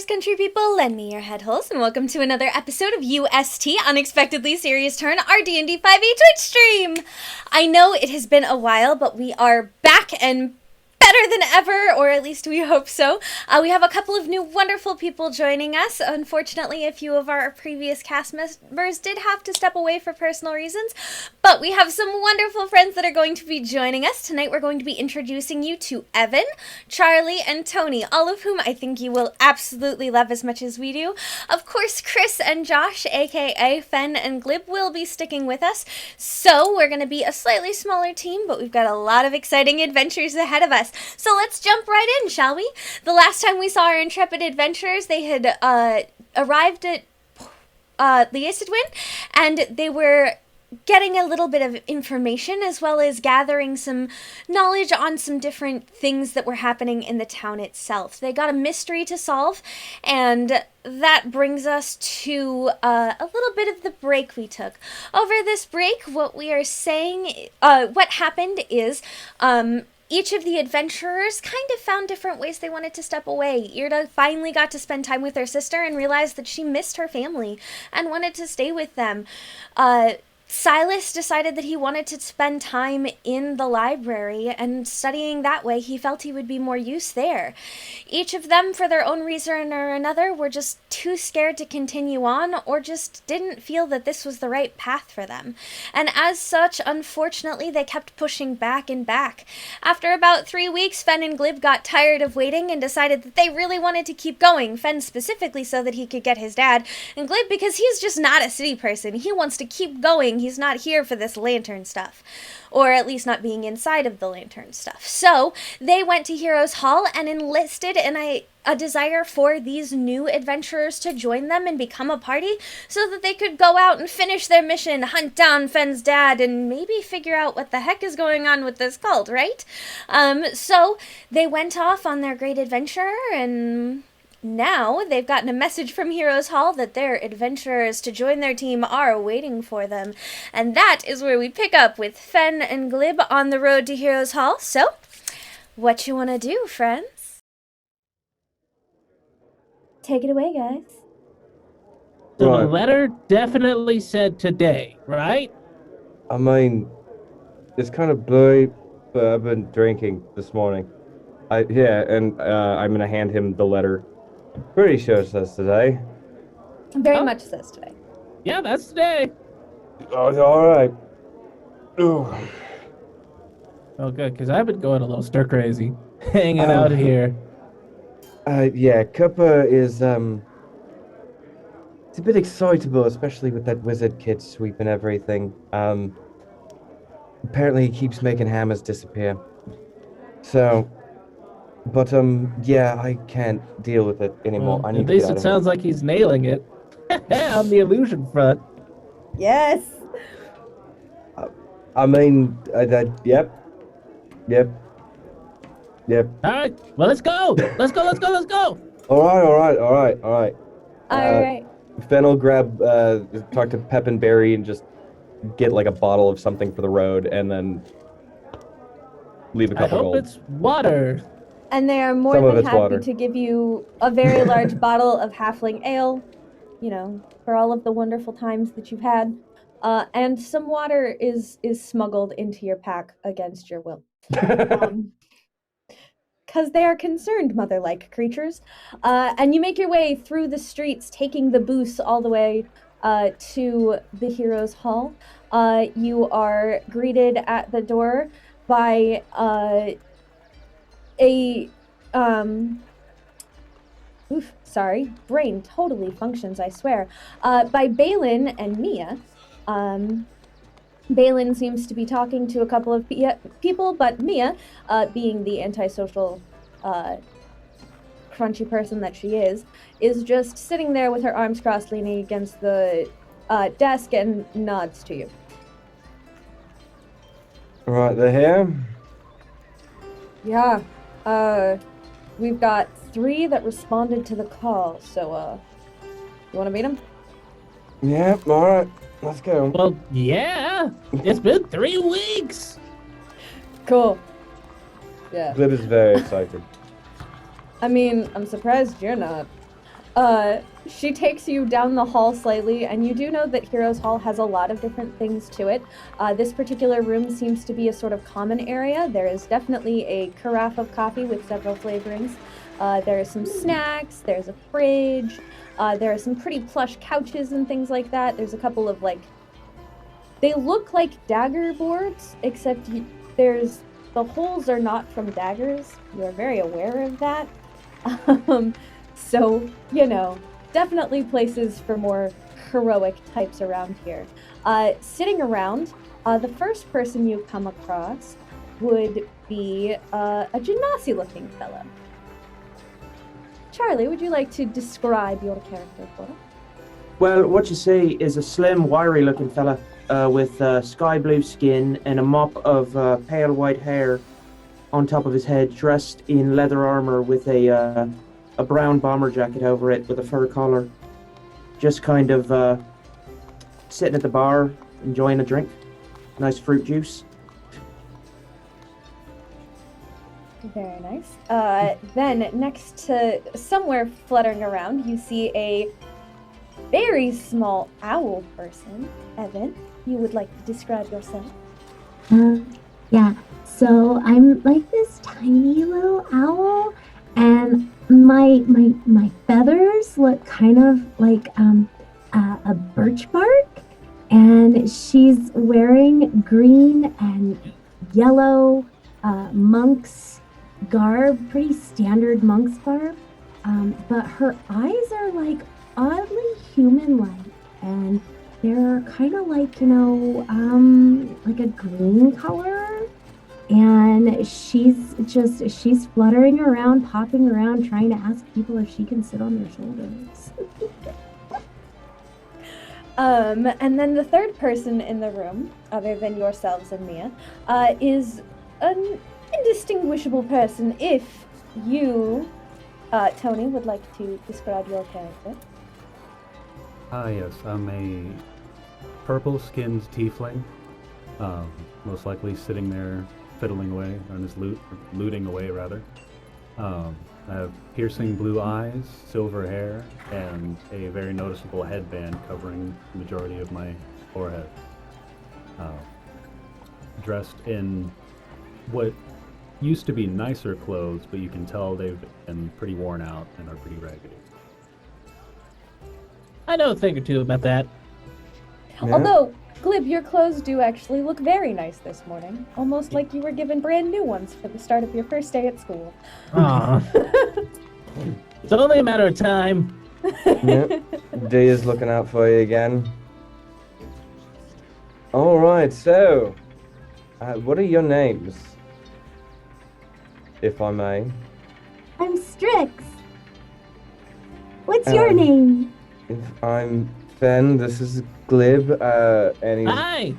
country people, lend me your head holes, and welcome to another episode of UST Unexpectedly Serious Turn, our D&D 5e Twitch stream! I know it has been a while, but we are back and better than ever, or at least we hope so. We have a couple of new wonderful people joining us. Unfortunately, a few of our previous cast members did have to step away for personal reasons, but we have some wonderful friends that are going to be joining us. Tonight we're going to be introducing you to Evan, Charley, and Tony, all of whom I think you will absolutely love as much as we do. Of course, Chris and Josh, aka Fen and Glib, will be sticking with us. So we're going to be a slightly smaller team, but we've got a lot of exciting adventures ahead of us. So let's jump right in, shall we? The last time we saw our intrepid adventurers, they had arrived at Edwin, and they were getting a little bit of information as well as gathering some knowledge on some different things that were happening in the town itself. They got a mystery to solve, and that brings us to a little bit of the break we took. Over this break, what happened is each of the adventurers kind of found different ways they wanted to step away. Irda finally got to spend time with her sister and realized that she missed her family and wanted to stay with them. Silas decided that he wanted to spend time in the library and studying that way. He felt he would be more use there. Each of them, for their own reason or another, were just too scared to continue on or just didn't feel that this was the right path for them. And as such, unfortunately, they kept pushing back and back. After about 3 weeks, Fen and Glib got tired of waiting and decided that they really wanted to keep going. Fen specifically so that he could get his dad, and Glib because he's just not a city person. He wants to keep going. He's not here for this lantern stuff, or at least not being inside of the lantern stuff. So they went to Heroes Hall and enlisted in a desire for these new adventurers to join them and become a party so that they could go out and finish their mission, hunt down Fen's dad, and maybe figure out what the heck is going on with this cult, right? So they went off on their great adventure, and now they've gotten a message from Heroes Hall that their adventurers to join their team are waiting for them. And that is where we pick up with Fen and Glib on the road to Heroes Hall. So, what you want to do, friends? Take it away, guys. So the letter definitely said today, right? I mean, it's kind of blurry, but I've been drinking this morning. I'm going to hand him the letter. Pretty sure it says today. Very much says today. Yeah, that's today. Oh, all right. Ooh. Oh, good, because I've been going a little stir crazy, hanging out here. Yeah, Cooper is, it's a bit excitable, especially with that wizard kid sweeping everything. Apparently he keeps making hammers disappear. So, but, yeah, I can't deal with it anymore. Well, I need at to least get out it of sounds like he's nailing it on the illusion front. Yes! I mean, yep. All right, well, let's go. Let's go. All right. Alright. Fen will talk to Pep and Barry and just get like a bottle of something for the road and then leave a couple I hope gold. it's water. And they are more Some of than it's happy water. to give you a very large bottle of halfling ale, for all of the wonderful times that you've had. And some water is smuggled into your pack against your will. Because they are concerned mother-like creatures. And you make your way through the streets, taking the booths all the way to the Heroes Hall. You are greeted at the door by brain totally functions, I swear. By Balin and Mia. Balin seems to be talking to a couple of people, but Mia, being the antisocial, crunchy person that she is just sitting there with her arms crossed, leaning against the desk and nods to you. Right, they're here? Yeah. We've got 3 that responded to the call, so, you want to meet them? Yeah, alright. Let's go. Well, yeah. It's been 3 weeks. Cool. Yeah. Glib is very excited. I mean, I'm surprised you're not. She takes you down the hall slightly, and you do know that Heroes Hall has a lot of different things to it. This particular room seems to be a sort of common area. There is definitely a carafe of coffee with several flavorings. There are some snacks, there's a fridge, there are some pretty plush couches and things like that. There's a couple of, like, they look like dagger boards, except the holes are not from daggers. You are very aware of that. So, definitely places for more heroic types around here. Sitting around, the first person you come across would be a Genasi-looking fellow. Charlie, would you like to describe your character for us? Well, what you see is a slim, wiry-looking fella with sky blue skin and a mop of pale white hair on top of his head, dressed in leather armor with a brown bomber jacket over it with a fur collar. Just kind of sitting at the bar, enjoying a drink. Nice fruit juice. Very nice. Then next to, somewhere fluttering around, you see a very small owl person. Evan, you would like to describe yourself? Yeah. So I'm like this tiny little owl, and my feathers look kind of like a birch bark, and she's wearing green and yellow monk's garb, pretty standard monk's garb, but her eyes are like oddly human-like, and they're kind of like, like a green color. And she's fluttering around, popping around, trying to ask people if she can sit on their shoulders. And then the third person in the room, other than yourselves and Mia, is an indistinguishable person. If you, Tony, would like to describe your character. Yes, I'm a purple-skinned tiefling, most likely sitting there fiddling away on his looting away rather. I have piercing blue eyes, silver hair, and a very noticeable headband covering the majority of my forehead. Dressed in what used to be nicer clothes, but you can tell they've been pretty worn out and are pretty raggedy. I know a thing or two about that. Yeah. Although, Glib, your clothes do actually look very nice this morning. Almost like you were given brand new ones for the start of your first day at school. Aw. It's only a matter of time. Yep. Day is looking out for you again. All right, so what are your names, if I may? I'm Strix. What's your name? I'm Fen. This is Glib, and Hi!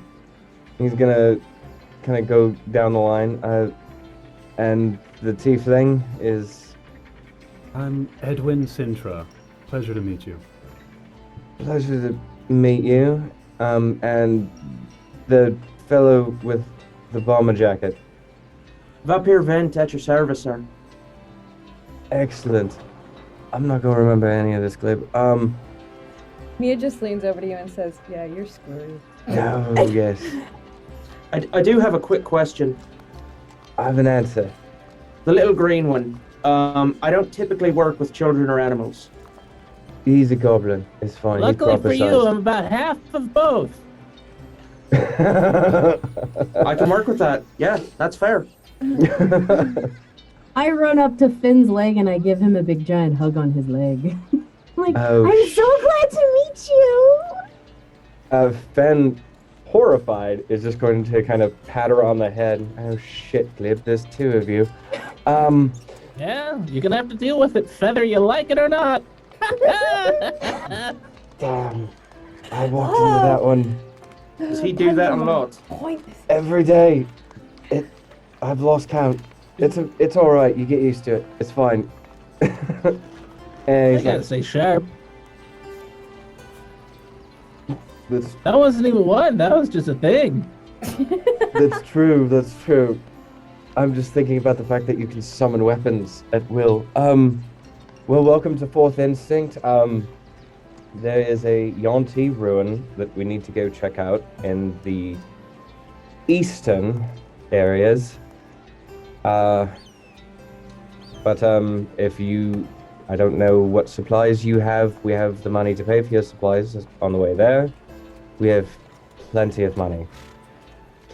he's gonna kind of go down the line. And the tiefling is I'm Edwin Sintra. Pleasure to meet you. pleasure to meet you. And the fellow with the bomber jacket. Vah'pyr vent at your service, sir. Excellent. I'm not gonna remember any of this, Glib. Mia just leans over to you and says, "Yeah, you're screwed." Oh yes, I do have a quick question. I have an answer. The little green one. I don't typically work with children or animals. He's a goblin. It's fine. Luckily He's for you, I'm about half of both. I can work with that. Yeah, that's fair. I run up to Finn's leg and I give him a big giant hug on his leg. I'm like, Oh, I'm so glad to meet you. Fen, horrified, is just going to kind of pat her on the head. Oh shit, Glib, there's two of you. Yeah, you're gonna have to deal with it, whether you like it or not. Damn, I walked into that one Does he do that a lot? every day. I've lost count. It's all right. You get used to it. It's fine. And I he's gotta like, stay sharp. that's That wasn't even one, that was just a thing. That's true. That's true. I'm just thinking about the fact that you can summon weapons at will. Well, welcome to Fourth Instinct. There is a Yonti ruin that we need to go check out in the eastern areas. But if you, I don't know what supplies you have. We have the money to pay for your supplies on the way there. We have plenty of money.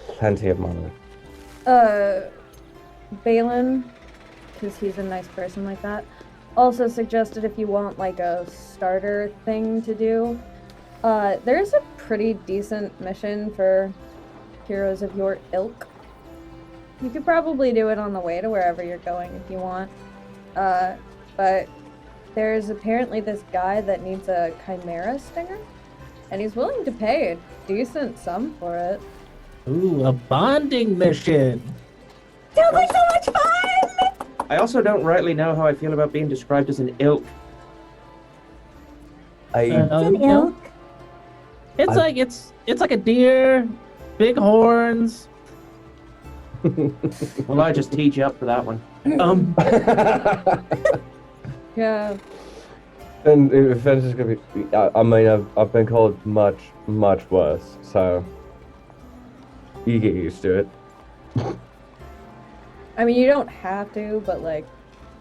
Plenty of money. Balin, because he's a nice person like that, also suggested if you want like a starter thing to do, there's a pretty decent mission for heroes of your ilk. You could probably do it on the way to wherever you're going if you want. But there's apparently this guy that needs a chimera stinger, and he's willing to pay a decent sum for it. Ooh, a bonding mission. Sounds like so much fun! I also don't rightly know how I feel about being described as an ilk. It's an ilk. It's like a deer, big horns. Well, I just teed you up for that one. Yeah. And if it's just gonna be, I mean, I've been called much, much worse, so you get used to it. I mean, you don't have to, but like,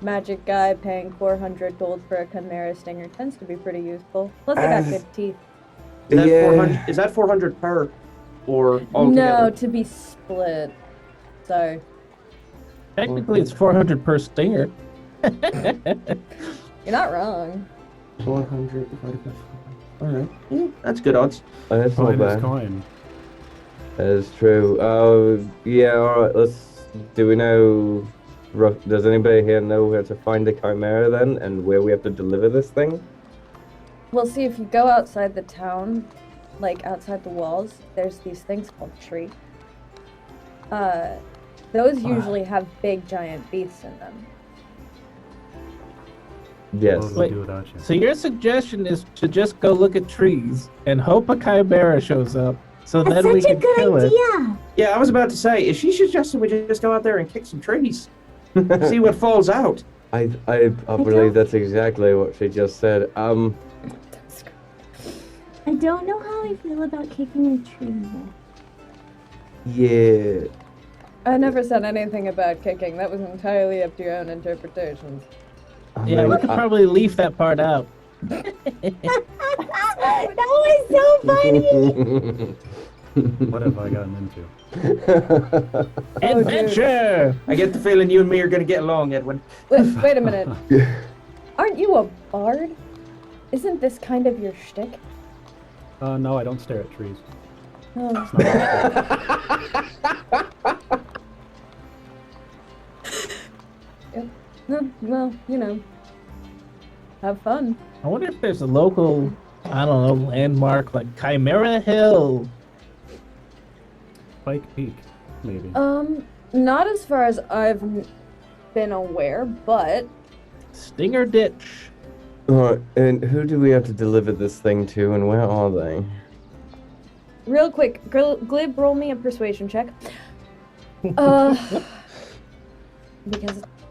magic guy paying 400 gold for a chimera stinger tends to be pretty useful. Plus, they got good teeth. Is that 400? Is that 400 per, or all No, together? to be split. So. Technically, it's 400 per stinger. You're not wrong. 400 divided by 4. All right, that's good odds. That's not Coin is bad. coin. That is true. Yeah. All right. Let's. Do we know? Does anybody here know where to find the chimera then, and where we have to deliver this thing? Well, see, if you go outside the town, like outside the walls, there's these things called tree. Those usually have big giant beasts in them. Yes. What would Wait. we do without you? So your suggestion is to just go look at trees and hope a chimera shows up, so That's then we such a can good kill it. idea. Yeah, I was about to say, is she suggesting we just go out there and kick some trees, see what falls out? I believe that's exactly what she just said. I don't know how I feel about kicking a tree. Yeah. I never said anything about kicking. That was entirely up to your own interpretations. Yeah, we could probably leave that part out. That was so funny. What have I gotten into? Adventure! I get the feeling you and me are going to get along, Edwin. Wait a minute. Aren't you a bard? Isn't this kind of your shtick? No, I don't stare at trees. Oh. It's not my shtick. Well, you know. Have fun. I wonder if there's a local, I don't know, landmark like Chimera Hill. Pike Peak, maybe. Not as far as I've been aware, but Stinger Ditch. Alright, and who do we have to deliver this thing to, and where are they? real quick, Glib, roll me a persuasion check.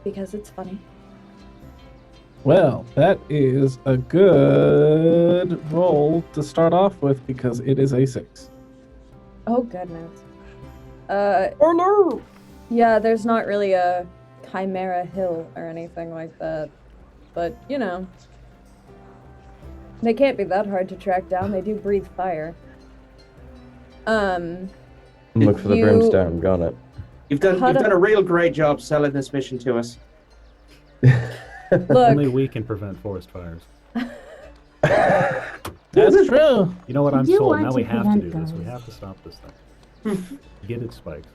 Because it's funny. Well, that is a good roll to start off with because it is a 6. Oh goodness. Oh no! Yeah, there's not really a Chimera Hill or anything like that. But, you know. They can't be that hard to track down. They do breathe fire. Look for the You- brimstone, got it. You've done How a to- real great job selling this mission to us. Only Look, we can prevent forest fires. That's true. You know what? I'm You sold. want Now to we have to prevent do this. We those. have to stop this thing. Get it spiked.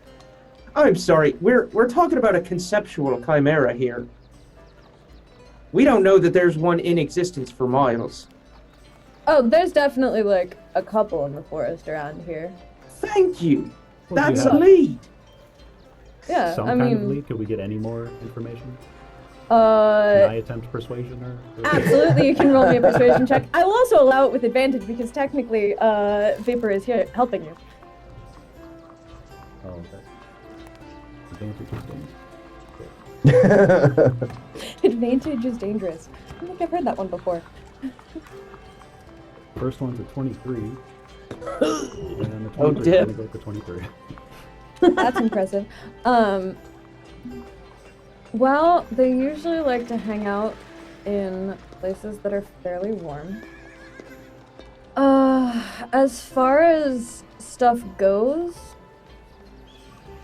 I'm sorry, we're talking about a conceptual chimera here. We don't know that there's one in existence for miles. oh, there's definitely like a couple in the forest around here. Thank you. Well, do you That's a have lead. Yeah, some I kind of mean, lead? Could we get any more information? Can I attempt persuasion or? absolutely, you can roll me a persuasion check. I will also allow it with advantage because technically, Vah'pyr is here helping you. Oh, okay. Advantage is Advantage is dangerous. I think I've heard that one before. First one's a 23. And the 23 Oh, dip. gonna go for 23. That's impressive. Well, they usually like to hang out in places that are fairly warm. As far as stuff goes,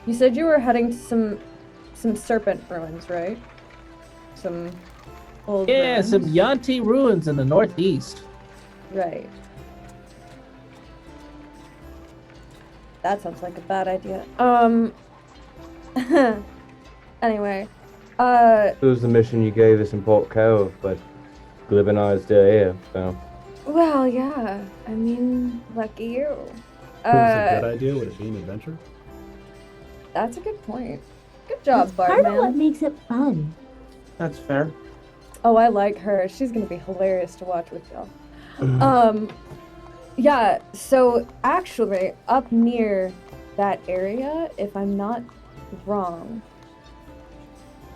you said you were heading to some serpent ruins, right? Some old Yeah, ruins. some Yanti ruins in the northeast. Right. That sounds like a bad idea. Anyway, It was the mission you gave us in Port Cove, but Glib and I are still here, so. well, yeah. I mean, lucky you. If it was a good idea, would it be an adventure? That's a good point. Good job, That's part of what Bartman. makes it fun. That's fair. Oh, I like her. She's gonna be hilarious to watch with y'all. Yeah, so actually, up near that area, if I'm not wrong,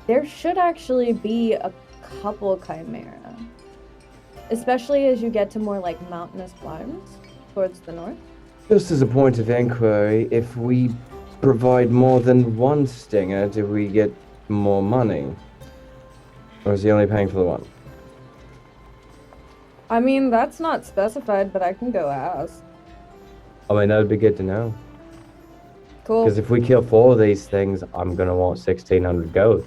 there should actually be a couple chimera. Especially as you get to more like mountainous climes towards the north. Just as a point of inquiry, if we provide more than one stinger, do we get more money? Or is he only paying for the one? I mean, that's not specified, but I can go ask. I mean, that would be good to know. Cool. Because if we kill 4 of these things, I'm gonna want 1,600 gold.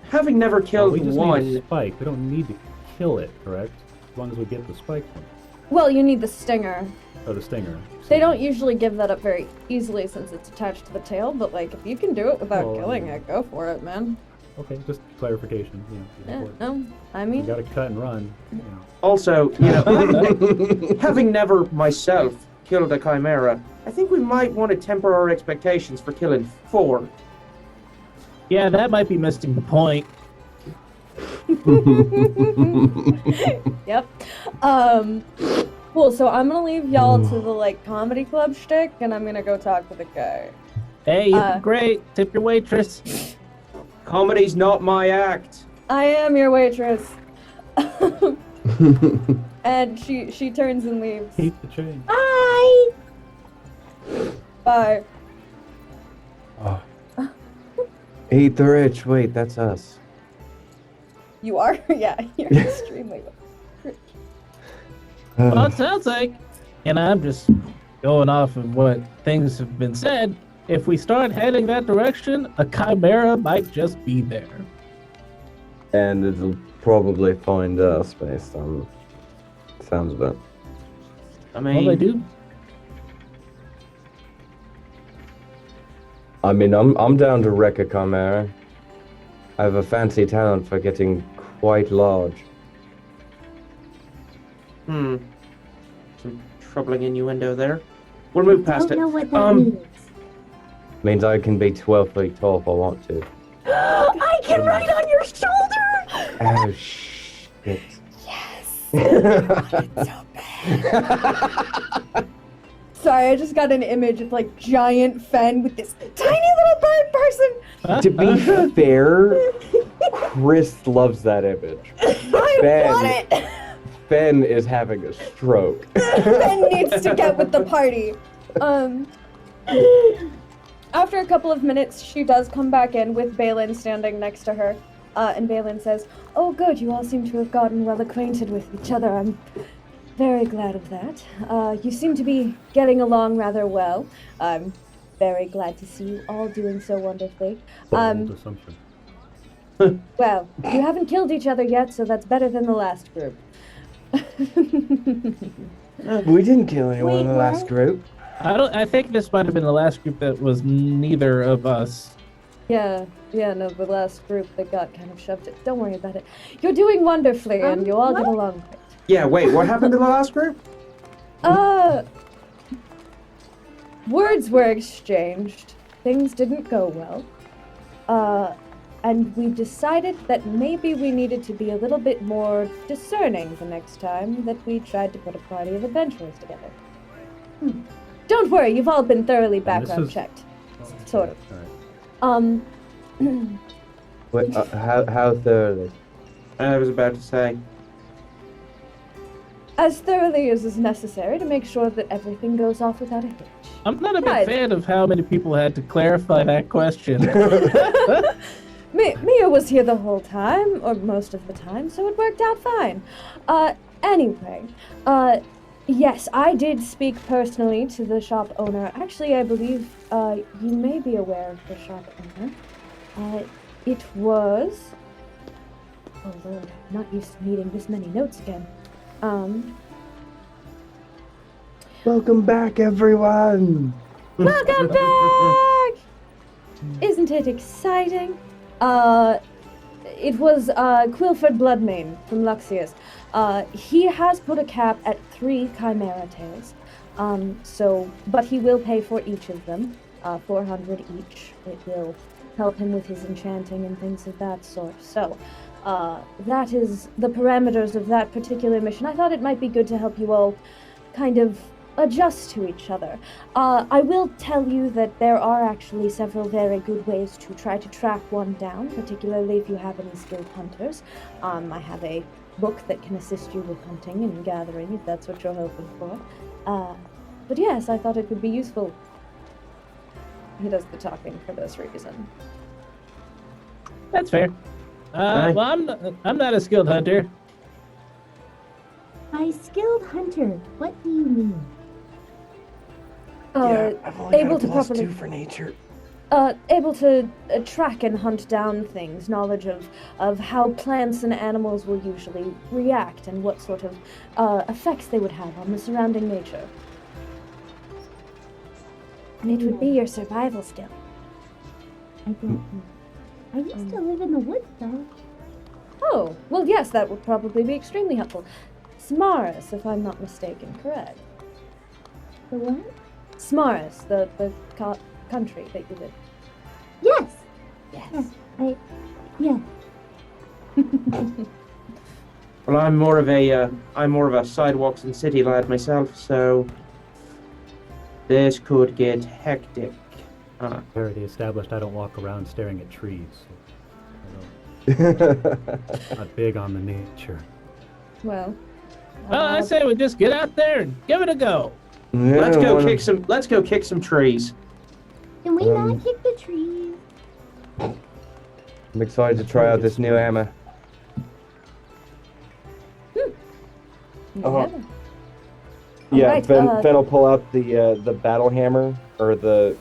Having never Oh, killed we just one, need a spike. We don't need to kill it, correct? As long as we get the spike from it. Well, you need the stinger. Oh, the stinger. They don't usually give that up very easily since it's attached to the tail, but like if you can do it without Oh, killing yeah. it, go for it, man. Okay, just clarification. Yeah, You no, I mean, gotta cut and run. also, having never myself killed a chimera, I think we might want to temper our expectations for killing 4. Yeah, that might be missing the point. yep. Cool, so I'm gonna leave y'all to the like comedy club shtick, and I'm gonna go talk to the guy. Hey, great. Tip your waitress. Comedy's not my act. I am your waitress. And she turns and leaves. Keep the change. Bye! Bye. Eat the rich. Wait, that's us. You are? Yeah, you're extremely rich. Well, it sounds like, and I'm just going off of what things have been said, if we start heading that direction, a chimera might just be there. And it'll probably find us based on sounds of it. I Well, they mean, do. I mean, I'm down to wreck a chimera. I have a fancy talent for getting quite large. some troubling innuendo there. We'll move past Don't it. know what that means. Means I can be 12 feet tall if I want to. I can ride on your shoulder! Oh, shit. Sorry, I just got an image of like giant Fen with this tiny little bird person. To be fair, Chris loves that image. I want it. Ben is having a stroke. Ben needs to get with the party. After a couple of minutes, she does come back in with Balin standing next to her. And Balin says, "Oh, good, you all seem to have gotten well acquainted with each other. I'm very glad of that. You seem to be getting along rather well. I'm very glad to see you all doing so wonderfully. Bold assumption. Well, you haven't killed each other yet, so that's better than the last group." We didn't kill anyone in the Wait, last what? group. I think this might have been the last group that was neither of us. Yeah, no, the last group that got kind of shoved it. Don't worry about it. You're doing wonderfully, and you all get what? along great. Yeah, wait, what happened to the last group? Words were exchanged. Things didn't go well. And we decided that maybe we needed to be a little bit more discerning the next time that we tried to put a party of adventurers together. Don't worry, you've all been thoroughly And this background is- checked. Oh, Sort of. Alright. What, how thoroughly? I was about to say. As thoroughly as is necessary to make sure that everything goes off without a hitch. I'm not a big Right. fan of how many people had to clarify that question. Mia was here the whole time, or most of the time, so it worked out fine. Anyway, yes, I did speak personally to the shop owner. Actually, I believe, you may be aware of the shop owner. It was... Oh lord, I'm not used to needing this many notes again. Welcome back, everyone. Welcome back! Isn't it exciting? It was, Quilford Bloodmane from Luxius. He has put a cap at 3 Chimera Tails. But he will pay for each of them, 400 each. It will help him with his enchanting and things of that sort. So, that is the parameters of that particular mission. I thought it might be good to help you all kind of adjust to each other. I will tell you that there are actually several very good ways to try to track one down, particularly if you have any skilled hunters. I have a book that can assist you with hunting and gathering, if that's what you're hoping for. But yes, I thought it would be useful. He does the talking for this reason. That's fair. Well, I'm not a skilled hunter. By skilled hunter, what do you mean? I've only able got a to plus properly- 2 for nature. Able to track and hunt down things, knowledge of how plants and animals will usually react and what sort of effects they would have on the surrounding nature. And it would be your survival skill. I don't know. I used to live in the woods, though. Oh, well, yes, that would probably be extremely helpful. Smaris, if I'm not mistaken, correct? The what? Smaris, the country that you live Yes. in. Yes. Yeah. Well, I'm more of a sidewalks and city lad myself, so this could get hectic. Already established I don't walk around staring at trees. Not big on the nature. Well, Well, I say we just get out there and give it a go. Let's go kick some trees. Can we not kick the trees? I'm excited to try out this new hammer. yeah. Yeah, Alright, Fen will pull out the battle hammer or that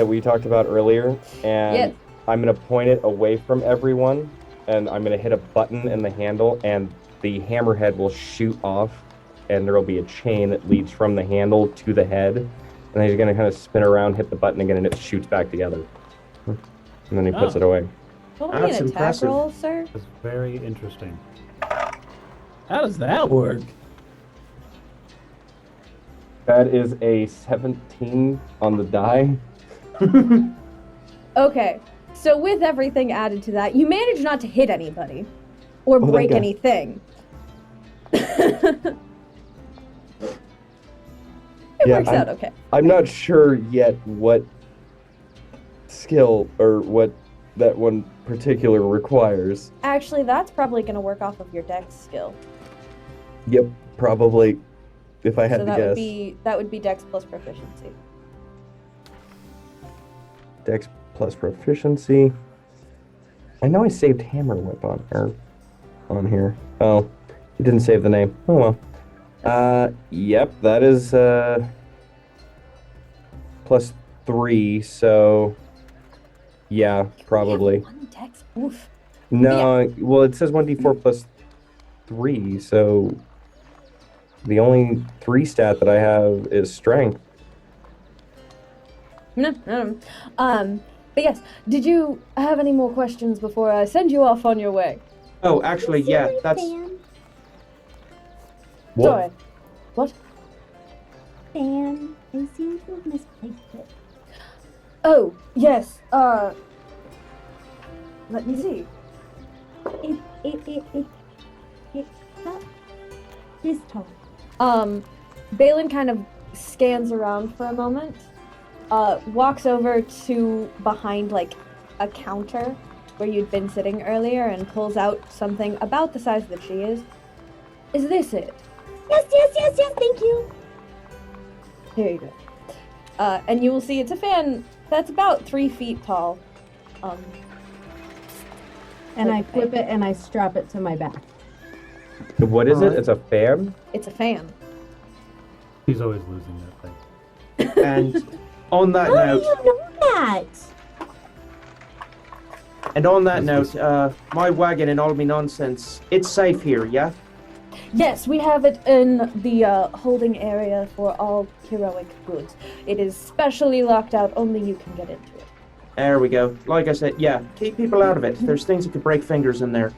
we talked about earlier, and Yes. I'm gonna point it away from everyone, and I'm gonna hit a button in the handle, and the hammerhead will shoot off, and there will be a chain that leads from the handle to the head, and then he's gonna kind of spin around, hit the button again, and it shoots back together, and then he puts Oh. it away. Roll me That's an attack impressive. roll, sir. It's very interesting. How does that work? That is a 17 on the die. Okay, so with everything added to that, you manage not to hit anybody or thank break God. anything. It Yeah, works out okay. I'm not sure yet what skill or what that one particular requires. Actually, that's probably going to work off of your dex skill. Yep, probably. If I had So to that guess. would be dex plus proficiency. Dex plus proficiency. I know I saved Hammer Whip on here. Oh, it didn't save the name. Oh well. Yep, that is plus 3, so yeah, probably. One dex. Oof. No, well it says 1d4 plus 3, so the only 3 stat that I have is strength. No. But yes, did you have any more questions before I send you off on your way? Oh, actually, yeah, Silly that's fan. Sorry. What? Fan. I seem to have misplaced it. Oh, yes. Let me see. It's not this tall. Balin kind of scans around for a moment, walks over to behind, like, a counter where you'd been sitting earlier and pulls out something about the size that she is. Is this it? Yes, thank you. Here you go. And you will see it's a fan that's about 3 feet tall. And I flip it and I strap it to my back. What is it? It's a fan? It's a fan. He's always losing that thing. And on that How note, do you know that? My wagon and all of me nonsense, it's safe here, yeah? Yes, we have it in the holding area for all heroic goods. It is specially locked out. Only you can get into it. There we go. Like I said, yeah, keep people out of it. There's things that could break fingers in there.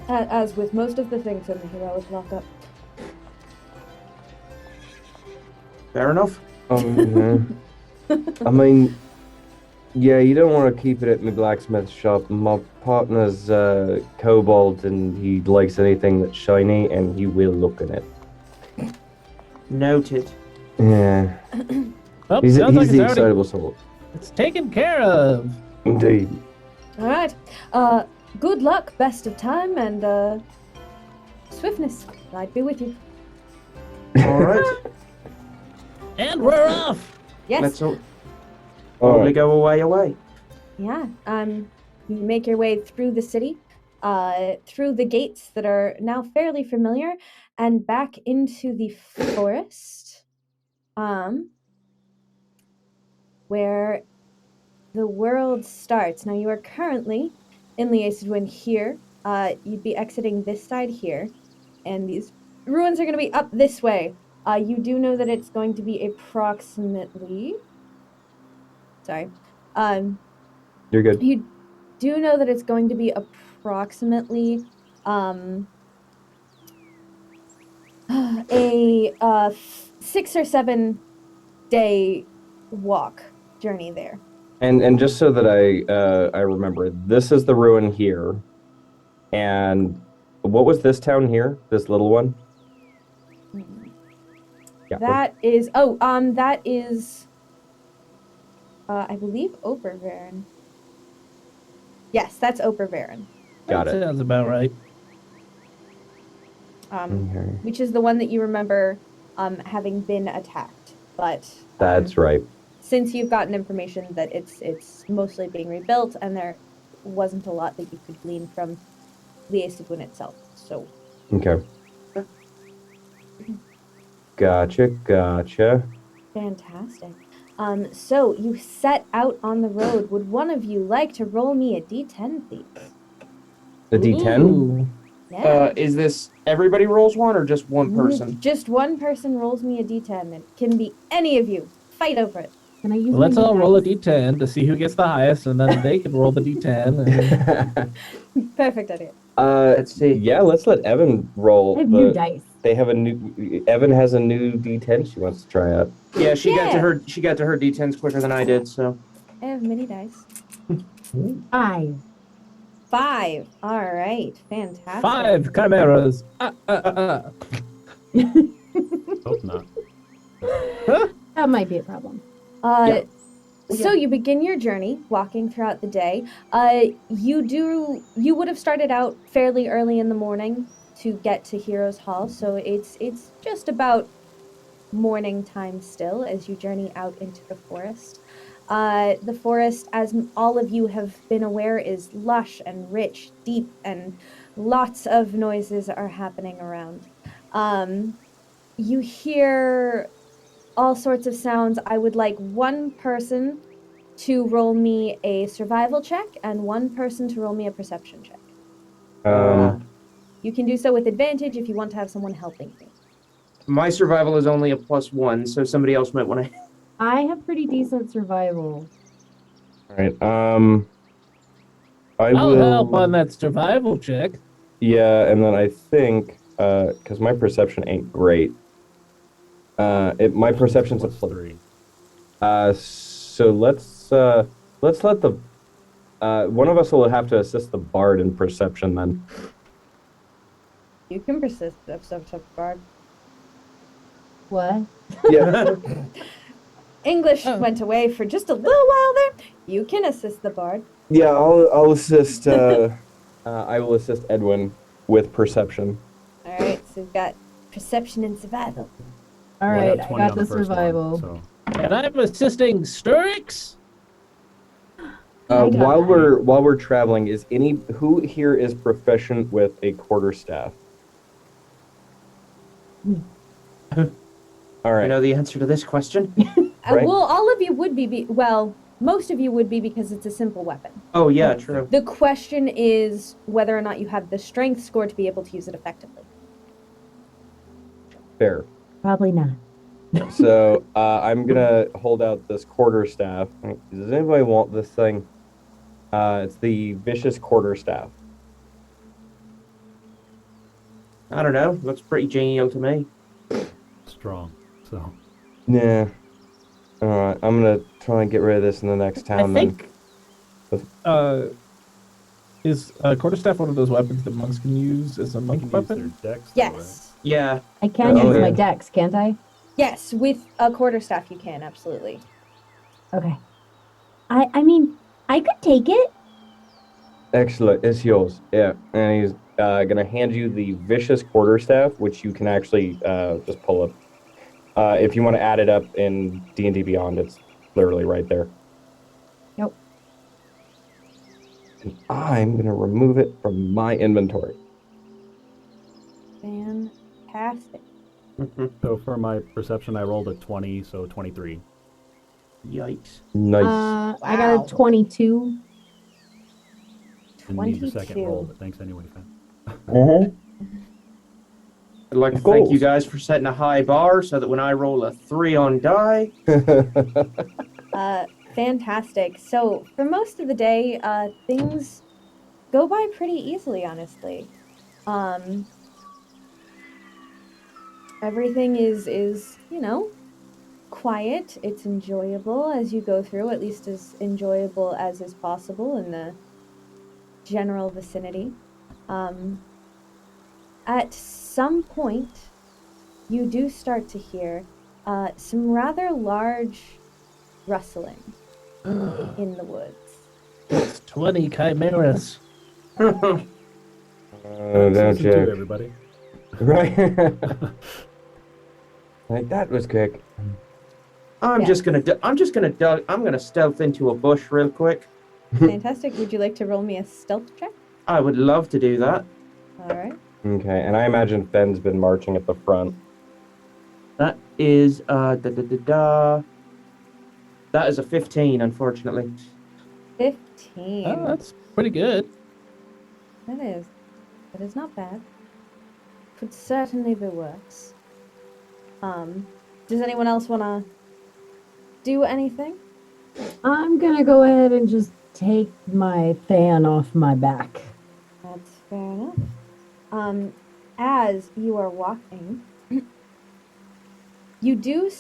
As with most of the things in the heroic lockup. Fair enough. Yeah. I mean, yeah, you don't want to keep it at my blacksmith shop. My partner's kobold, and he likes anything that's shiny, and he will look at it. Noted. Yeah. Well, He's sounds like the it's already, excitable soul. it's taken care of. Indeed. All right. Good luck, best of time, and swiftness. I'd be with you. All right. And we're off. Yes. Let's all All probably right. go away. Yeah. You make your way through the city, through the gates that are now fairly familiar, and back into the forest, where the world starts. Now you are currently in the Edwin here. You'd be exiting this side here, and these ruins are going to be up this way. You do know that it's going to be approximately. Sorry. You're good. You do know that it's going to be approximately a 6 or 7 day walk journey there. And just so that I remember, this is the ruin here. And what was this town here? This little one? Yeah. That is I believe Obervaren. Yes, that's Obervaren. Got That it. sounds about right. Okay. Which is the one that you remember having been attacked. But That's right. since you've gotten information that it's mostly being rebuilt and there wasn't a lot that you could glean from the Edwin itself. So Okay. Gotcha. fantastic. So you set out on the road. Would one of you like to roll me a D10, please? The D10? Ooh. Yeah. Is this everybody rolls one or just one person? Just one person rolls me a D10. It can be any of you. Fight over it. Can I use Well, let's my all roll a dice? d10 to see who gets the highest, and then they can roll the d10. And Perfect idea. Let's see. Yeah, let's let Evan roll. I have new dice. They have Evan has a new D10 she wants to try out. Yeah, she got Yeah. to her D10s quicker than I did, so. I have mini dice. 5. 5. All right. Fantastic. 5 chimeras. Hope not. That might be a problem. So you begin your journey, walking throughout the day. You would have started out fairly early in the morning to get to Heroes Hall, so it's just about morning time still as you journey out into the forest. The forest, as all of you have been aware, is lush and rich, deep, and lots of noises are happening around. You hear all sorts of sounds. I would like one person to roll me a survival check and one person to roll me a perception check. You can do so with advantage if you want to have someone helping you. My survival is only a +1, so somebody else might want to. I have pretty decent survival. All right. I'll help on that survival check. Yeah, and then I think because my perception ain't great. My perception's a +3. So let's let the one of us will have to assist the bard in perception then. You can persist of some bard. What? Yeah. English Oh. went away for just a little while there. You can assist the bard. Yeah, I'll assist. I will assist Edwin with perception. All right, so we've got perception and survival. All Well, right, got I 20 got on the first one, survival. so And I'm assisting Strix. While we're traveling, who here is proficient with a quarterstaff? All I right. know the answer to this question. Right. Well, all of you would be, well, most of you would be because it's a simple weapon. Oh yeah, true. The question is whether or not you have the strength score to be able to use it effectively. Fair. Probably not. So I'm gonna hold out this quarterstaff. Does anybody want this thing? It's the vicious quarterstaff. I don't know. Looks pretty genial to me. strong. So Yeah. All right. I'm gonna try and get rid of this in the next I town. think. Is quarterstaff one of those weapons that monks can use as a they monk can use weapon? their decks. Yes. Yeah. I can Oh, use yeah. my dex, can't I? Yes, with a quarterstaff you can, absolutely. Okay. I mean, I could take it. Excellent. It's yours. Yeah. And he's gonna hand you the vicious quarterstaff, which you can actually just pull up. If you want to add it up in D&D Beyond, it's literally right there. Nope. And I'm gonna remove it from my inventory. Fantastic. So for my perception, I rolled a 20, so 23. Yikes. Nice. I got a 22. Didn't need the second 22. roll, but thanks anyway, Fen. I'd like to Of thank you course. guys for setting a high bar so that when I roll a 3 on die, Fantastic. So for most of the day, things go by pretty easily, honestly. Everything is quiet. It's enjoyable as you go through, at least as enjoyable as is possible in the general vicinity. At some point, you do start to hear some rather large rustling in the woods. It's 20 chimeras. Don't Season 2, you? everybody. Right. Like that was quick. I'm Yeah. just gonna stealth into a bush real quick. Fantastic. Would you like to roll me a stealth check? I would love to do that. All right. Okay, and I imagine Fenn's been marching at the front. That is That is a 15, unfortunately. 15. Oh, that's pretty good. That is not bad. Could certainly be worse. Does anyone else want to do anything? I'm gonna go ahead and just take my fan off my back. That's fair enough. As you are walking, you do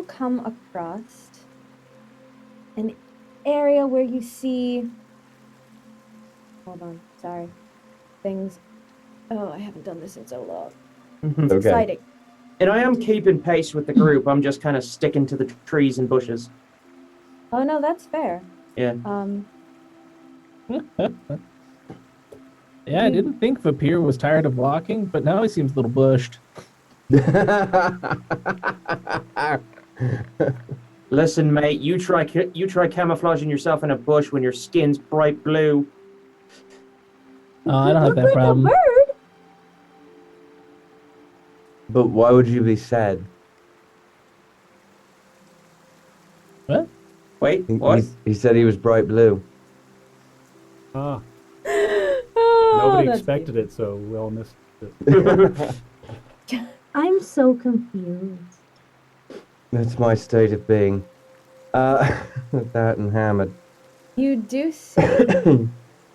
come across an area where you see. Hold on, sorry. Things. Oh, I haven't done this in so long. It's Okay. exciting. And I am keeping pace with the group. I'm just kind of sticking to the trees and bushes. Oh no, that's fair. Yeah. Yeah, I didn't think Vah'pyr was tired of walking, but now he seems a little bushed. Listen, mate, you try camouflaging yourself in a bush when your skin's bright blue. Oh, I don't have Look that like problem. a bird. But why would you be sad? What? Wait, He- what? He said he was bright blue. Ah, Oh, nobody that's expected it, so we all missed it. I'm so confused. That's my state of being. That and hammered. You do see.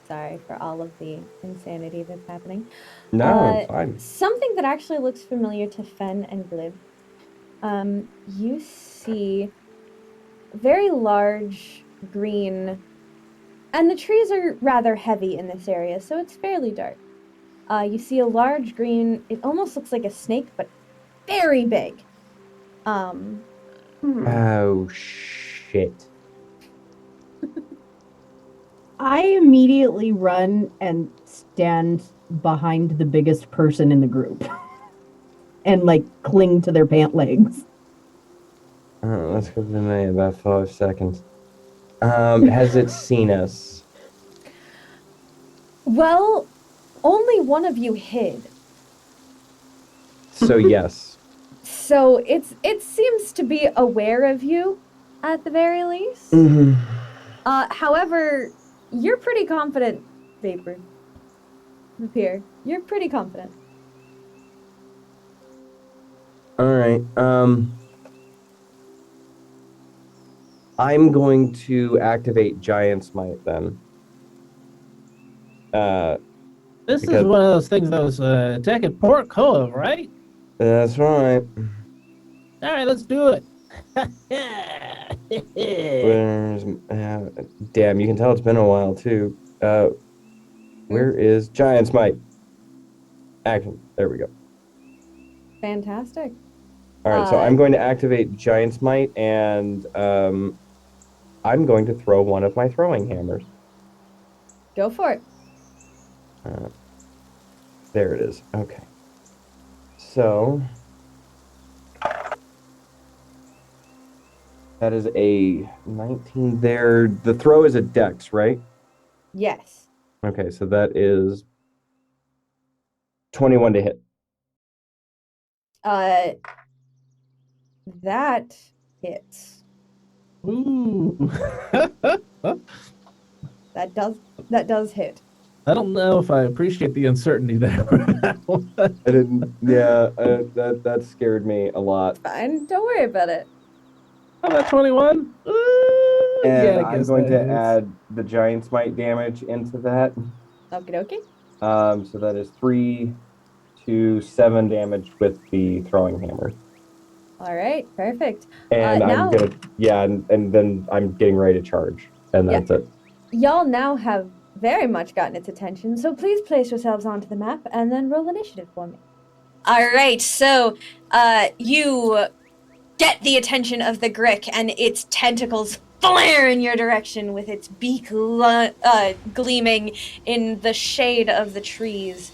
Sorry for all of the insanity that's happening. No, it's fine. Something that actually looks familiar to Fen and Glib. You see very large green, and the trees are rather heavy in this area, so it's fairly dark. You see a large green, it almost looks like a snake, but very big. Oh, shit. I immediately run and stand behind the biggest person in the group and like cling to their pant legs. Let's go to me about 5 seconds. Has it seen us? Well, only one of you hid. So yes. So it seems to be aware of you, at the very least. Mm-hmm. However, you're pretty confident, Vah'pyr. You're pretty confident. All right. I'm going to activate Giant's Might then. This Because- is one of those things that was attacking Port Cove, right? That's right. All right, let's do it. Where's, damn, you can tell it's been a while too. Where is Giant's Might? Action. There we go. Fantastic. All right, so I'm going to activate Giant's Might, and I'm going to throw one of my throwing hammers. Go for it. There it is. Okay. So that is a 19 there. The throw is a dex, right? Yes. Okay, so that is 21 to hit. That hits. Ooh. That does hit. I don't know if I appreciate the uncertainty there. I didn't. Yeah, that scared me a lot. Fine, don't worry about it. How about 21? And Yeah, I I'm guess going that to hits. add the Giant's Might damage into that. Okie dokie. So that is 3 to 7 damage with the throwing hammer. All right, perfect. And now, I'm gonna, and then I'm getting ready to charge, and that's it. y'all now have very much gotten its attention, so please place yourselves onto the map and then roll initiative for me. All right, so you get the attention of the Grick, and its tentacles flare in your direction with its beak gleaming in the shade of the trees,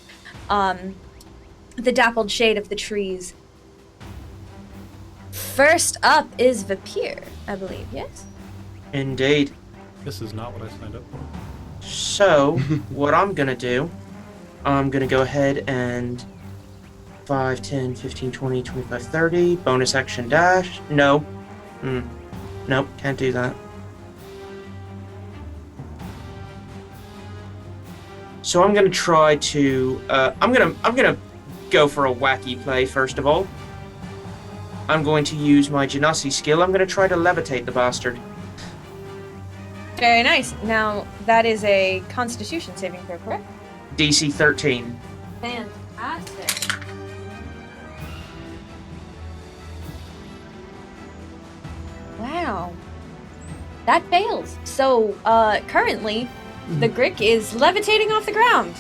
the dappled shade of the trees. First up is Vah'pyr, I believe, yes? Indeed. This is not what I signed up for. So, what I'm gonna do, I'm gonna go ahead and 5, 10, 15, 20, 25, 30, bonus action dash. No. Nope, can't do that. So I'm gonna try to, I'm gonna go for a wacky play first of all. I'm going to use my Genasi skill. I'm gonna try to levitate the bastard. Very nice. Now, that is a Constitution saving throw, correct? DC 13. Fantastic. Wow. That fails. So, currently, the Grick is levitating off the ground.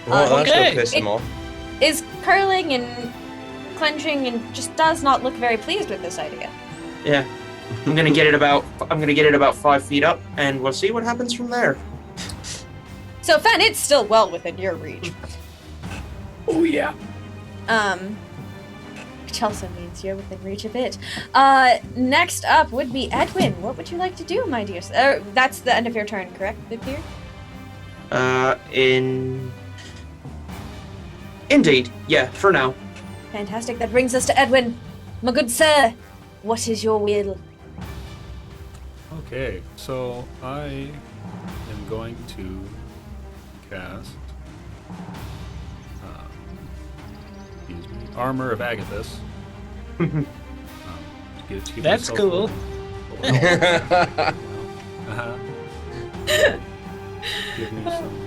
Well, that's okay. gonna piss him off. Is curling and clenching and just does not look very pleased with this idea. Yeah. I'm gonna get it about 5 feet up, and we'll see what happens from there. So, Fen, it's still well within your reach. Oh yeah. Which also means you're within reach of it. Next up would be Edwin. What would you like to do, my dear? That's the end of your turn, correct, Vah'pyr? Indeed. Yeah, for now. Fantastic. That brings us to Edwin. My good sir, what is your will? Okay, so I am going to cast Armor of Agathis. To give That's myself cool. Uh-huh. Give me some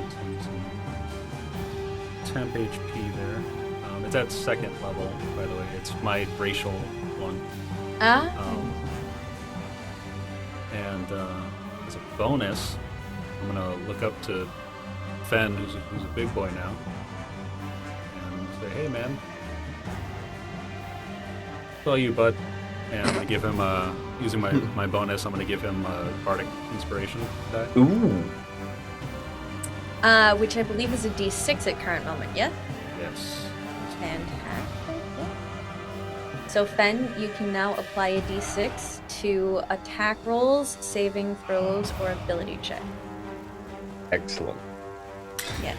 temp HP there. It's at 2nd level, by the way. It's my racial one. And as a bonus, I'm gonna look up to Fen, who's a big boy now, and say, "Hey, man, saw you, bud. And I give him, using my bonus, I'm going to give him Bardic Inspiration die. Ooh. Which I believe is a D6 at current moment, yeah? Yes. Fantastic. Yeah. So Fen, you can now apply a D6 to attack rolls, saving throws, or ability check. Excellent. Yes.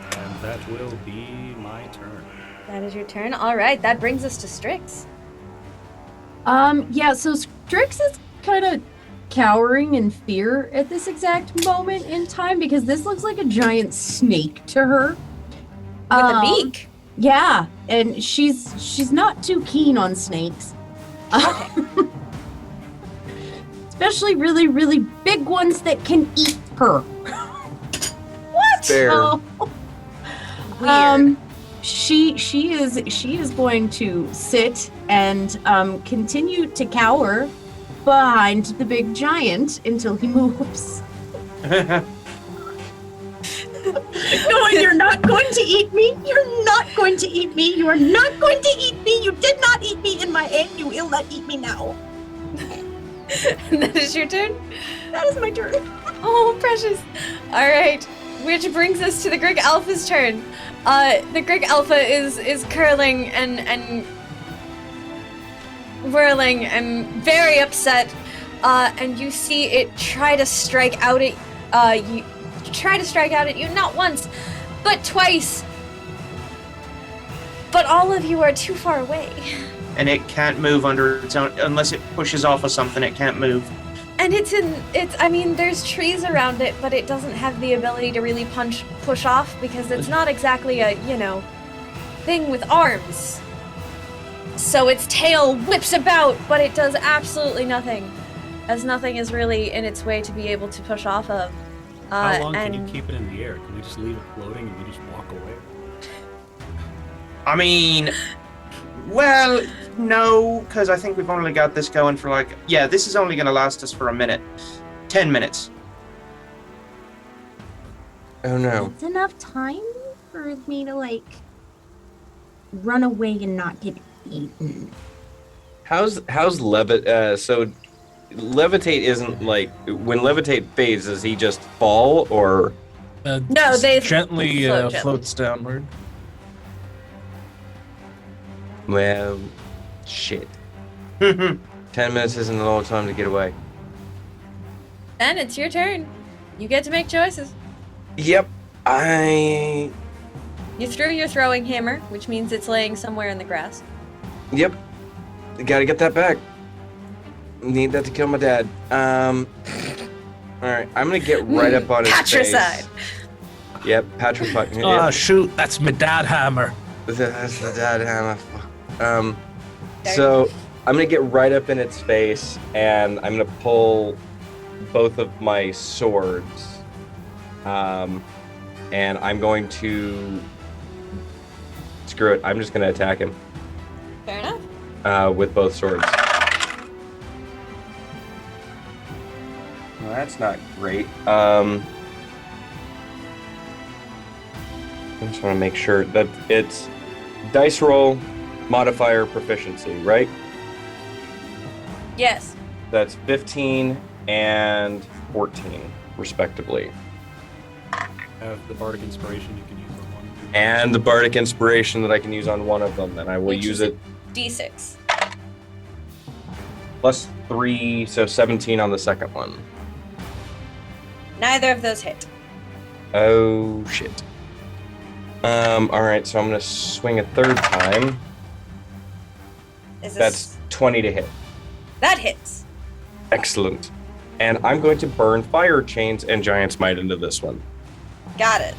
And that will be my turn. That is your turn. All right, that brings us to Strix. Yeah, so Strix is kind of cowering in fear at this exact moment in time because this looks like a giant snake to her. With a beak. Yeah, and she's not too keen on snakes. Especially really, really big ones that can eat her. What? Fair. So, Weird. she is going to sit and continue to cower behind the big giant until he moves. No, you're not going to eat me. You're not going to eat me. You are not going to eat me. You did not eat me in my egg. You will not eat me now. And that is your turn? That is my turn. Oh, precious. All right, which brings us to the Grig Alpha's turn. The Grig Alpha is curling and whirling and very upset. And you see it try to strike out at you. Try to strike out at you not once, but twice. But all of you are too far away. And it can't move under its own, unless it pushes off of something, it can't move. And I mean, there's trees around it, but it doesn't have the ability to really push off because it's not exactly a, thing with arms. So its tail whips about, but it does absolutely nothing, as nothing is really in its way to be able to push off of. How long can you keep it in the air? Can we just leave it floating and we just walk away? I mean, well, no, because I think we've only got this going for this is only going to last us for a minute. 10 minutes. Oh no. It's enough time for me to, run away and not get eaten. How's levitate? So levitate isn't when levitate fades. Does he just fall or? No, they gently float floats downward. Well, shit. 10 minutes isn't a long time to get away. And it's your turn. You get to make choices. Yep. You threw your throwing hammer, which means it's laying somewhere in the grass. Yep. Gotta get that back. Need that to kill my dad. Alright, I'm gonna get right up on his face. Patricide. Yep, patricide. Oh, shoot, that's my dad hammer. That's the dad hammer. So I'm gonna get right up in its face and I'm gonna pull both of my swords. And I'm going to screw it. I'm just gonna attack him. Fair enough. With both swords. Well, that's not great. I just want to make sure that it's dice roll modifier proficiency, right? Yes. That's 15 and 14, respectively. Have the Bardic Inspiration you can use on one. And the Bardic Inspiration that I can use on one of them, and I will use it. D6. Plus 3, so 17 on the second one. Neither of those hit. Oh, shit. Alright, so I'm gonna swing a third time. That's 20 to hit. That hits. Excellent. And I'm going to burn fire chains and giant smite into this one. Got it.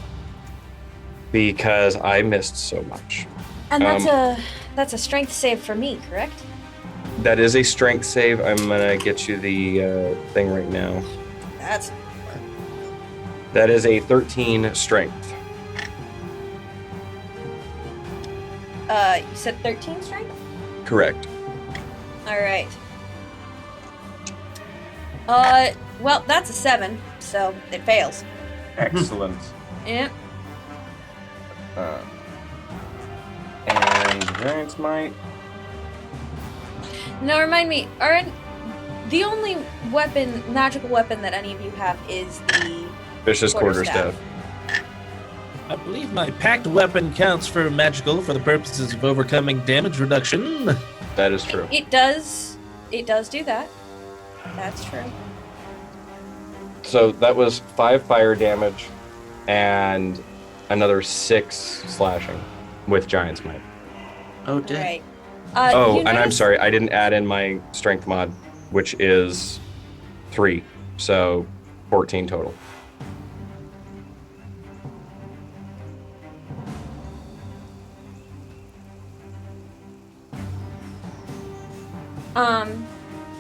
Because I missed so much. And that's a strength save for me, correct? That is a strength save. I'm gonna get you the thing right now. That is a 13 strength. You said 13 strength? Correct. Alright. Well, that's a 7, so it fails. Excellent. Yep. And Giant's Might. Now remind me, the only magical weapon that any of you have is the Vicious Quarterstaff. I believe my packed weapon counts for magical for the purposes of overcoming damage reduction. That is true. It does do that. That's true. So that was 5 fire damage and another 6 slashing with Giant's Might. Oh, damn. Right. And I'm sorry, I didn't add in my strength mod, which is 3, so 14 total.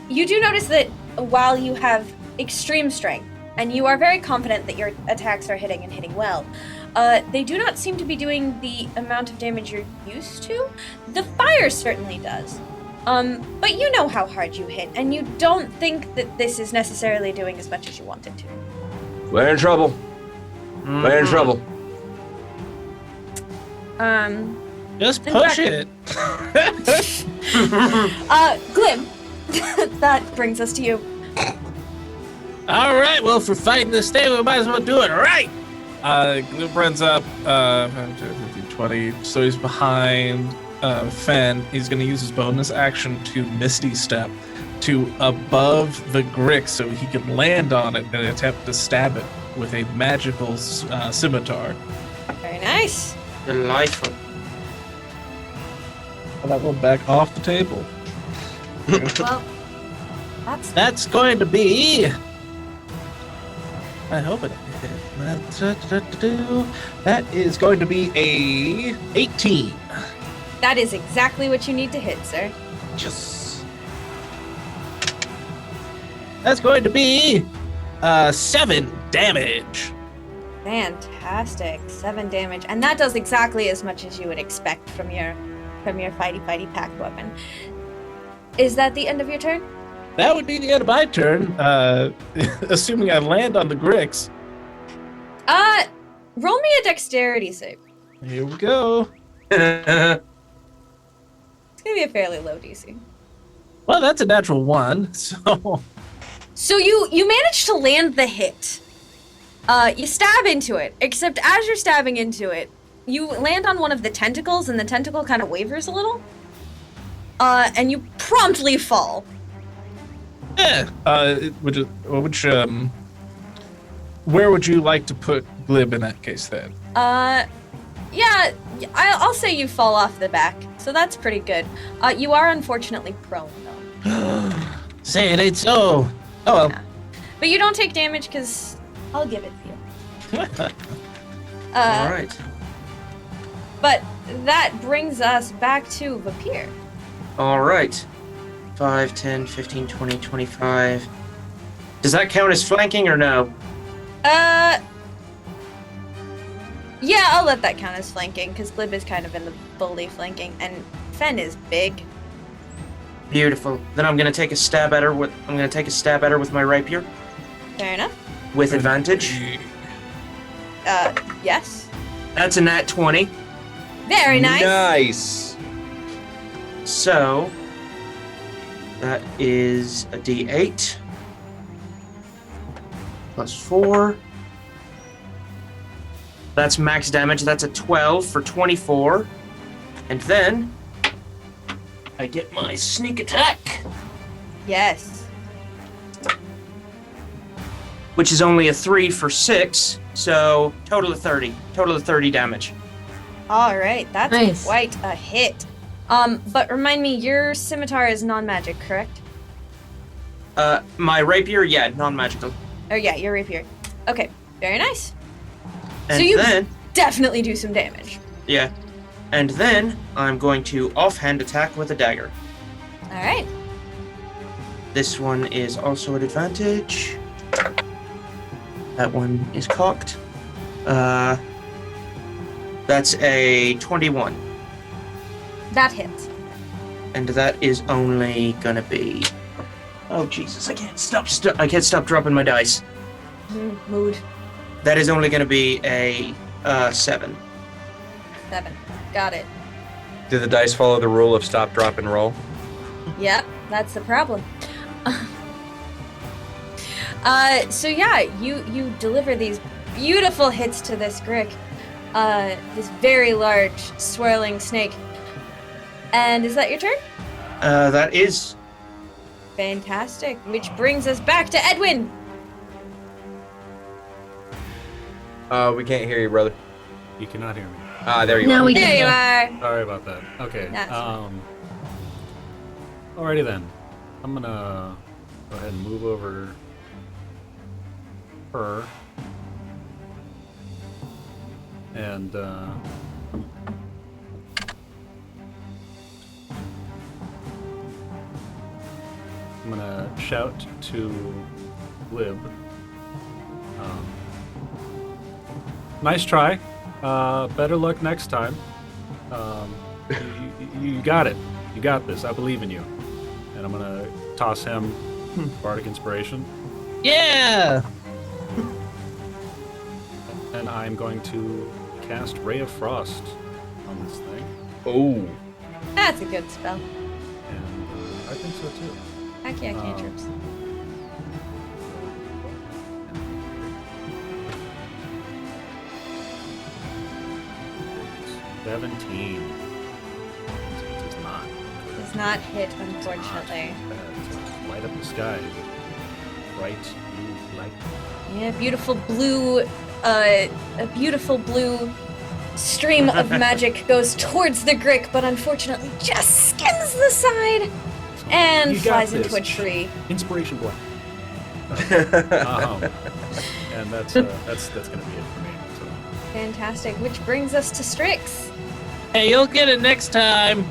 You do notice that while you have extreme strength, and you are very confident that your attacks are hitting and hitting well, they do not seem to be doing the amount of damage you're used to. The fire certainly does. But you know how hard you hit, and you don't think that this is necessarily doing as much as you want it to. We're in trouble. We're in trouble. Just push it. Glib, that brings us to you. All right, well, for fighting this day, we might as well do it right. Glib runs up, 20, so he's behind Fen. He's going to use his bonus action to Misty Step to above the Grick so he can land on it and attempt to stab it with a magical scimitar. Very nice. Delightful. Well, that will back off the table. Well, That's going to be... I hope it hit. That is going to be a 18. that is exactly what you need to hit, sir. Just. That's going to be 7 damage. Fantastic. 7 damage. And that does exactly as much as you would expect from your fighty pack weapon. Is that the end of your turn? That would be the end of my turn, assuming I land on the Gricks. Roll me a dexterity save. Here we go. It's gonna be a fairly low DC. Well, that's a natural 1, so... So you managed to land the hit. You stab into it, except as you're stabbing into it, you land on one of the tentacles, and the tentacle kind of wavers a little. And you promptly fall. Where would you like to put Glib in that case, then? Yeah, I'll say you fall off the back, so that's pretty good. You are unfortunately prone, though. Say it ain't so. Oh, well. Yeah. But you don't take damage, because I'll give it to you. All right. But that brings us back to Vah'pyr. All right. 5, 10, 15, 20, 25. Does that count as flanking or no? Yeah, I'll let that count as flanking, because Glib is kind of in the fully flanking, and Fen is big. Beautiful. Then I'm gonna take a stab at her with my rapier Fair enough. with advantage. Yes. That's a nat 20. Very nice. Nice. So that is a D8 plus 4. That's max damage. That's a 12 for 24. And then I get my sneak attack, Yes. which is only a 3 for 6. So total of 30. Total of 30 damage. All right, that's Nice. quite a hit. But remind me, your scimitar is non-magic, correct? My rapier, yeah, non-magical. Oh yeah, your rapier. Okay, very nice. And So you then, definitely do some damage. yeah. And then I'm going to offhand attack with a dagger. All right. This one is also at advantage. That one is cocked. That's a 21. That hits. And that is only gonna be... Oh, Jesus, I can't stop dropping my dice. Mood. That is only gonna be a 7. 7. Got it. Do the dice follow the rule of stop, drop, and roll? Yep, that's the problem. So yeah, you deliver these beautiful hits to this Grick, this very large swirling snake. And is that your turn? That is. Fantastic. Which brings us back to Edwin. We can't hear you, brother. You cannot hear me. There you Now are. we There can. you are. Sorry about that. Okay. That's Alrighty then. I'm gonna go ahead and move over her. And I'm gonna shout to Glib. Nice try. Better luck next time. You got it. You got this. I believe in you. And I'm gonna toss him Bardic Inspiration. Yeah! And I'm going to cast Ray of Frost on this thing. Oh. That's a good spell. And I think so too. Heck yeah, cantrips. 17. Does not. Does not hit, unfortunately. Light up the sky. Bright blue light. Yeah, beautiful blue, a beautiful blue stream of magic goes towards the Grick, but unfortunately just skims the side and You got flies this. into a tree. Inspiration blood. And that's gonna be it for me. So. Fantastic, which brings us to Strix. Hey, you'll get it next time.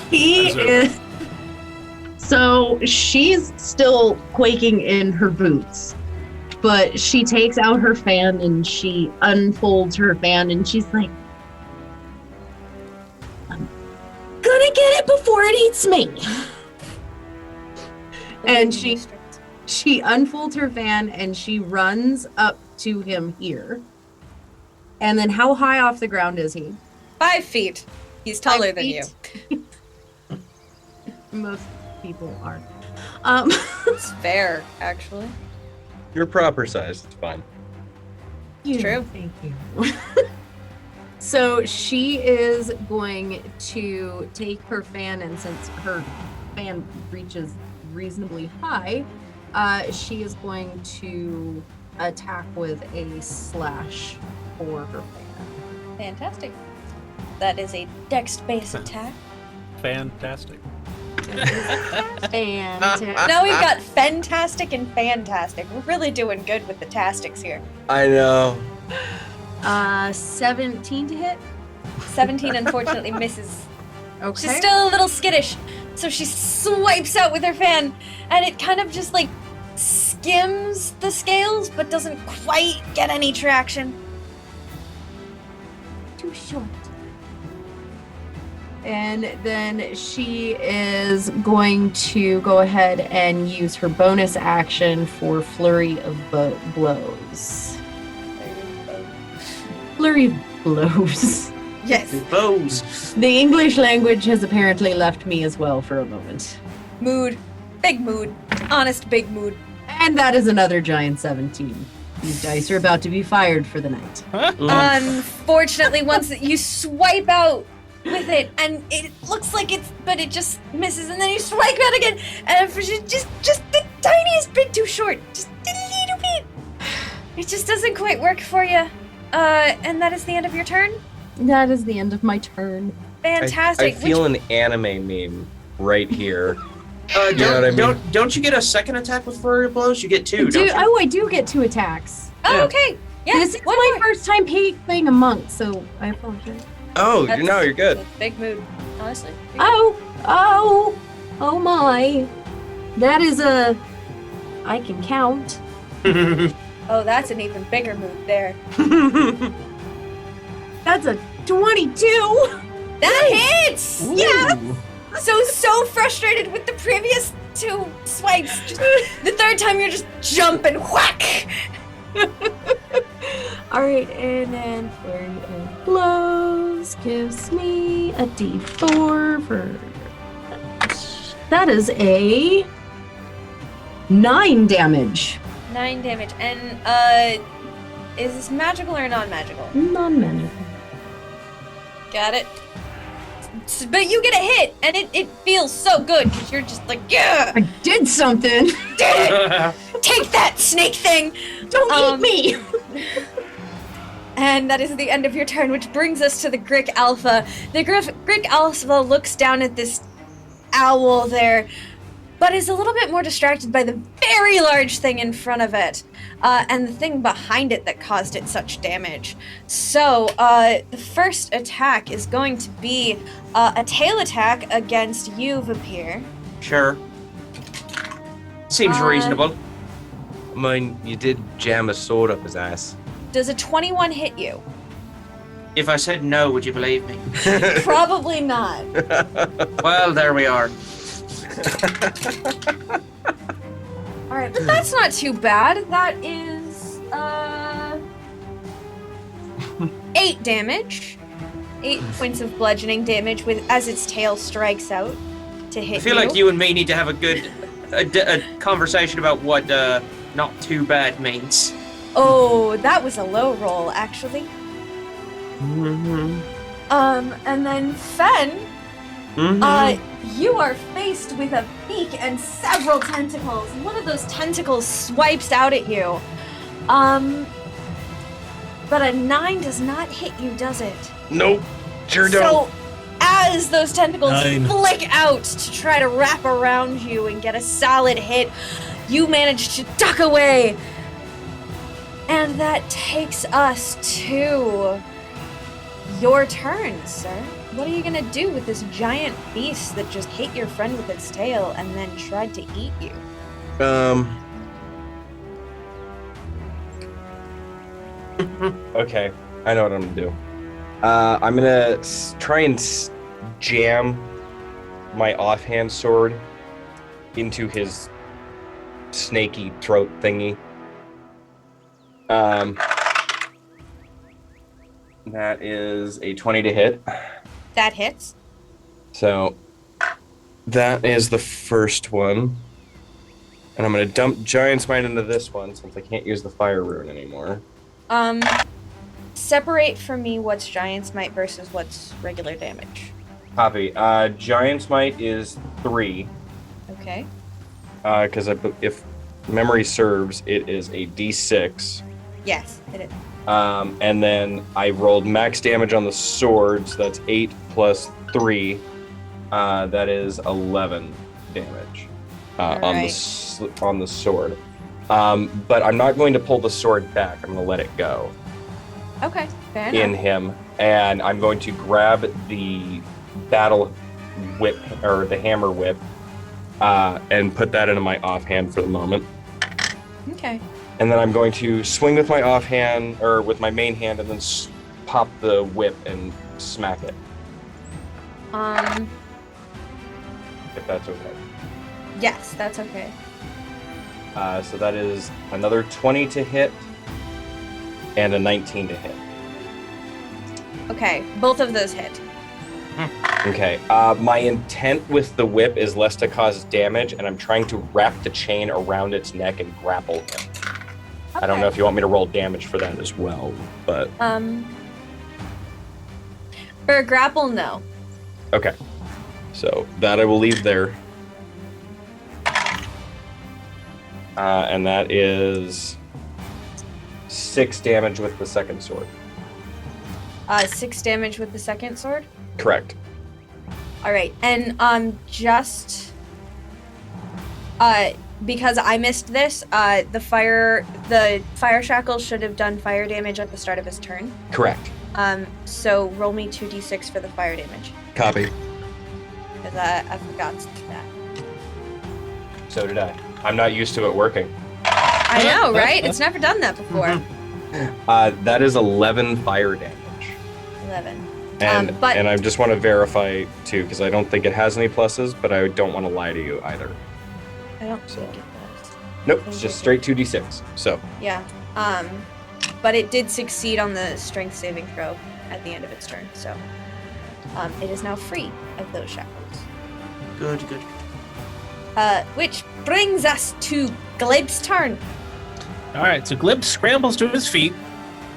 He is. So she's still quaking in her boots, but she takes out her fan and she unfolds her fan and she's like, I'm gonna get it before it eats me. And she unfolds her fan and she runs up to him here. And then how high off the ground is he? 5 feet. He's taller 5 than you. feet. Most people are. It's fair, actually. You're proper sized. It's fine. True. Thank you. So she is going to take her fan, and since her fan reaches reasonably high, she is going to attack with a slash for her fan. Fantastic. That is a dex-based attack. Fantastic. Fantastic. Now we've got fantastic and fantastic. We're really doing good with the tastics here. I know. 17 to hit. 17 unfortunately misses. Okay. She's still a little skittish, so she swipes out with her fan, and it kind of just like skims the scales, but doesn't quite get any traction. Too short. And then she is going to go ahead and use her bonus action for Flurry of Blows. Flurry of Blows. Yes. Bows. The English language has apparently left me as well for a moment. Mood. Big mood. Honest big mood. And that is another giant 17. These dice are about to be fired for the night. Unfortunately, once you swipe out with it, and it looks like but it just misses, and then you swipe out again, and just the tiniest bit too short, just a little bit. It just doesn't quite work for you. And that is the end of your turn. That is the end of my turn. Fantastic. I feel an anime meme right here. Don't, You know what I mean? don't you get a second attack with flurry of blows? You get two, don't you? I do get 2 attacks. Oh, okay. Yeah. This is my first time playing a monk, so I apologize. Oh, you're good. Big mood, honestly. Big Oh my. That is I can count. Oh, that's an even bigger mood there. That's a 22. That hits! Yeah. So frustrated with the previous 2 swipes. Just, the third time you're just jumping, whack! Alright, and then Flurry of Blows gives me a d4 for... That is a 9 damage. 9 damage. And, is this magical or non-magical? Non-magical. Got it. But you get a hit, and it feels so good, because you're just like, yeah! I did something! Did it! Take that, snake thing! Don't eat me! And that is the end of your turn, which brings us to the Grick Alpha. The Grick Alpha looks down at this owl there, but is a little bit more distracted by the very large thing in front of it, and the thing behind it that caused it such damage. So, the first attack is going to be a tail attack against you, Vah'pyr. Sure. Seems reasonable. I mean, you did jam a sword up his ass. Does a 21 hit you? If I said no, would you believe me? Probably not. Well, there we are. Alright, but that's not too bad. That is, 8 damage. 8 points of bludgeoning damage as its tail strikes out to hit you. I feel like you and me need to have a conversation about what not too bad means. Oh, that was a low roll, actually. Mm-hmm. And then Fen, you are faced with a beak and several tentacles. One of those tentacles swipes out at you. But a 9 does not hit you, does it? Nope. Sure don't. So, as those tentacles 9. flick out to try to wrap around you and get a solid hit, you manage to duck away. And that takes us to your turn, sir. What are you gonna do with this giant beast that just hit your friend with its tail and then tried to eat you? Okay, I know what I'm gonna do. I'm gonna try and jam my offhand sword into his snaky throat thingy. That is a 20 to hit. That hits. So that is the first one. And I'm going to dump Giant's Might into this one since I can't use the Fire Rune anymore. Separate for me what's Giant's Might versus what's regular damage. Copy. Giant's Might is 3. Okay. Because if memory serves, it is a D6. Yes, it is. And then I rolled max damage on the sword, so that's 8 plus 3. That is 11 damage on the sword. But I'm not going to pull the sword back. I'm going to let it go. Okay, fair In enough. him, and I'm going to grab the battle whip or the hammer whip, and put that into my offhand for the moment. Okay. And then I'm going to swing with my offhand or with my main hand, and then pop the whip and smack it. If that's okay. Yes, that's okay. So that is another 20 to hit and a 19 to hit. Okay, both of those hit. Okay. My intent with the whip is less to cause damage, and I'm trying to wrap the chain around its neck and grapple him. I don't know if you want me to roll damage for that as well, but... For a grapple, no. Okay. So that I will leave there. And that is 6 damage with the second sword. 6 damage with the second sword? Correct. Alright, and just because I missed this, the fire shackle should have done fire damage at the start of his turn. Correct. So roll me 2d6 for the fire damage. Copy. Because I forgot that. So did I. I'm not used to it working. I know, right? It's never done that before. That is 11 fire damage. 11. And But I just want to verify too, because I don't think it has any pluses, but I don't want to lie to you either. I don't think it does. Nope, it's just straight 2d6. So Yeah. but it did succeed on the strength saving throw at the end of its turn, so it is now free of those shackles. Good. Which brings us to Glib's turn. All right, so Glib scrambles to his feet,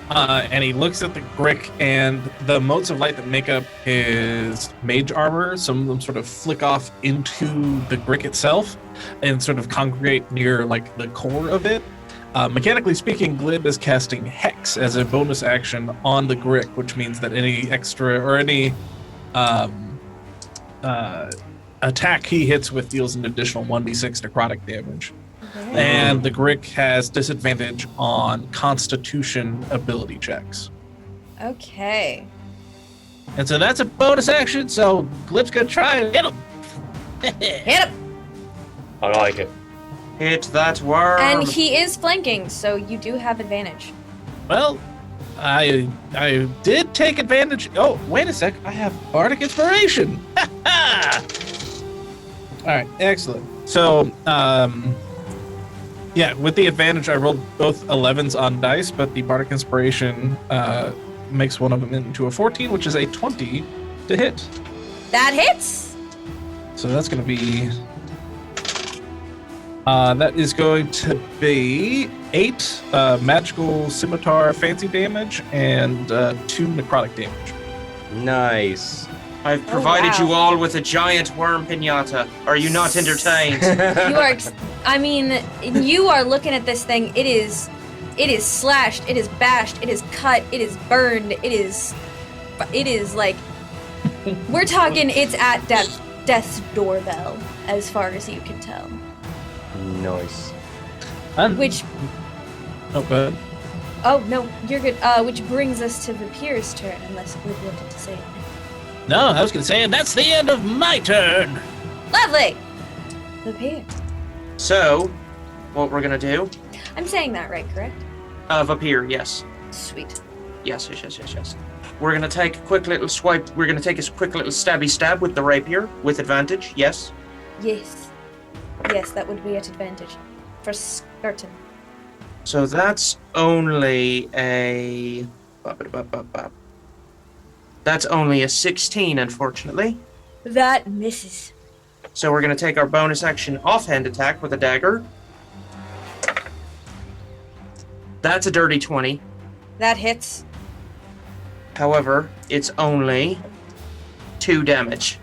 and he looks at the Grick, and the motes of light that make up his mage armor, some of them sort of flick off into the Grick itself and sort of congregate near like the core of it. Mechanically speaking, Glib is casting Hex as a bonus action on the Grick, which means that any extra or any attack he hits with deals an additional 1d6 necrotic damage. And the Grick has disadvantage on Constitution ability checks. Okay. And so that's a bonus action, so Glib's gonna try and hit him. Hit him! I like it. Hit that worm. And he is flanking, so you do have advantage. Well, I did take advantage. Oh, wait a sec. I have Bardic Inspiration. All right, excellent. So, yeah, with the advantage, I rolled both 11s on dice, but the Bardic Inspiration makes one of them into a 14, which is a 20 to hit. That hits! So that's going to be... that is going to be 8 magical scimitar fancy damage and 2 necrotic damage. Nice. I've provided wow. you all with a giant worm pinata. Are you not entertained? You are, you are looking at this thing. It is slashed, it is bashed, it is cut, it is burned, it is like, we're talking it's at death's doorbell, as far as you can tell. Nice. Which, Oh, go ahead. oh no, you're good. Which brings us to Vah'pyr's turn, unless we wanted to say it. No, I was going to say, and that's the end of my turn. Lovely! Vah'pyr. So, what we're gonna do? I'm saying that right, correct? Vah'pyr, yes. Sweet. Yes. We're gonna take a quick little swipe. We're gonna take a quick little stabby stab with the rapier with advantage. Yes. Yes. Yes, that would be at advantage. For certain. So that's only a. That's only a 16, unfortunately. That misses. So we're gonna take our bonus action offhand attack with a dagger. That's a dirty 20. That hits. However, it's only 2 damage.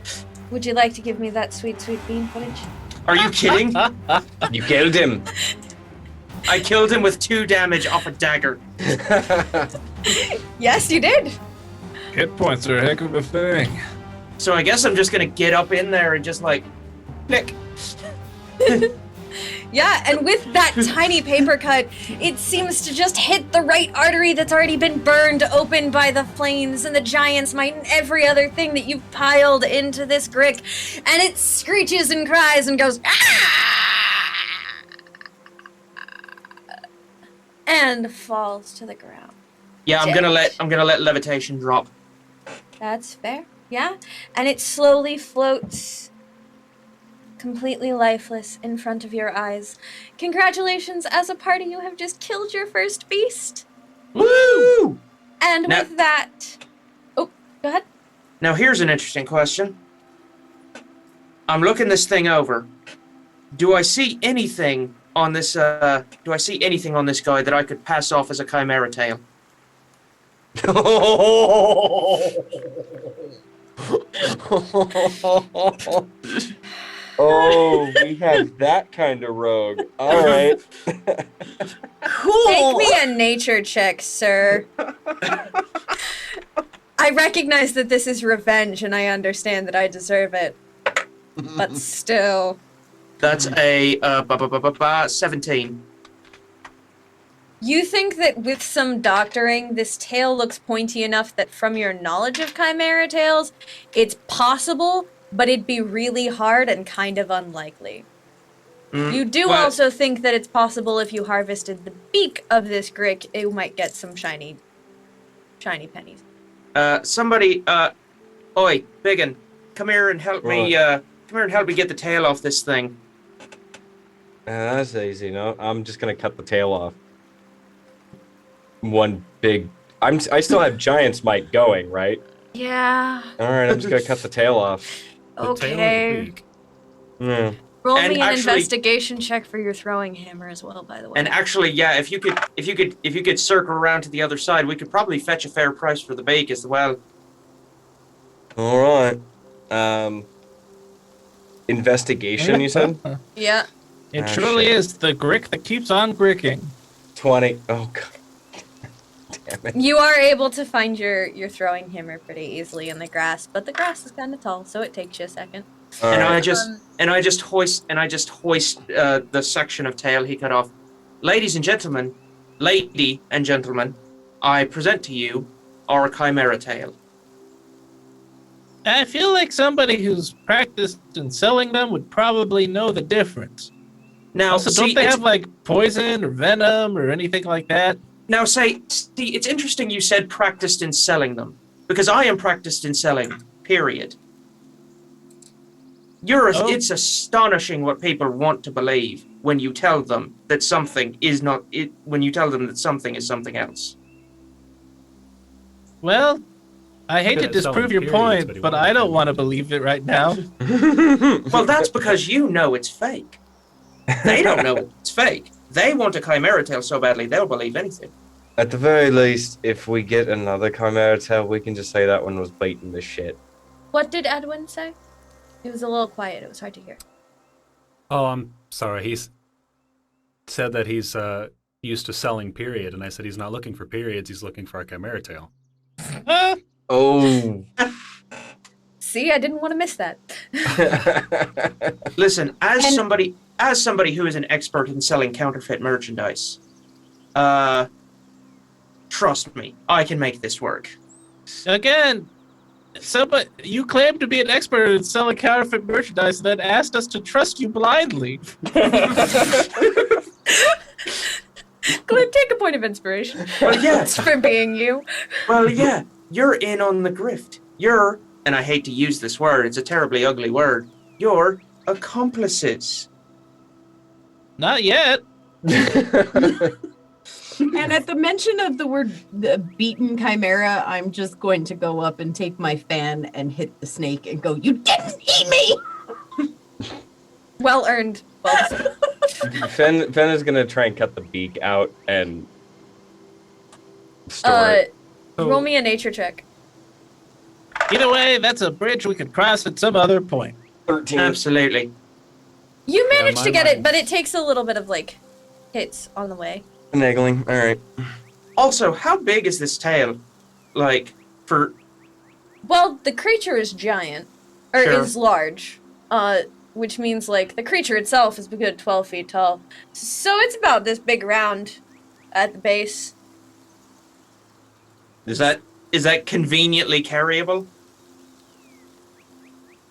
Would you like to give me that sweet, sweet bean footage? Are you kidding? You killed him. I killed him with 2 damage off a dagger. Yes, you did. Hit points are a heck of a thing. So I guess I'm just gonna get up in there and just like, nick. Yeah, and with that tiny paper cut, it seems to just hit the right artery that's already been burned open by the flames and the giant's might and every other thing that you've piled into this Grick, and it screeches and cries and goes, "Ah!" and falls to the ground. Yeah, I'm gonna let levitation drop. That's fair. Yeah, and it slowly floats, completely lifeless, in front of your eyes. Congratulations, as a party, you have just killed your first beast. Woo! And Now- with that, oh, go ahead. Now here's an interesting question. I'm looking this thing over. Do I see anything on this? Do I see anything on this guy that I could pass off as a chimera tail? Oh, we have that kind of rogue. All right. Make me a nature check, sir. I recognize that this is revenge, and I understand that I deserve it. But still. That's a 17. You think that with some doctoring, this tail looks pointy enough that from your knowledge of chimera tails, it's possible, but it'd be really hard and kind of unlikely. You do well- also think that it's possible if you harvested the beak of this Grick, it might get some shiny pennies. Somebody, oi, Biggin, come here and help me, come here and help me get the tail off this thing. That's easy, no? I'm just gonna cut the tail off. one big. I still have Giant's Might going, right? Yeah. All right, I'm just gonna cut the tail off. The tail or the Okay. beak? Yeah. Roll And me an actually- investigation check for your throwing hammer as well, by the way. And actually, yeah, if you could circle around to the other side, we could probably fetch a fair price for the bake as well. All right. Investigation, you said? Yeah. It Ah, truly shit. is the grick that keeps on gricking. 20. Oh god. Damn it. You are able to find your throwing hammer pretty easily in the grass, but the grass is kind of tall, so it takes you a second. All And right. I just hoist the section of tail he cut off. Lady and gentlemen, I present to you our chimera tail. I feel like somebody who's practiced in selling them would probably know the difference. Now, Also, don't they it's- have like poison or venom or anything like that? Now, it's interesting you said practiced in selling them, because I am practiced in selling, period. Oh. It's astonishing what people want to believe when you tell them that something is not it. When you tell them that something is something else. Well, I hate to Good at selling disprove your periods, point, but he but wanted I to. don't want to believe it right now. Well, that's because you know it's fake. They don't know it's fake. They want a chimera tail so badly they'll believe anything. At the very least, if we get another chimera tail, we can just say that one was beating the shit. What did Edwin say? It was a little quiet. It was hard to hear. Oh, I'm sorry. He's said that he's used to selling period, and I said he's not looking for periods. He's looking for a chimera tail. Oh. See, I didn't want to miss that. Listen, as somebody who is an expert in selling counterfeit merchandise, trust me, I can make this work. Again, somebody you claim to be an expert in selling counterfeit merchandise, then asked us to trust you blindly. Glib, take a point of inspiration. Well, yeah. For being you. Well, yeah, you're in on the grift. You're, and I hate to use this word, it's a terribly ugly word, you're accomplices. Not yet. And at the mention of the word the beaten chimera, I'm just going to go up and take my fan and hit the snake and go, "You didn't eat me!" Well earned. Well deserved. Fen is gonna try and cut the beak out and store it. Roll me a nature check. Either way, that's a bridge we could cross at some other point. 13. Absolutely. You managed to my get it, mind. but it takes a little bit of like hits on the way. Finagling. All right. Also, how big is this tail? Like, for... Well, the creature is giant, or Sure. is large, which means like the creature itself is a good 12 feet tall. So it's about this big around at the base. Is that conveniently carryable?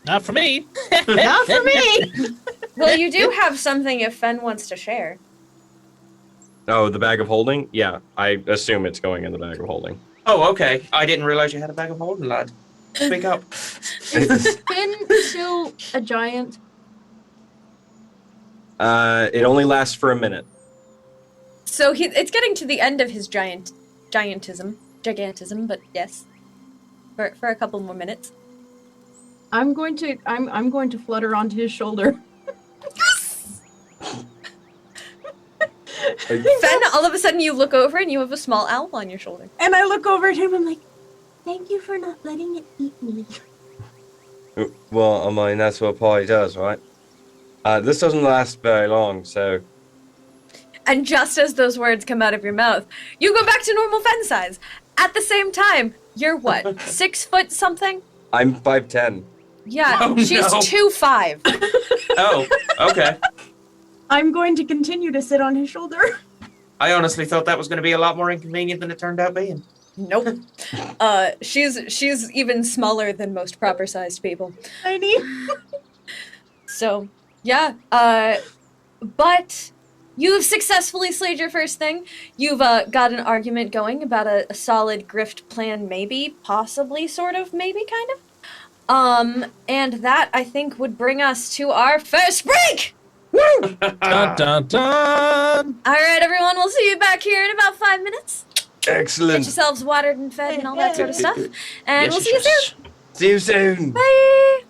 Not for me. Not for me. Well, you do have something if Fen wants to share. Oh, the bag of holding? Yeah, I assume it's going in the bag of holding. Oh, okay. I didn't realize you had a bag of holding, lad. Speak up. Is Finn still a giant? It only lasts for a minute. So it's getting to the end of his gigantism, but yes, for a couple more minutes. I'm going to flutter onto his shoulder. Fen, all of a sudden you look over and you have a small owl on your shoulder. And I look over at him, I'm like, Thank you for not letting it eat me. Well, I mean, that's what Polly does, right? This doesn't last very long, so... And just as those words come out of your mouth, you go back to normal Fen size. At the same time, you're what, 6 foot something? I'm 5'10". Yeah, Oh, she's no. 2'5". Oh, okay. I'm going to continue to sit on his shoulder. I honestly thought that was going to be a lot more inconvenient than it turned out being. Nope. She's even smaller than most proper sized people. Tiny. So, yeah. But you've successfully slayed your first thing. You've got an argument going about a solid grift plan, maybe, possibly, sort of, maybe, kind of. And that, I think, would bring us to our first break! Dun dun dun. Alright, everyone, we'll see you back here in about 5 minutes. Excellent. Get yourselves watered and fed and all that sort of stuff. And we'll see you soon. See you soon. Bye.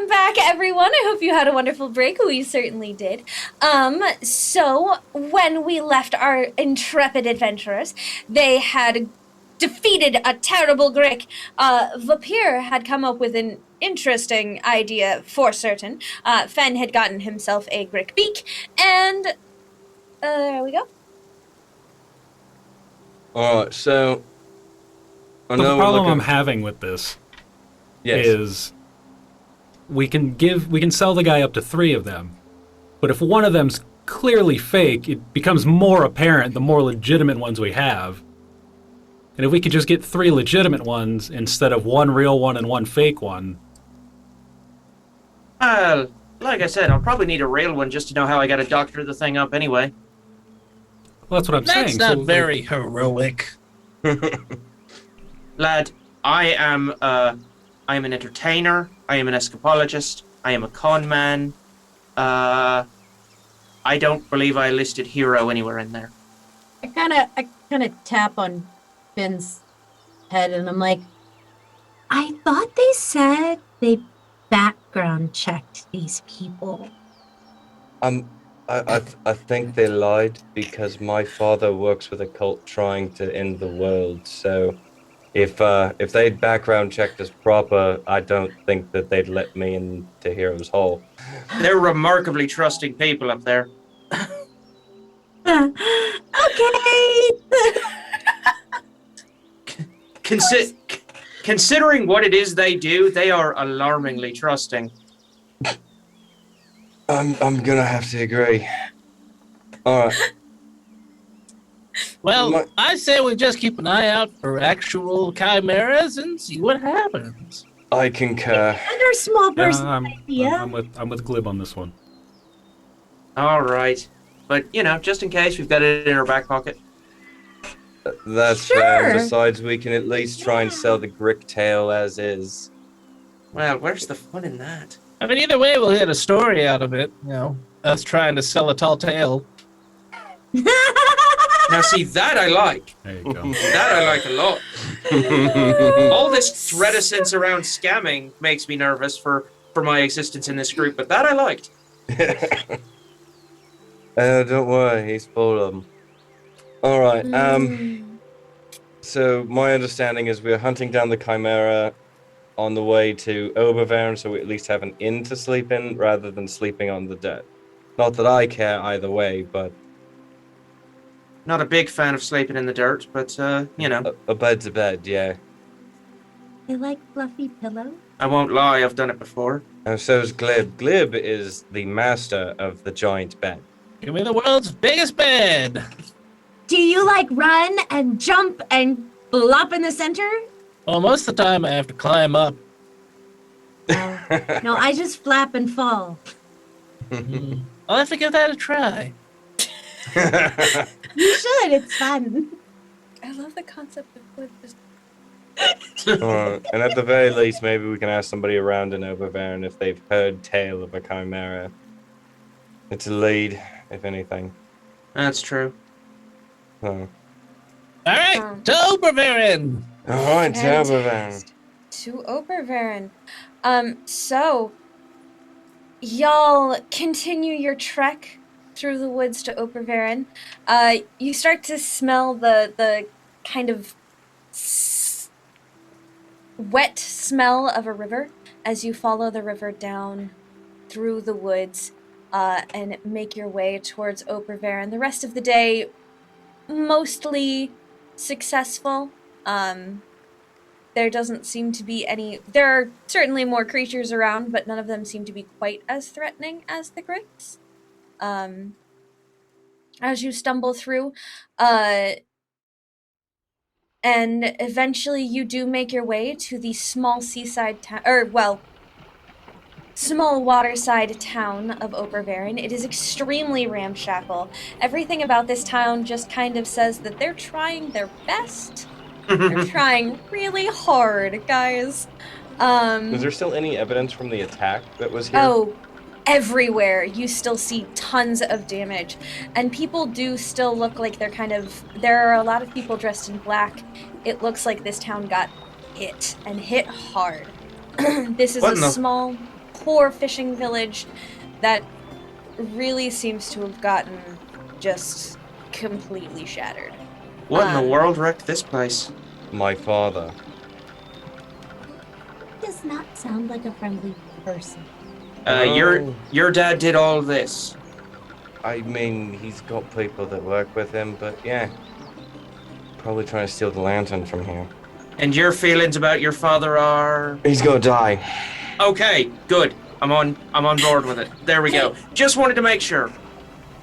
Welcome back, everyone. I hope you had a wonderful break. We certainly did. So when we left our intrepid adventurers, they had defeated a terrible Grick. Vah'pyr had come up with an interesting idea for certain. Fen had gotten himself a Grick beak, and there we go. Alright, so I The know problem we're I'm looking... having with this Yes. is we can sell the guy up to 3 of them, but if one of them's clearly fake, it becomes more apparent the more legitimate ones we have. And if we could just get 3 legitimate ones instead of 1 real one and 1 fake one. Well, like I said, I'll probably need a real one just to know how I gotta doctor the thing up anyway. Well, that's what I'm saying. That's not So, very heroic. Lad, I am an entertainer, I am an escapologist, I am a con man. I don't believe I listed hero anywhere in there. I kind of tap on Finn's head, and I'm like, I thought they said they background checked these people. I think they lied because my father works with a cult trying to end the world. So if they'd background checked us proper, I don't think that they'd let me into Heroes Hall. They're remarkably trusting people up there. Okay. Considering what it is they do, they are alarmingly trusting. I'm gonna have to agree. All right. Well, I say we just keep an eye out for actual chimeras and see what happens. I concur. Under small yeah, person I'm idea. with Glib on this one. All right, but just in case, we've got it in our back pocket. That's Sure. fair. Besides, we can at least try and sell the Grick tail as is. Well, where's the fun in that? I mean, either way, we'll get a story out of it. Us trying to sell a tall tale. Now, see, that I like. There you go. That I like a lot. All this reticence around scamming makes me nervous for my existence in this group, but that I liked. Don't worry, he's full of them. All right. So my understanding is we're hunting down the Chimera on the way to Obervern, so we at least have an inn to sleep in rather than sleeping on the dead. Not that I care either way, but Not a big fan of sleeping in the dirt, but, a bed's a bed, yeah. I like fluffy pillows. I won't lie, I've done it before. And so is Glib. Glib is the master of the giant bed. Give me the world's biggest bed. Do you run and jump and flop in the center? Well, most of the time I have to climb up. No, I just flap and fall. I'll have to give that a try. You should. It's fun. I love the concept of Glib just Alright, and at the very least, maybe we can ask somebody around in Obervern if they've heard tale of a Chimera. It's a lead, if anything. That's true. Oh. All right, to Obervern. Alright, Obervern. Fantastic. To Obervern. So y'all continue your trek through the woods to Obervern. You start to smell the kind of wet smell of a river as you follow the river down through the woods and make your way towards Obervern. The rest of the day, mostly successful. There doesn't seem to be any... There are certainly more creatures around, but none of them seem to be quite as threatening as the Gricks. As you stumble through, and eventually you do make your way to the small seaside town, small waterside town of Obervern. It is extremely ramshackle. Everything about this town just kind of says that they're trying their best. They're trying really hard, guys. Is there still any evidence from the attack that was here? Oh, everywhere you still see tons of damage. And people do still look like they're there are a lot of people dressed in black. It looks like this town got hit, and hit hard. This is What a in the- small... poor fishing village that really seems to have gotten just completely shattered. What in the world wrecked this place? My father. Does not sound like a friendly person. Your dad did all this. I mean, he's got people that work with him, but yeah. Probably trying to steal the lantern from here. And your feelings about your father are? He's gonna die. Okay, good. I'm on board with it. There we go. Just wanted to make sure.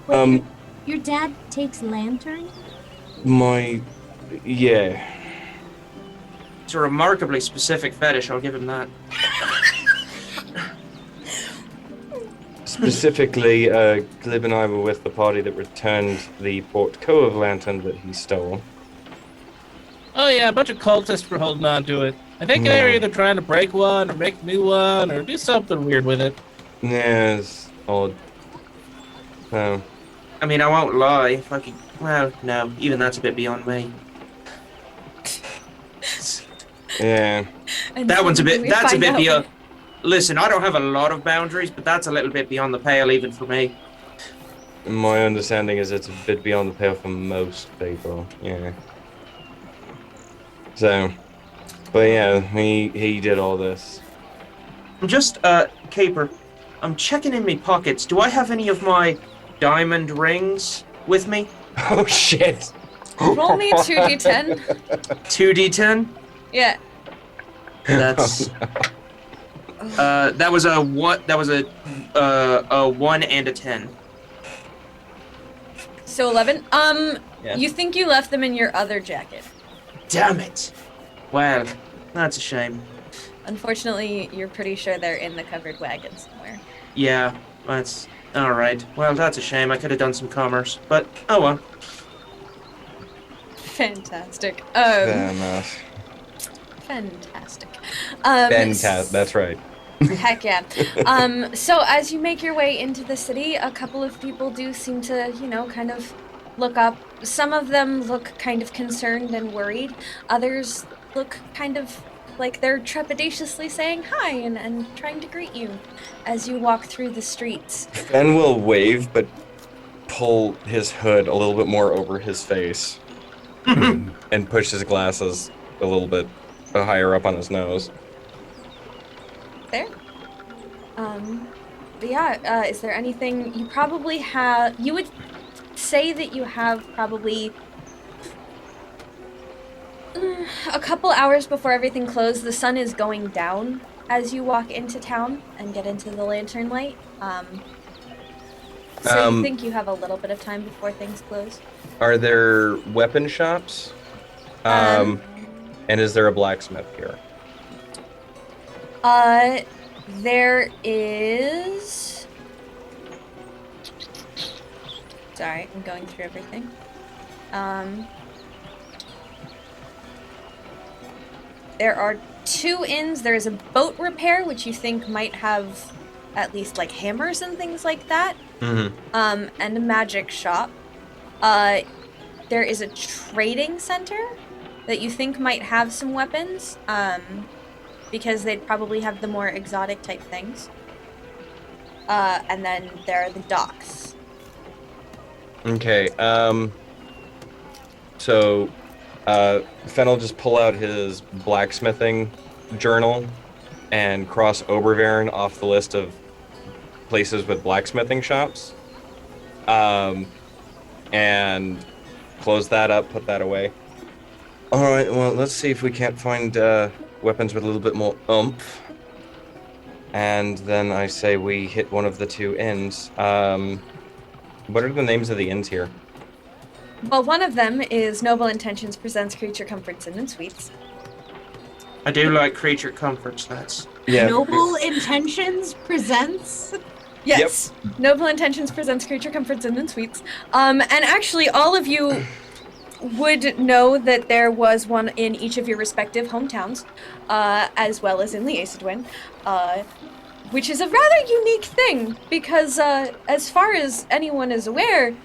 Wait, your dad takes lantern? Yeah. It's a remarkably specific fetish, I'll give him that. Specifically, Glib and I were with the party that returned the Port Cove lantern that he stole. Oh yeah, a bunch of cultists were holding on to it. I think they were either trying to break one, or make a new one, or do something weird with it. Yeah, it's odd. Oh. I mean, I won't lie. Well, no, even that's a bit beyond me. Yeah. That's a bit beyond. Listen, I don't have a lot of boundaries, but that's a little bit beyond the pale even for me. My understanding is it's a bit beyond the pale for most people. Yeah. So, but yeah, he did all this. I'm just, Caper, I'm checking in my pockets. Do I have any of my diamond rings with me? Oh shit! Roll me 2d10. 2d10? Yeah. That's. That was a what? That was a 1 and a 10. So 11. Yeah. You think you left them in your other jacket. Damn it! Well, that's a shame. Unfortunately, you're pretty sure they're in the covered wagon somewhere. Yeah, that's all right. Well, that's a shame. I could have done some commerce, but oh well. Fantastic. Fair enough. Fantastic. That's right. Heck yeah. So as you make your way into the city, a couple of people do seem to, kind of look up. Some of them look kind of concerned and worried. Others look kind of like they're trepidatiously saying hi and trying to greet you as you walk through the streets. Fen will wave, but pull his hood a little bit more over his face and push his glasses a little bit higher up on his nose. There. But yeah, is there anything you probably have? You would say that you have probably a couple hours before everything closed. The sun is going down as you walk into town and get into the lantern light. So you think you have a little bit of time before things close? Are there weapon shops? And is there a blacksmith here? There is... Sorry, I'm going through everything. There are 2 inns. There's a boat repair, which you think might have at least like hammers and things like that. Mm-hmm. And a magic shop. There is a trading center that you think might have some weapons, because they'd probably have the more exotic type things. And then there are the docks. Okay, so, Fen will just pull out his blacksmithing journal and cross Obervern off the list of places with blacksmithing shops. And close that up, put that away. Alright, well, let's see if we can't find, weapons with a little bit more oomph. And then I say we hit one of the 2 inns. What are the names of the inns here? Well, one of them is Noble Intentions presents Creature Comforts Inn and Suites. I do like creature comforts. That's Noble Intentions presents. Yes, yep. Noble Intentions presents Creature Comforts Inn and Suites. And actually, all of you would know that there was one in each of your respective hometowns, as well as in the Edwin, which is a rather unique thing, because as far as anyone is aware,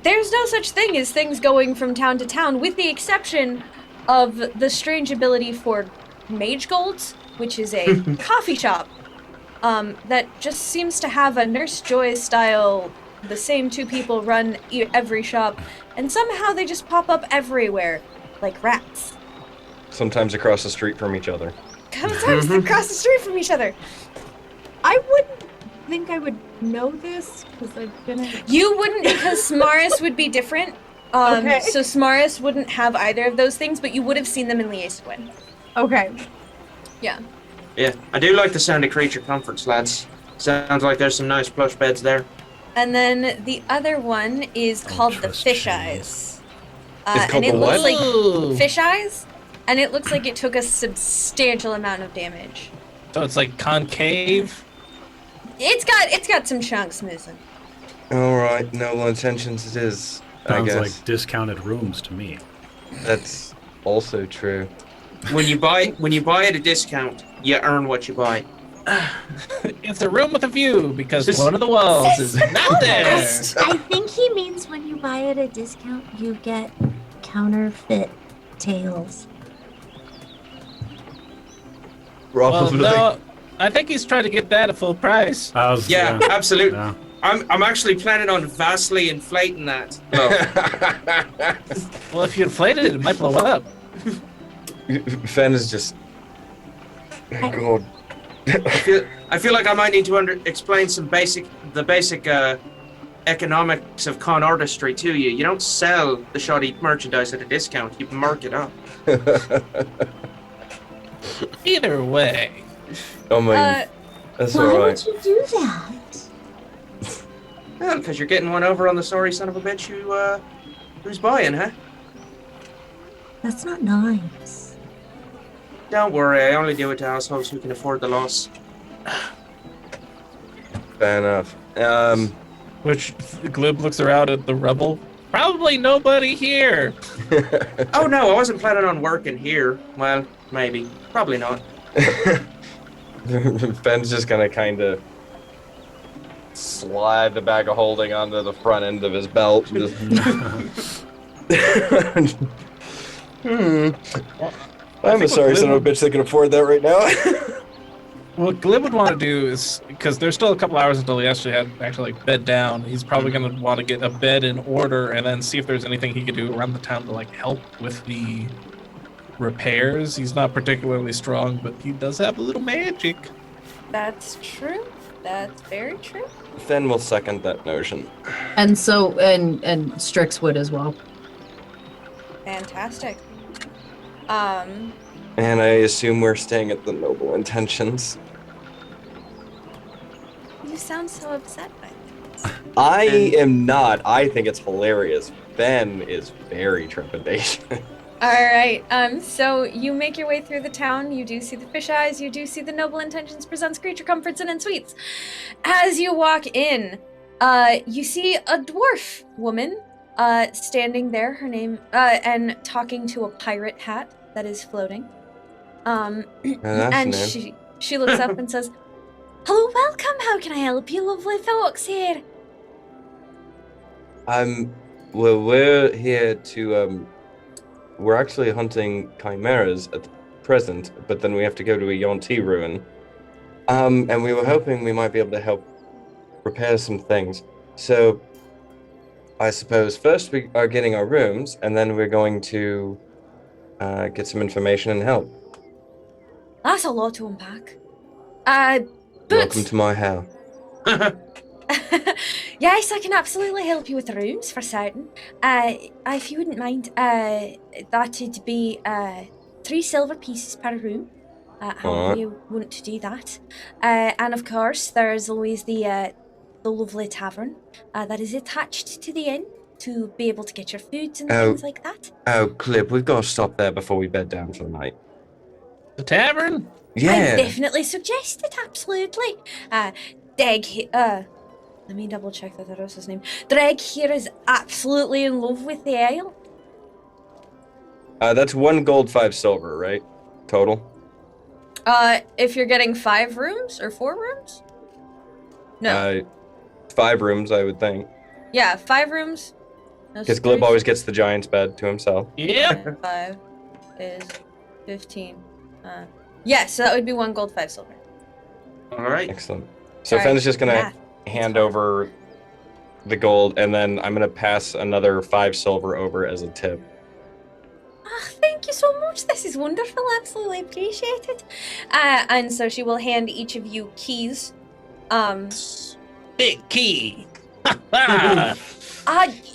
there's no such thing as things going from town to town, with the exception of the strange ability for mage golds, which is a coffee shop that just seems to have a Nurse Joy style, the same 2 people run every shop, and somehow they just pop up everywhere, like rats. Sometimes across the street from each other. Sometimes across the street from each other. I wouldn't think I would know this because I've been in... You wouldn't, because Smaris would be different. Okay. So Smaris wouldn't have either of those things, but you would have seen them in Liaison. Okay. Yeah. Yeah, I do like the sound of creature comforts, lads. Sounds like there's some nice plush beds there. And then the other one is called the trust Fish you. Eyes. It's called and it the looks what? like Fish Eyes, and it looks like it took a substantial amount of damage. So it's like concave. It's got some chunks missing. Alright, noble intentions it is, I Sounds guess. like discounted rooms to me. That's also true. When you buy at a discount, you earn what you buy. It's a room with a view because one of the walls is not there. I think he means when you buy at a discount, you get counterfeit tails. Well, Probably. no, I think he's trying to get that at full price. Yeah, absolutely. Yeah. I'm actually planning on vastly inflating that. Well, if you inflated it, it might blow up. Fen is just... God. I feel like I might need to explain the basic economics of con artistry to you. You don't sell the shoddy merchandise at a discount. You mark it up. Either way. Oh my... That's Why alright. would you do that? Well, because you're getting one over on the sorry son of a bitch who's buying, huh? That's not nice. Don't worry, I only do it to assholes who can afford the loss. Fair enough. Which Glib looks around at the rubble. Probably nobody here. Oh no, I wasn't planning on working here. Well, maybe. Probably not. Fen's just gonna kind of slide the bag of holding onto the front end of his belt. Just... I'm a sorry son of a bitch that can afford that right now. What Glib would want to do is, because there's still a couple hours until he actually bed down, he's probably going to want to get a bed in order and then see if there's anything he could do around the town to like help with the repairs. He's not particularly strong, but he does have a little magic. That's true. That's very true. Fen will second that notion. And so, and Strix would as well. Fantastic. And I assume we're staying at the Noble Intentions. You sound so upset by this. I am not. I think it's hilarious. Fen is very trepidatious. All right. So you make your way through the town. You do see the Fish Eyes. You do see the Noble Intentions presents Creature Comforts and Suites. As you walk in, you see a dwarf woman standing there. Her name and talking to a pirate hat that is floating. And she looks up and says, "Hello, welcome. How can I help you, lovely folks here?" Well, we're here to we're actually hunting chimeras at the present, but then we have to go to a Yonti ruin. And we were hoping we might be able to help repair some things. So I suppose first we are getting our rooms, and then we're going to get some information and help. That's a lot to unpack. Welcome to my house. Yes, I can absolutely help you with the rooms for certain. If you wouldn't mind, that'd be 3 silver pieces per room. However you want to do that. And of course, there's always the lovely tavern that is attached to the inn to be able to get your foods and things like that. Oh, Glib, we've got to stop there before we bed down for the night. The tavern? Yeah. I definitely suggest it, absolutely. Let me double check that was his name. Dreg here is absolutely in love with the ale. That's 1 gold, 5 silver, right? Total? If you're getting 5 rooms or 4 rooms? No. 5 rooms, I would think. Yeah, 5 rooms. Because Glib always gets the giant's bed to himself. Yep. 5 is 15. Yeah, so that would be 1 gold, 5 silver. All right. Excellent. So Sorry, Fenn is just gonna math. hand over the gold, and then I'm gonna pass another 5 silver over as a tip. Thank you so much. This is wonderful. Absolutely appreciate it. And so she will hand each of you keys. Big key.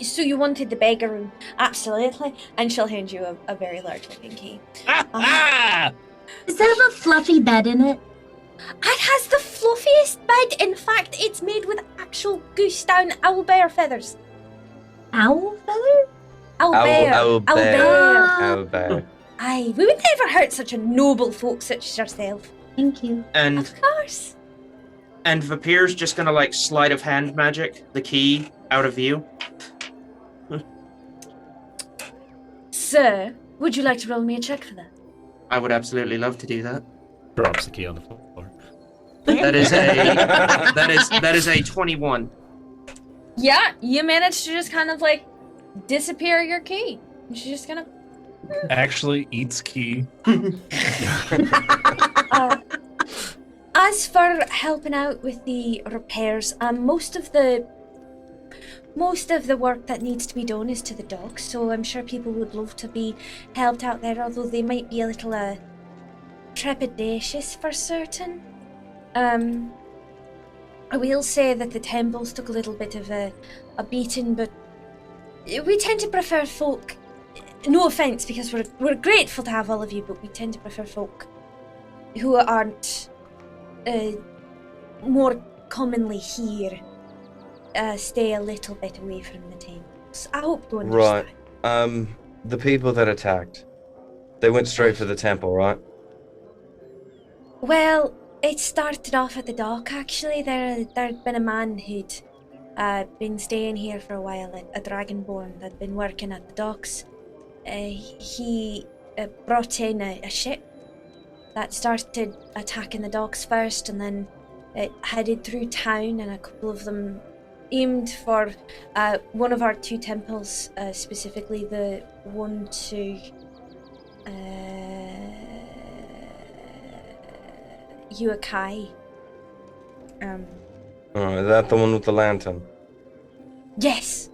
So you wanted the beggar room. Absolutely. And she'll hand you a very large looking key. Does it have a fluffy bed in it? It has the fluffiest bed. In fact, it's made with actual goose down owlbear feathers. Owl feather? Owlbear. Owlbear. Aye, we would never hurt such a noble folk such as yourself. Thank you. And Of course. Vah'pyr's just gonna like sleight of hand magic the key out of view. Sir, would you like to roll me a check for that? I would absolutely love to do that. Drops the key on the floor. That is a 21. Yeah, you managed to just kind of like disappear your key. She's just gonna. Actually eats key. As for helping out with the repairs, most of the work that needs to be done is to the docks, so I'm sure people would love to be helped out there, although they might be a little trepidatious for certain. I will say that the temples took a little bit of a beating, but we tend to prefer folk. No offense, because we're grateful to have all of you, but we tend to prefer folk who aren't more commonly here. Stay a little bit away from the temples. I hope you understand. Right. The people that attacked, they went straight for the temple, right? Well, it started off at the dock, actually. There'd been a man who'd been staying here for a while, a dragonborn that'd been working at the docks. He brought in a ship that started attacking the docks first, and then it headed through town, and a couple of them aimed for one of our 2 temples, specifically the one to Uakai. Is that the one with the lantern? Yes,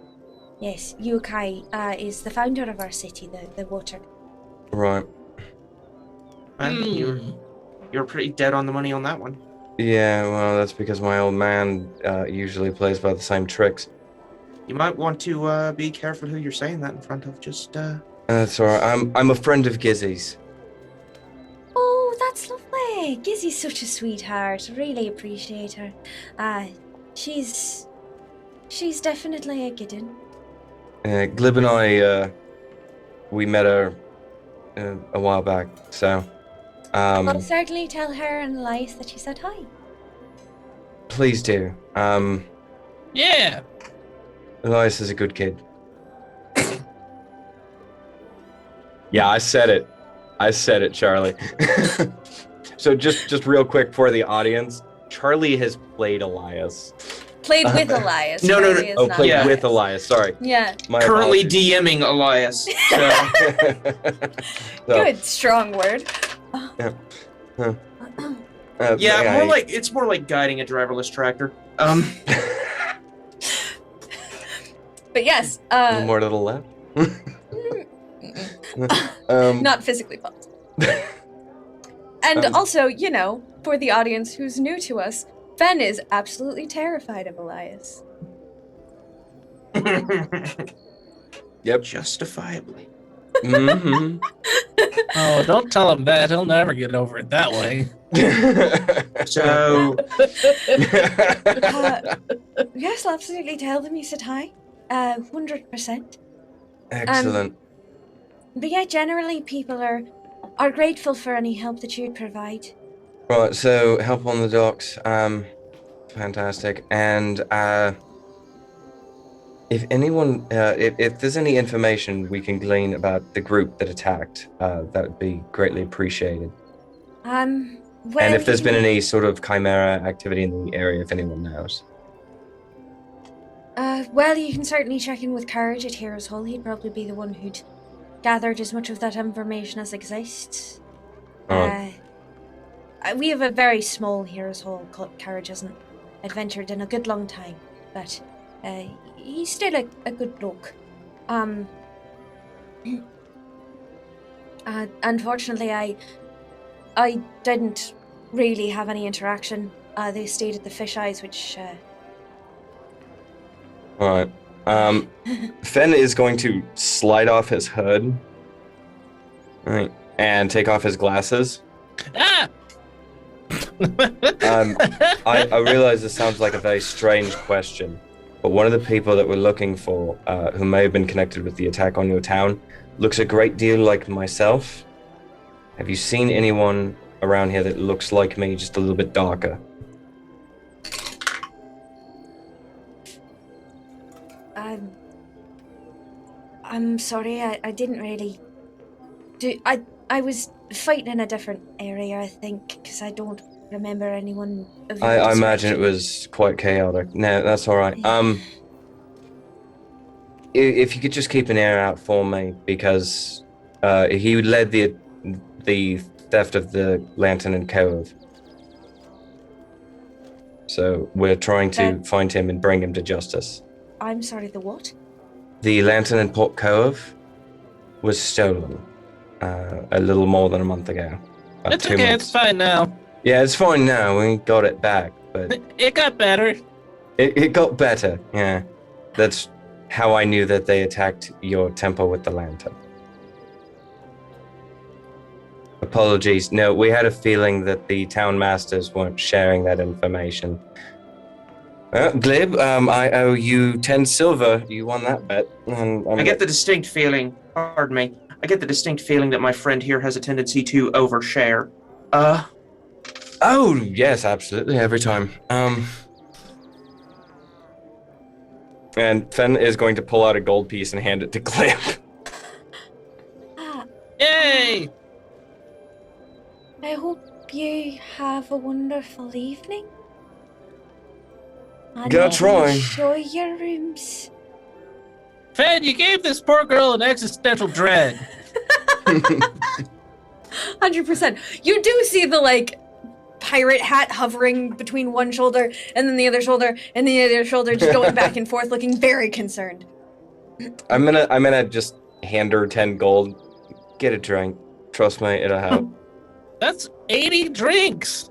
Uakai is the founder of our city, the water. Right. You're pretty dead on the money on that one. Yeah, well, that's because my old man usually plays by the same tricks. You might want to be careful who you're saying that in front of. Just That's alright. I'm a friend of Gizzy's. Oh, that's lovely. Gizzy's such a sweetheart. Really appreciate her. She's definitely a good one. Glib and I, we met her a while back, so... I'll certainly tell her and Elias that you said hi. Please do. Yeah. Elias is a good kid. Yeah, I said it, Charley. So just real quick for the audience, Charley has played Elias. Played with Elias. No. Oh, played Yeah. with Elias, sorry. Yeah. My currently apologies. DMing Elias. So. So, Good, strong word. Yeah, it's more like guiding a driverless tractor. But yes, a little more to the left. not physically possible. And also, for the audience who's new to us, Fen is absolutely terrified of Elias. Yep. Justifiably. Mm-hmm. Oh, don't tell him that. He'll never get over it that way. So, Yes, I'll absolutely tell them you said hi. 100%. Excellent. But yeah, generally people are grateful for any help that you'd provide. Right, so help on the docks, fantastic. And if anyone, if there's any information we can glean about the group that attacked, that would be greatly appreciated. Well, And if there's been any sort of chimera activity in the area, if anyone knows. Well, you can certainly check in with Courage at Heroes Hall. He'd probably be the one who'd gathered as much of that information as exists. Alright. we have a very small Heroes Hall. Carriage hasn't adventured in a good long time, but he's still a good bloke. Unfortunately, I didn't really have any interaction. They stayed at the Fish Eyes, which... Alright. Fen is going to slide off his hood. Right. And take off his glasses. Ah! I realize this sounds like a very strange question, but one of the people that we're looking for, who may have been connected with the attack on your town, looks a great deal like myself. Have you seen anyone around here that looks like me, just a little bit darker? I'm sorry, I didn't really do... I was fighting in a different area, I think, because I don't remember anyone of your I imagine it description. was quite chaotic. No, that's alright. If you could just keep an ear out for me, because he led the theft of the Lantern and Cove. So we're trying to find him and bring him to justice. I'm sorry, the what? The Lantern and Port Cove was stolen a little more than a month ago. About It's 2 okay, months. it's fine now. Yeah, it's fine now. We got it back, but It got better. it got better. Yeah, that's how I knew that they attacked your temple with the lantern. Apologies. No, we had a feeling that the town masters weren't sharing that information. Glib, I owe you 10 silver. You won that bet. I get the distinct feeling, pardon me, I get the distinct feeling that my friend here has a tendency to overshare. Oh, yes, absolutely, every time. And Fen is going to pull out a gold piece and hand it to Glib. Yay! I hope you have a wonderful evening. Gonna try. Enjoy your rooms. Fen, you gave this poor girl an existential dread. 100%. You do see the, pirate hat hovering between one shoulder and then the other shoulder and the other shoulder, just going back and forth, looking very concerned. I'm gonna just hand her 10 gold. Get a drink. Trust me, it'll help. That's 80 drinks.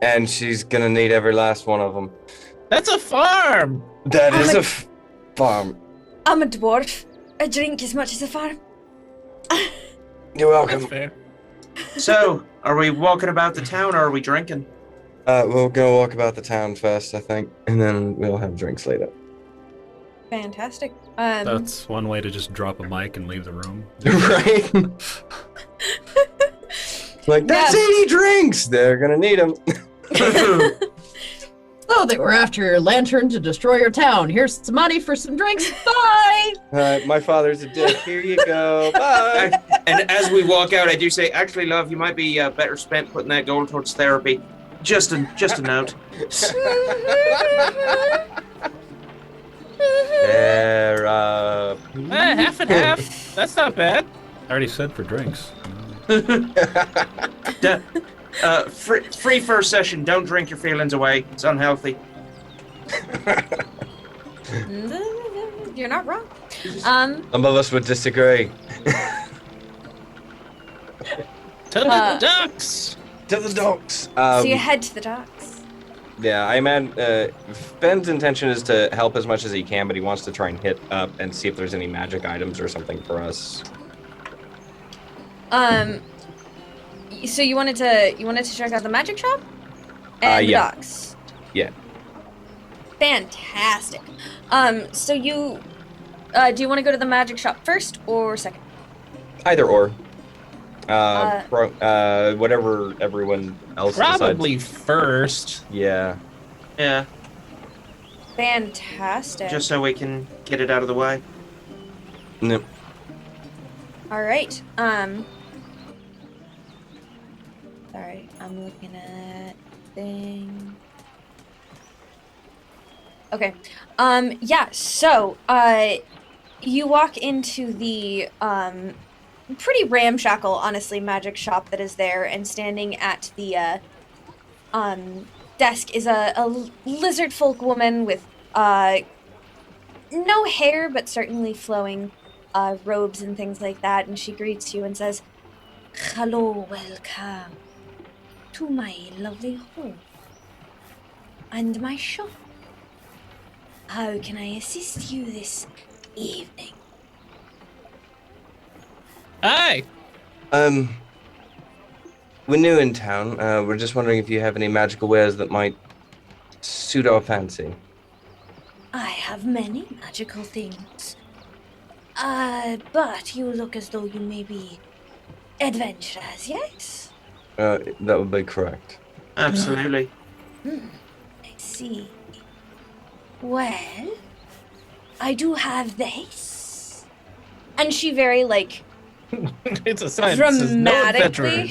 And she's gonna need every last one of them. That's a farm. That is a farm. I'm a dwarf. I drink as much as a farm. You're welcome. That's fair. So, are we walking about the town or are we drinking? We'll go walk about the town first, I think, and then we'll have drinks later. Fantastic. That's one way to just drop a mic and leave the room. Right? That's 80 drinks! They're gonna need them. Oh, they were after your lantern to destroy your town. Here's some money for some drinks. Bye! My father's a dick. Here you go. Bye! And as we walk out, I do say, actually, love, you might be better spent putting that gold towards therapy. Just a note. Half and half. That's not bad. I already said for drinks. Free first session. Don't drink your feelings away. It's unhealthy. You're not wrong. Some of us would disagree. To the ducks. To the docks. So you head to the docks. Yeah, I mean, Ben's intention is to help as much as he can, but he wants to try and hit up and see if there's any magic items or something for us. So you wanted to check out the magic shop and the yeah. docks. Yeah. Fantastic. So you do you want to go to the magic shop first or second? Either or. Whatever everyone else Probably decides. first. Yeah. Yeah, Fantastic. just so we can get it out of the way. No. All right. Sorry, I'm looking at thing. Okay. Yeah. So, you walk into the pretty ramshackle, honestly, magic shop that is there, and standing at the desk is a lizard folk woman with no hair, but certainly flowing robes and things like that, and she greets you and says, "Hello, welcome to my lovely home and my shop. How can I assist you this evening?" Hi. We're new in town. We're just wondering if you have any magical wares that might suit our fancy. I have many magical things. But you look as though you may be adventurers, yes? That would be correct. Absolutely. I see. Well, I do have this. And she very, It's a sign that says no dramatically.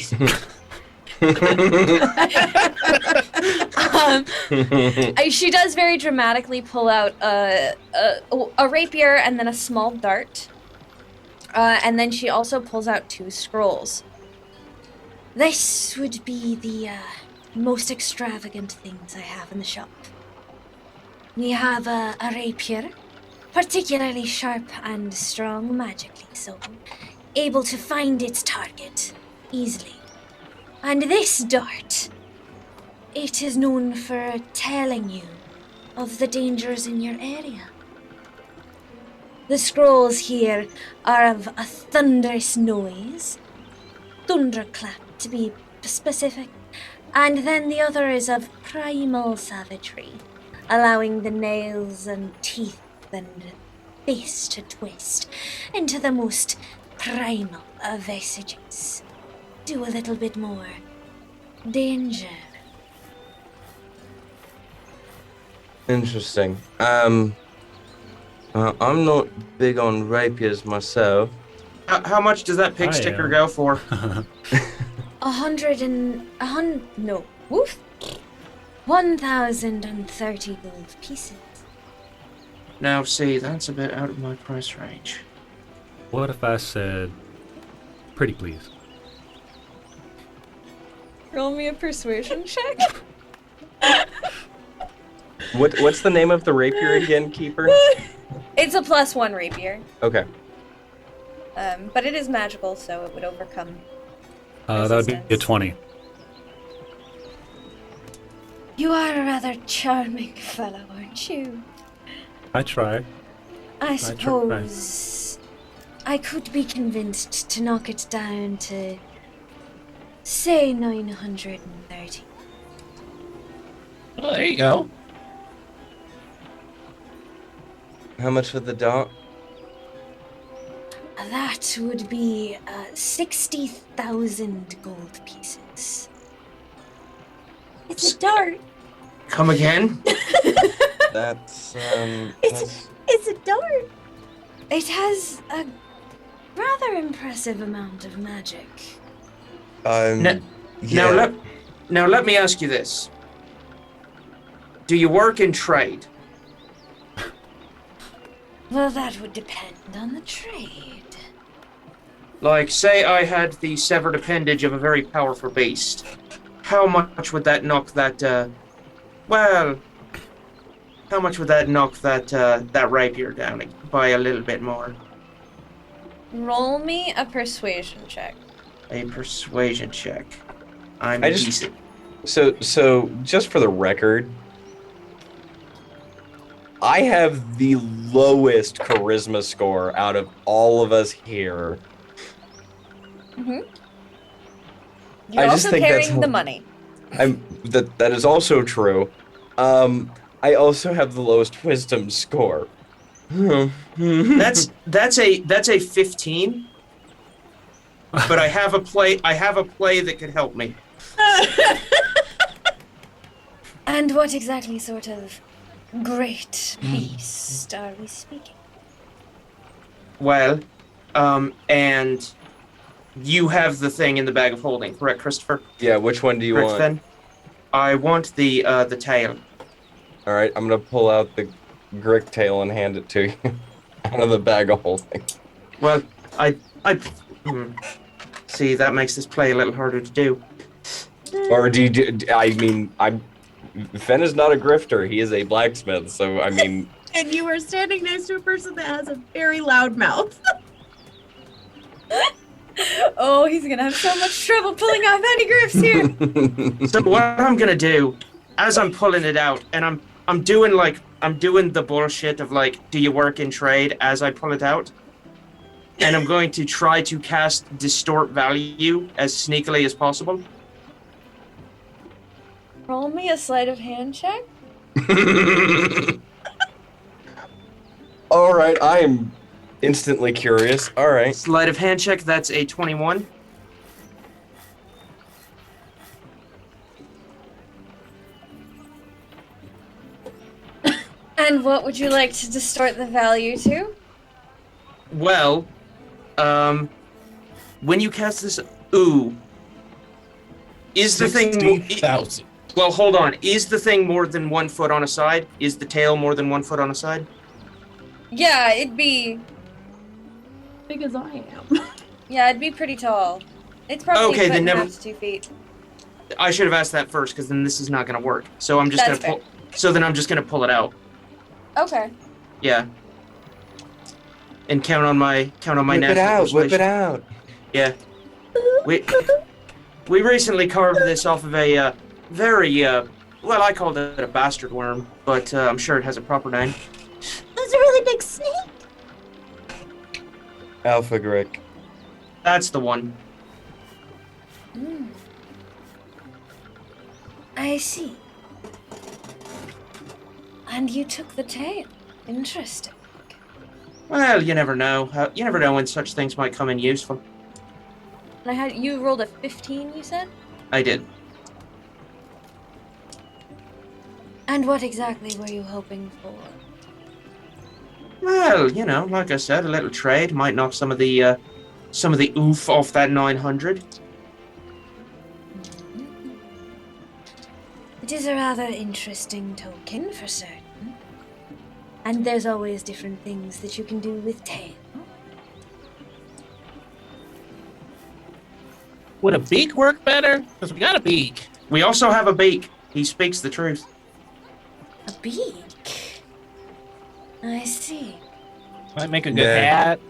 She does very dramatically pull out a rapier and then a small dart. And then she also pulls out 2 scrolls. This would be the most extravagant things I have in the shop. We have a rapier, particularly sharp and strong magically, so able to find its target easily. And this dart, it is known for telling you of the dangers in your area. The scrolls here are of a thunderous noise, thunderclap to be specific, and then the other is of primal savagery, allowing the nails and teeth and face to twist into the most primal of visages. Do a little bit more danger. Interesting. I'm not big on rapiers myself. How much does that pig sticker go for? 1,030 gold pieces. Now, see, that's a bit out of my price range. What if I said, pretty please? Roll me a persuasion check. What's the name of the rapier again, Keeper? It's a +1 rapier. Okay. But it is magical, so it would overcome. That would be a 20. You are a rather charming fellow, aren't you? I try. I suppose I could be convinced to knock it down to, say, 930. Well, there you go. How much for the dart? That would be 60,000 gold pieces. It's a dart. Come again? That's It's a dart. It has a rather impressive amount of magic. yeah. Now let me ask you this. Do you work in trade? Well, that would depend on the trade. Like, say I had the severed appendage of a very powerful beast. How much would that knock that, how much would that knock that rapier down by a little bit more? Roll me a persuasion check. A persuasion check. I'm I just- decent. So just for the record, I have the lowest charisma score out of all of us here. You're I just also think that's carrying the money. That is also true. I also have the lowest wisdom score. That's a 15. But I have a play that could help me. And what exactly sort of great beast are we speaking? Well, and you have the thing in the bag of holding, correct, Christopher? Yeah, which one do you Correct, want? Fen? I want the tail. All right, I'm gonna pull out the Grick tail and hand it to you out of the bag of holding. Well, I See, that makes this play a little harder to do. Or Fen is not a grifter. He is a blacksmith. So, I mean... And you are standing next to a person that has a very loud mouth. Oh, he's gonna have so much trouble pulling off any griffs here. So what I'm gonna do, as I'm pulling it out, and I'm doing the bullshit of like, do you work in trade as I pull it out? And I'm going to try to cast Distort Value as sneakily as possible. Roll me a sleight of hand check. All right, I am instantly curious. All right. Sleight of hand check, that's a 21. And what would you like to distort the value to? Well, when you cast this, is the thing... 60,000. Well, hold on. Is the thing more than 1 foot on a side? Is the tail more than 1 foot on a side? Yeah, it'd be... Big as I am. Yeah, it'd be pretty tall. It's probably Okay, a foot then and a never- half to 2 feet. I should have asked that first, because then this is not going to work. So I'm just That's going to pull... So then I'm just going to pull it out. Okay. Yeah. And count on my Whip it natural out. Whip it persuasion. out. Yeah. We recently carved this off of a very well, I called it a bastard worm, but I'm sure it has a proper name. That's a really big snake. Alpha Grick. That's the one. I see. And you took the tail. Interesting. Well, you never know. You never know when such things might come in useful. And you rolled a 15, you said? I did. And what exactly were you hoping for? Well, like I said, a little trade might knock some of the oof off that 900. It is a rather interesting token for certain. And there's always different things that you can do with tail. Would a beak work better? Because we got a beak. We also have a beak. He speaks the truth. A beak? I see. Might make a good Yeah. hat.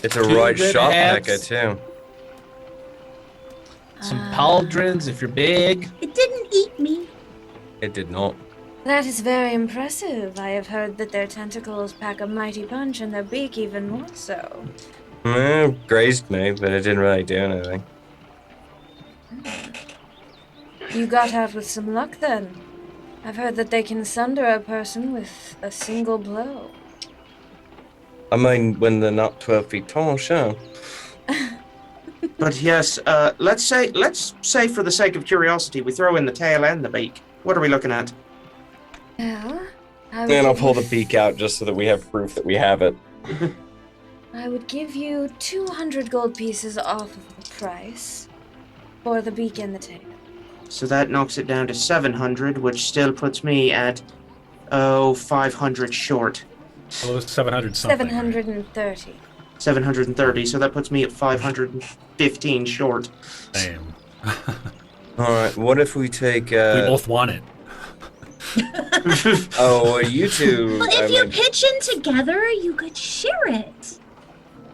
It's a Two right good shot hats. packer, too. Some pauldrons if you're big. It didn't eat me. It did not. That is very impressive. I have heard that their tentacles pack a mighty punch and their beak even more so. Grazed me, but it didn't really do anything. You got out with some luck then. I've heard that they can sunder a person with a single blow. I mean, when they're not 12 feet tall, sure. But yes, let's say for the sake of curiosity, we throw in the tail and the beak. What are we looking at? Well, And I'll pull the beak out just so that we have proof that we have it. I would give you 200 gold pieces off of the price for the beak and the tail. So that knocks it down to 700, which still puts me at 500 short. Well, it was 700 something. 730. 730, so that puts me at 515 short. Damn. Alright, what if we take, We both want it. you two... Well, if you pitch in together, you could share it.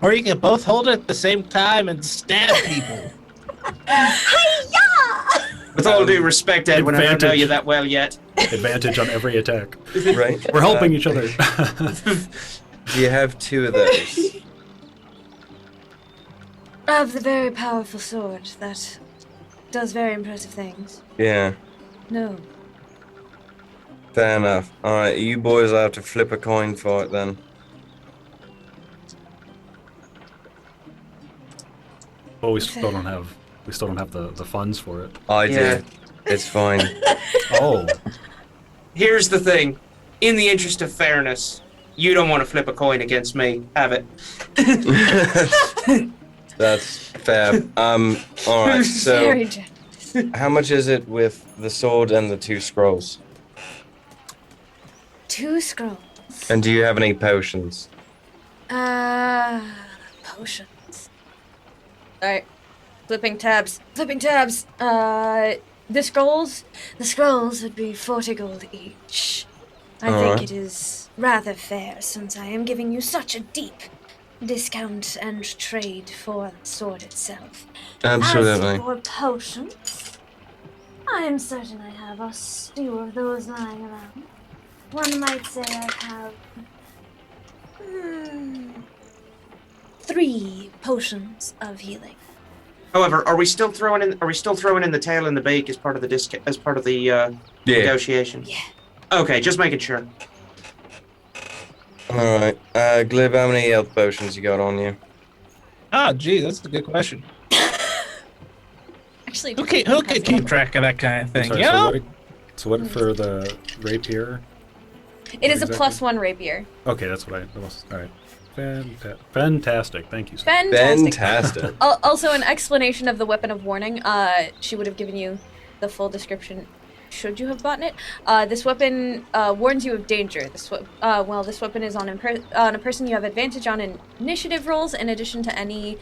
Or you can both hold it at the same time and stab people. Hi-ya! With all due respect, Edwin, I don't know Advantage. you that well yet. Advantage on every attack. Right? We're helping each other. Do you have 2 of those? I have the very powerful sword that does very impressive things. Yeah, No. fair enough. Alright, you boys have to flip a coin for it then. But we still don't have the funds for it. I Yeah. do. It's fine. Oh. Here's the thing. In the interest of fairness, you don't want to flip a coin against me. Have it. That's fair. Alright, so Very generous. how much is it with the sword and the 2 scrolls? 2 scrolls. And do you have any potions? Potions. Alright. Flipping tabs. The scrolls would be 40 gold each. I think it is rather fair since I am giving you such a deep discount and trade for the sword itself. Absolutely. As for potions, I am certain I have a stew of those lying around. One might say I have 3 potions of healing. However, are we still throwing in the tail and the bake as part of the negotiation? Yeah. Okay, just making sure. All right. Glib, how many health potions you got on you? Ah, gee, that's a good question. Actually, Who can keep track of that kind of thing? Sorry, You know? so what for the rapier? it is a exactly? +1 rapier. Okay, that's what I was. All right. Fantastic. Thank you, sir. Fantastic. Also, an explanation of the weapon of warning. She would have given you the full description should you have bought it. This weapon warns you of danger. This weapon is on a person you have advantage on initiative rolls. In addition to any,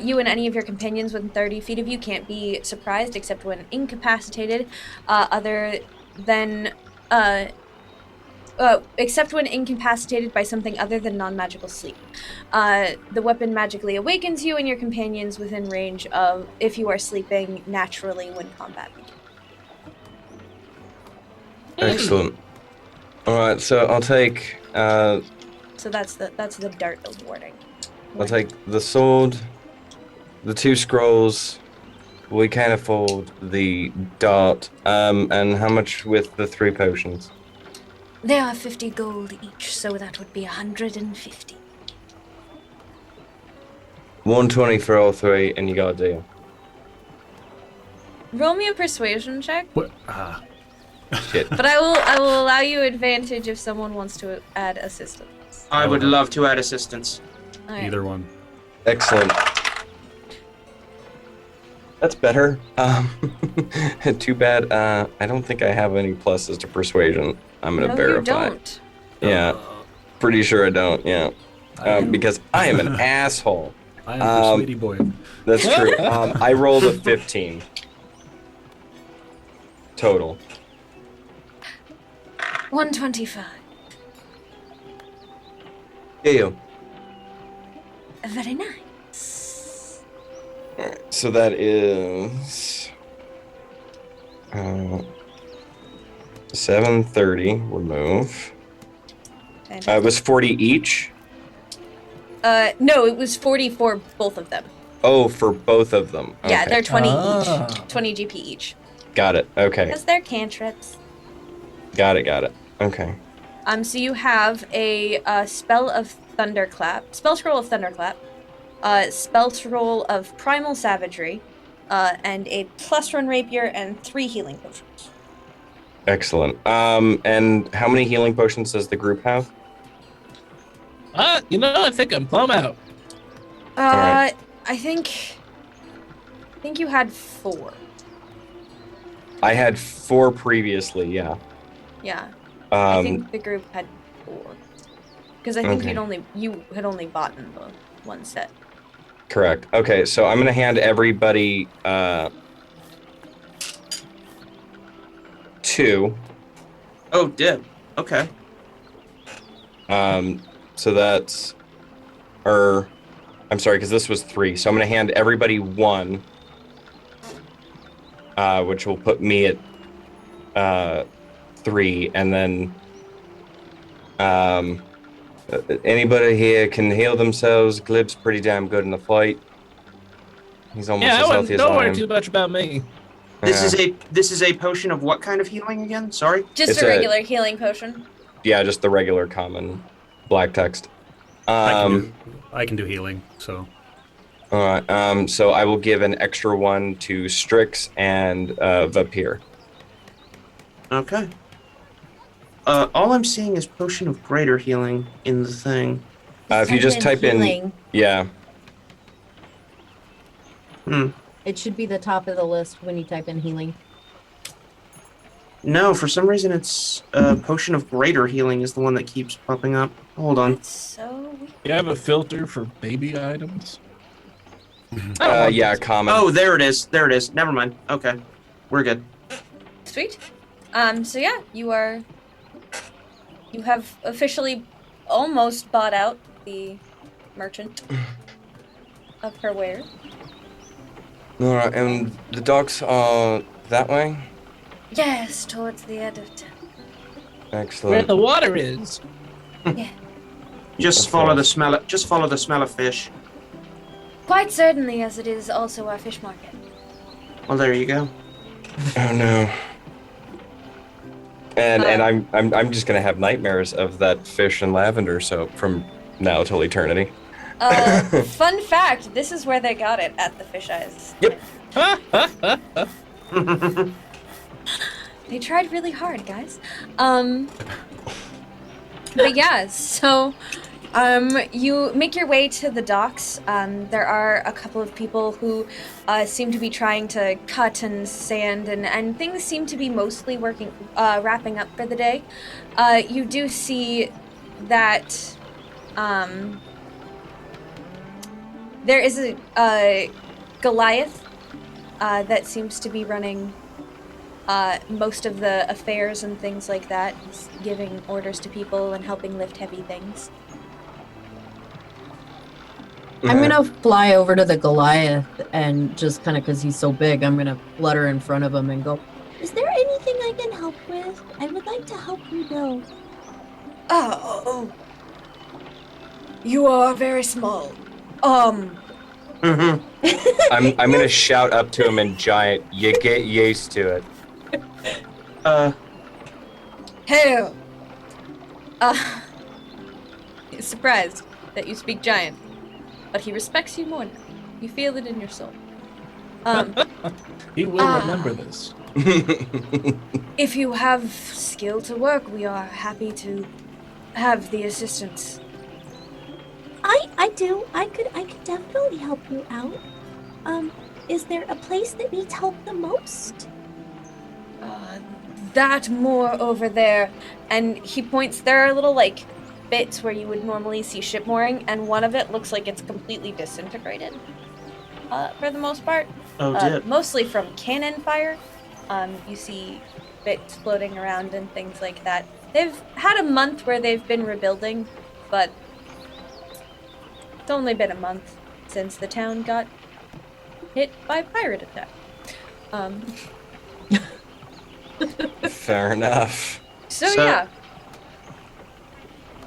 you and any of your companions within 30 feet of you can't be surprised except when incapacitated. Except when incapacitated by something other than non-magical sleep. The weapon magically awakens you and your companions within range of if you are sleeping naturally when combat begins. Excellent. All right, so I'll take. So that's the dart of warding. I'll take the sword, the 2 scrolls. We can't afford the dart. And how much with the 3 potions? They are 50 gold each, so that would be 150. 120 for all 3, and you got a deal. Roll me a persuasion check. What? Shit. But I will allow you advantage if someone wants to add assistance. I would love to add assistance. All right. Either one. Excellent. That's better. Too bad. I don't think I have any pluses to persuasion. I'm gonna verify. You don't. Yeah, pretty sure I don't. Yeah, because I am an asshole. I am a sweetie boy. That's true. I rolled a 15 total. 125. Deal. Very nice. Alright, so that is 730. Remove. It was 40 each. No, it was 40 for both of them. Oh, for both of them. Okay. Yeah, they're 20 each. 20 GP each. Got it. Okay. Because they're cantrips. Got it. Okay. So you have a spell of Thunderclap, spell scroll of Thunderclap, spell scroll of Primal Savagery, and a +1 rapier and 3 healing potions. Excellent. And how many healing potions does the group have? I think I'm plumb out. Alright. I think you had 4. I had 4 previously, yeah. Yeah. I think the group had 4. Because I think Okay. you had only bought in the one set. Correct. Okay, so I'm gonna hand everybody 2. Oh, dib. Okay. So that's, I'm sorry, because this was 3. So I'm gonna hand everybody 1, which will put me at 3, and then anybody here can heal themselves. Glib's pretty damn good in the fight. He's almost as healthy as Don't I worry am. too much about me. This Yeah. is a potion of what kind of healing again? Sorry. Just It's a a- regular healing potion. Yeah, just the regular common black text. I can do healing, so. All right. So I will give an extra 1 to Strix and Vah'pyr. Okay. All I'm seeing is potion of greater healing in the thing. If you just type in, healing. yeah. It should be the top of the list when you type in healing. No, for some reason it's potion of greater healing is the one that keeps popping up. Hold on. So weird. You have a filter for baby items? Yeah, common. Oh, there it is. There it is. Never mind. Okay, we're good. Sweet. So yeah, you have officially almost bought out the merchant of her wares. All right, and the docks are that way? Yes, towards the end of town. Where Excellent. the water is. Yeah. Just follow the smell. Just follow the smell of fish. Quite certainly, as it is also our fish market. Well, there you go. Oh no. And I'm just gonna have nightmares of that fish and lavender soap from now till eternity. Fun fact, this is where they got it, at the Fish Eyes. Yep. They tried really hard, guys. But yeah, so you make your way to the docks. There are a couple of people who seem to be trying to cut and sand, and things seem to be mostly wrapping up for the day. You do see that there is a Goliath that seems to be running most of the affairs and things like that. He's giving orders to people and helping lift heavy things. I'm gonna fly over to the Goliath and just kind of, because he's so big, I'm gonna flutter in front of him and go, Is there anything I can help with? I would like to help you build. Oh, you are very small. Mm-hmm. I'm gonna shout up to him in giant. You get used to it. Hail. He's surprised that you speak giant, but he respects you more now. You feel it in your soul. He will remember this. If you have skill to work, we are happy to have the assistance. I do. I could definitely help you out. Is there a place that needs help the most? That more over there. And he points, there are little, bits where you would normally see ship mooring, and one of it looks like it's completely disintegrated, for the most part. Oh, dear. Mostly from cannon fire. You see bits floating around and things like that. They've had a month where they've been rebuilding, but it's only been a month since the town got hit by pirate attack. Fair enough. So yeah.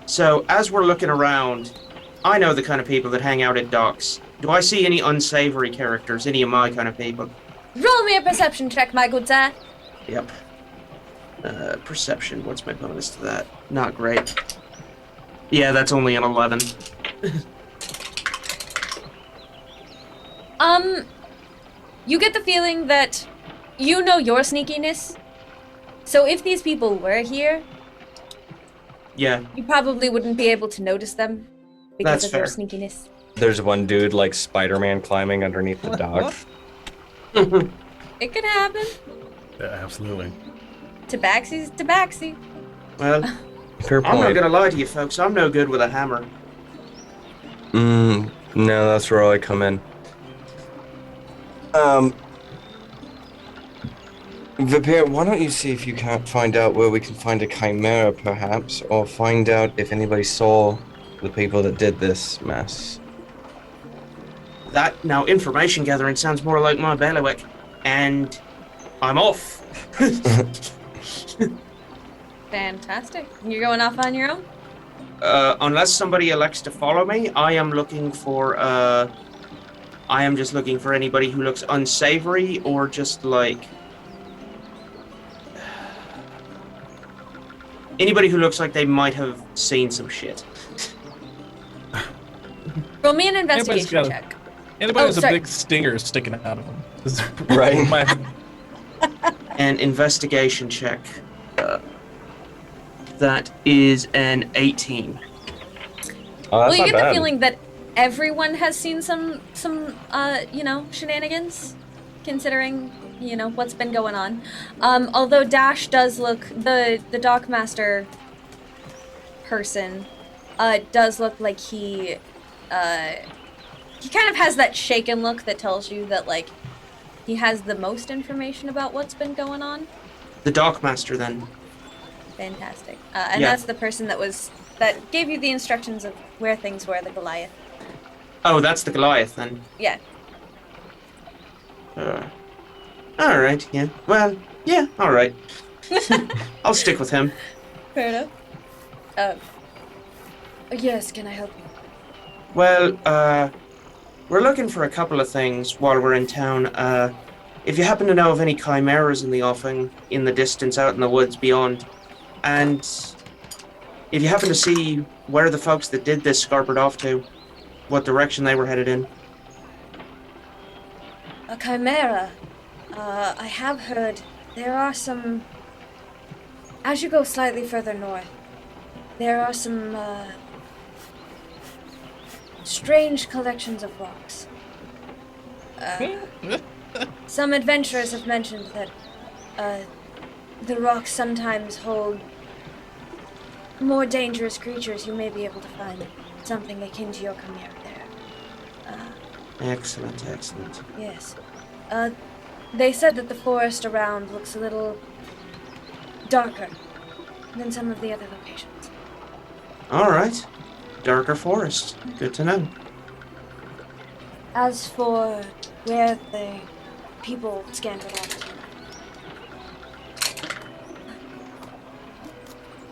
So, as we're looking around, I know the kind of people that hang out at docks. Do I see any unsavory characters, any of my kind of people? Roll me a perception check, my good sir. Yep. Perception, what's my bonus to that? Not great. Yeah, that's only an 11. You get the feeling that you know your sneakiness. So if these people were here, Yeah, you probably wouldn't be able to notice them because That's of their fair. sneakiness. There's one dude like Spider-Man climbing underneath the dock. It could happen. Yeah, absolutely. Tabaxi's tabaxi. well, Fair I'm not point. gonna lie to you folks, I'm no good with a hammer. No, that's where I come in. Vah'pyr, why don't you see if you can't find out where we can find a chimera, perhaps, or find out if anybody saw the people that did this mess. That, now, information gathering sounds more like my bailiwick. And I'm off. Fantastic. You're going off on your own? Unless somebody elects to follow me, I am looking for, I am just looking for anybody who looks unsavory or just like... Anybody who looks like they might have seen some shit. Roll me an Anybody's investigation got a- check. Anybody has a sorry. big stinger sticking out of him. This is Right. An investigation check. That is an 18. Oh, Well, that's you not get the bad. feeling that everyone has seen some shenanigans, considering, what's been going on. Although Dash does look, the dockmaster person, does look like he, He kind of has that shaken look that tells you that, like, he has the most information about what's been going on. The Dockmaster, then. Fantastic. And Yeah. that's the person that gave you the instructions of where things were, the Goliath. Oh, that's the Goliath, then. Yeah. Alright, yeah. Well, yeah, alright. I'll stick with him. Fair enough. Yes, can I help you? Well, we're looking for a couple of things while we're in town. If you happen to know of any chimeras in the offing, in the distance, out in the woods beyond, and if you happen to see where the folks that did this scarpered off to, what direction they were headed in. A chimera. I have heard there are some... As you go slightly further north, there are some, strange collections of rocks. Some adventurers have mentioned that, the rocks sometimes hold more dangerous creatures. You may be able to find something akin to your chimera there. Excellent, excellent. Yes. They said that the forest around looks a little darker than some of the other locations. Alright. Darker forest. Good to know. As for where the people scattered off to,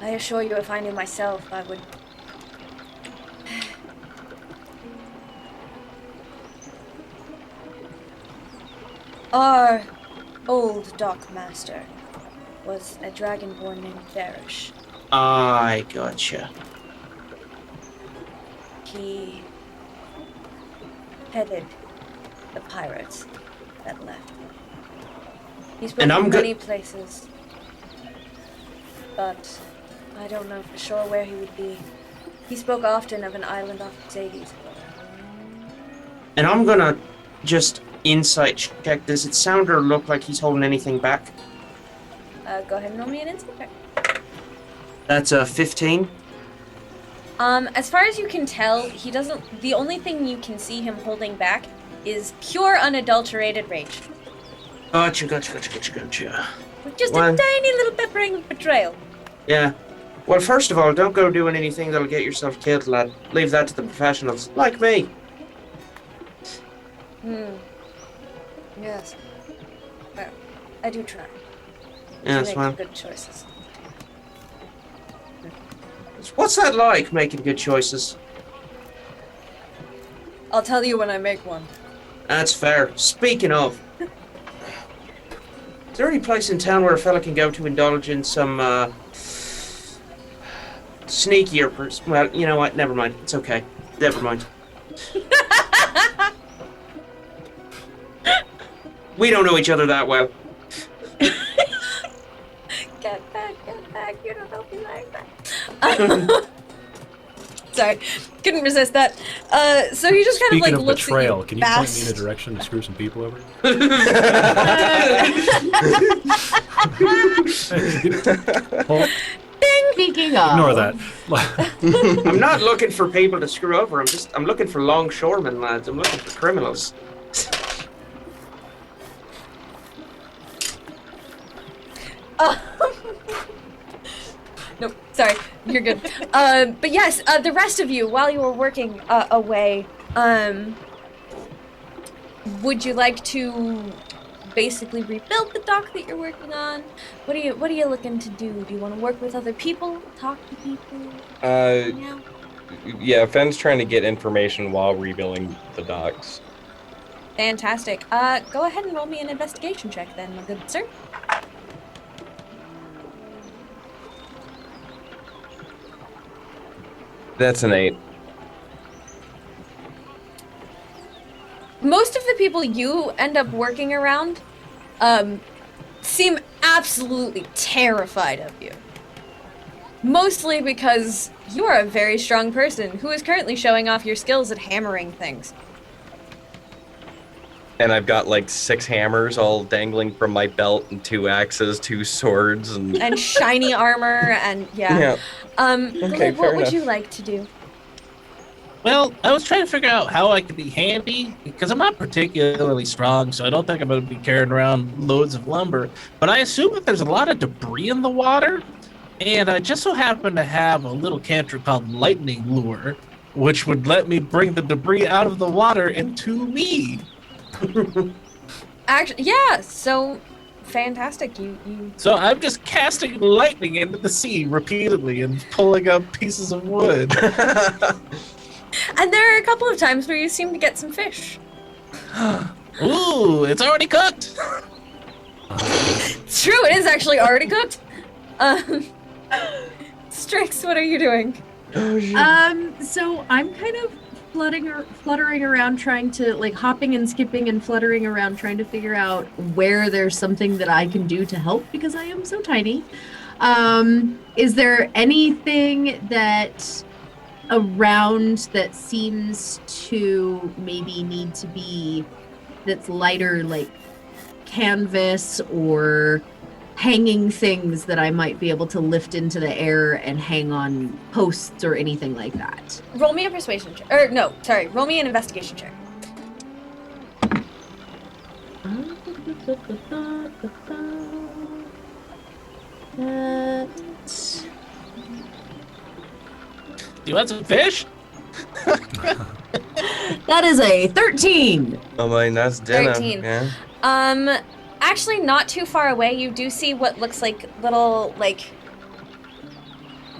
I assure you, if I knew myself, I would... Our old Dockmaster was a dragonborn named Fen'rahl. I gotcha. He headed the pirates that left. He spoke And I'm of go- many places, but I don't know for sure where he would be. He spoke often of an island off of Zades. And I'm gonna just insight check. Does it sound or look like he's holding anything back? Go ahead and roll me an insight check. That's a 15. As far as you can tell, he doesn't. The only thing you can see him holding back is pure, unadulterated rage. Gotcha. Just Well- a tiny little peppering of betrayal. Yeah. Well, first of all, don't go doing anything that'll get yourself killed, lad. Leave that to the professionals, like me. Yes. Well, I do try Yes, to make well. good choices. What's that like, making good choices? I'll tell you when I make one. That's fair. Speaking of, is there any place in town where a fella can go to indulge in some, sneakier well, you know what? Never mind. It's okay. Never mind. We don't know each other that well. Get back, you don't know me like that. Sorry, couldn't resist that. So he just kind Speaking of of looks betrayal, at can you, you point me in a direction to screw some people over? Speaking of, Ignore that. I'm not looking for people to screw over. I'm looking for longshoremen, lads. I'm looking for criminals. Nope, sorry, you're good. But yes, the rest of you, while you were working away, would you like to basically rebuild the dock that you're working on? What are you looking to do? Do you want to work with other people? Talk to people? Yeah. Yeah, Fenn's trying to get information while rebuilding the docks. Fantastic. Go ahead and roll me an investigation check then, my good sir. That's an 8. Most of the people you end up working around seem absolutely terrified of you. Mostly because you are a very strong person who is currently showing off your skills at hammering things. And I've got like 6 hammers all dangling from my belt and 2 axes, 2 swords, and... And shiny armor, and yeah. Yeah. Glib, Okay, what fair would enough. you like to do? Well, I was trying to figure out how I could be handy because I'm not particularly strong, so I don't think I'm going to be carrying around loads of lumber. But I assume that there's a lot of debris in the water, and I just so happen to have a little cantrip called Lightning Lure, which would let me bring the debris out of the water and to me. Actually, yeah. So fantastic. You. So I'm just casting lightning into the sea repeatedly and pulling up pieces of wood. And there are a couple of times where you seem to get some fish. Ooh, it's already cooked. It's true. It is actually already cooked. Strix, what are you doing? So I'm kind of fluttering around, trying to like hopping and skipping and fluttering around, trying to figure out where there's something that I can do to help because I am so tiny. Is there anything that around that seems to maybe need to be that's lighter, like canvas or hanging things that I might be able to lift into the air and hang on posts or anything like that? Roll me a persuasion check. Or no, sorry. Roll me an investigation check. You want some fish? That is a 13. Oh my, that's dinner. 13. Yeah. Actually not too far away, you do see what looks like little, like,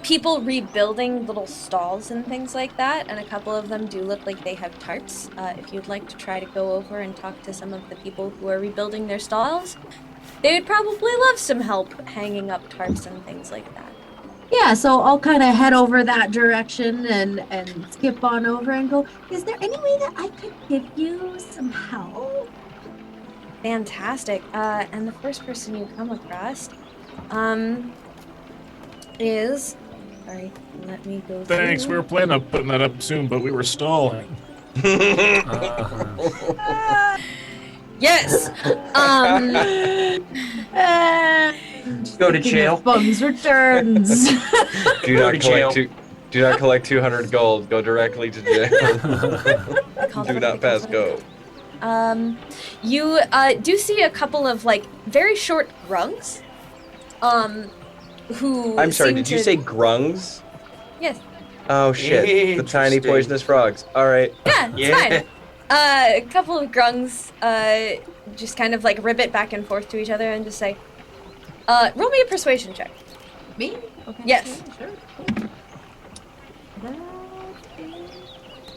people rebuilding little stalls and things like that, and a couple of them do look like they have tarps. If you'd like to try to go over and talk to some of the people who are rebuilding their stalls, they would probably love some help hanging up tarps and things like that. Yeah, so I'll kind of head over that direction and skip on over and go, is there any way that I could give you some help? Fantastic. And the first person you come across, is... Sorry, let me go Thanks, we through. were planning on putting that up soon, but we were stalling. Yes! Go to jail. Funds returns. Do not collect 200 gold. Go directly to jail. Do not pass go. You do see a couple of like very short grunts. Who I'm sorry, seem did you to- say grungs? Yes. Oh shit, the tiny Interesting. poisonous frogs. Alright. Yeah, it's fine. A couple of grungs just kind of like ribbit back and forth to each other and just say, roll me a persuasion check. Me? Okay. Yes. Sure. That is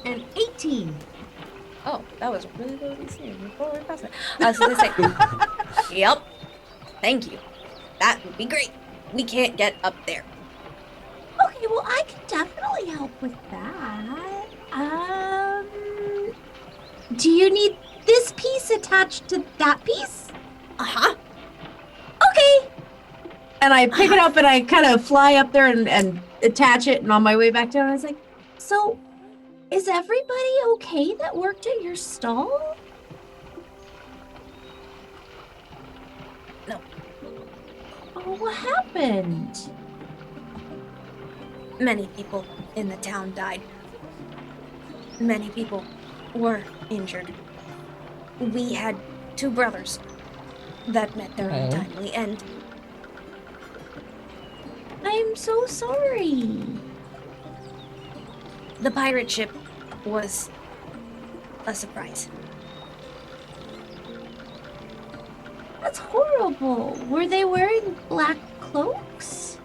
an 18. Oh, that was really, really soon. Before we pass it. So they say, yep, thank you. That would be great. We can't get up there. Okay, well, I can definitely help with that. Do you need this piece attached to that piece? Uh-huh. Okay. And I pick it up and I kind of fly up there and attach it. And on my way back down, I was like, So, is everybody okay that worked at your stall? No. Oh, what happened? Many people in the town died. Many people were injured. We had 2 brothers that met their untimely end. I'm so sorry. The pirate ship was a surprise. That's horrible. Were they wearing black cloaks?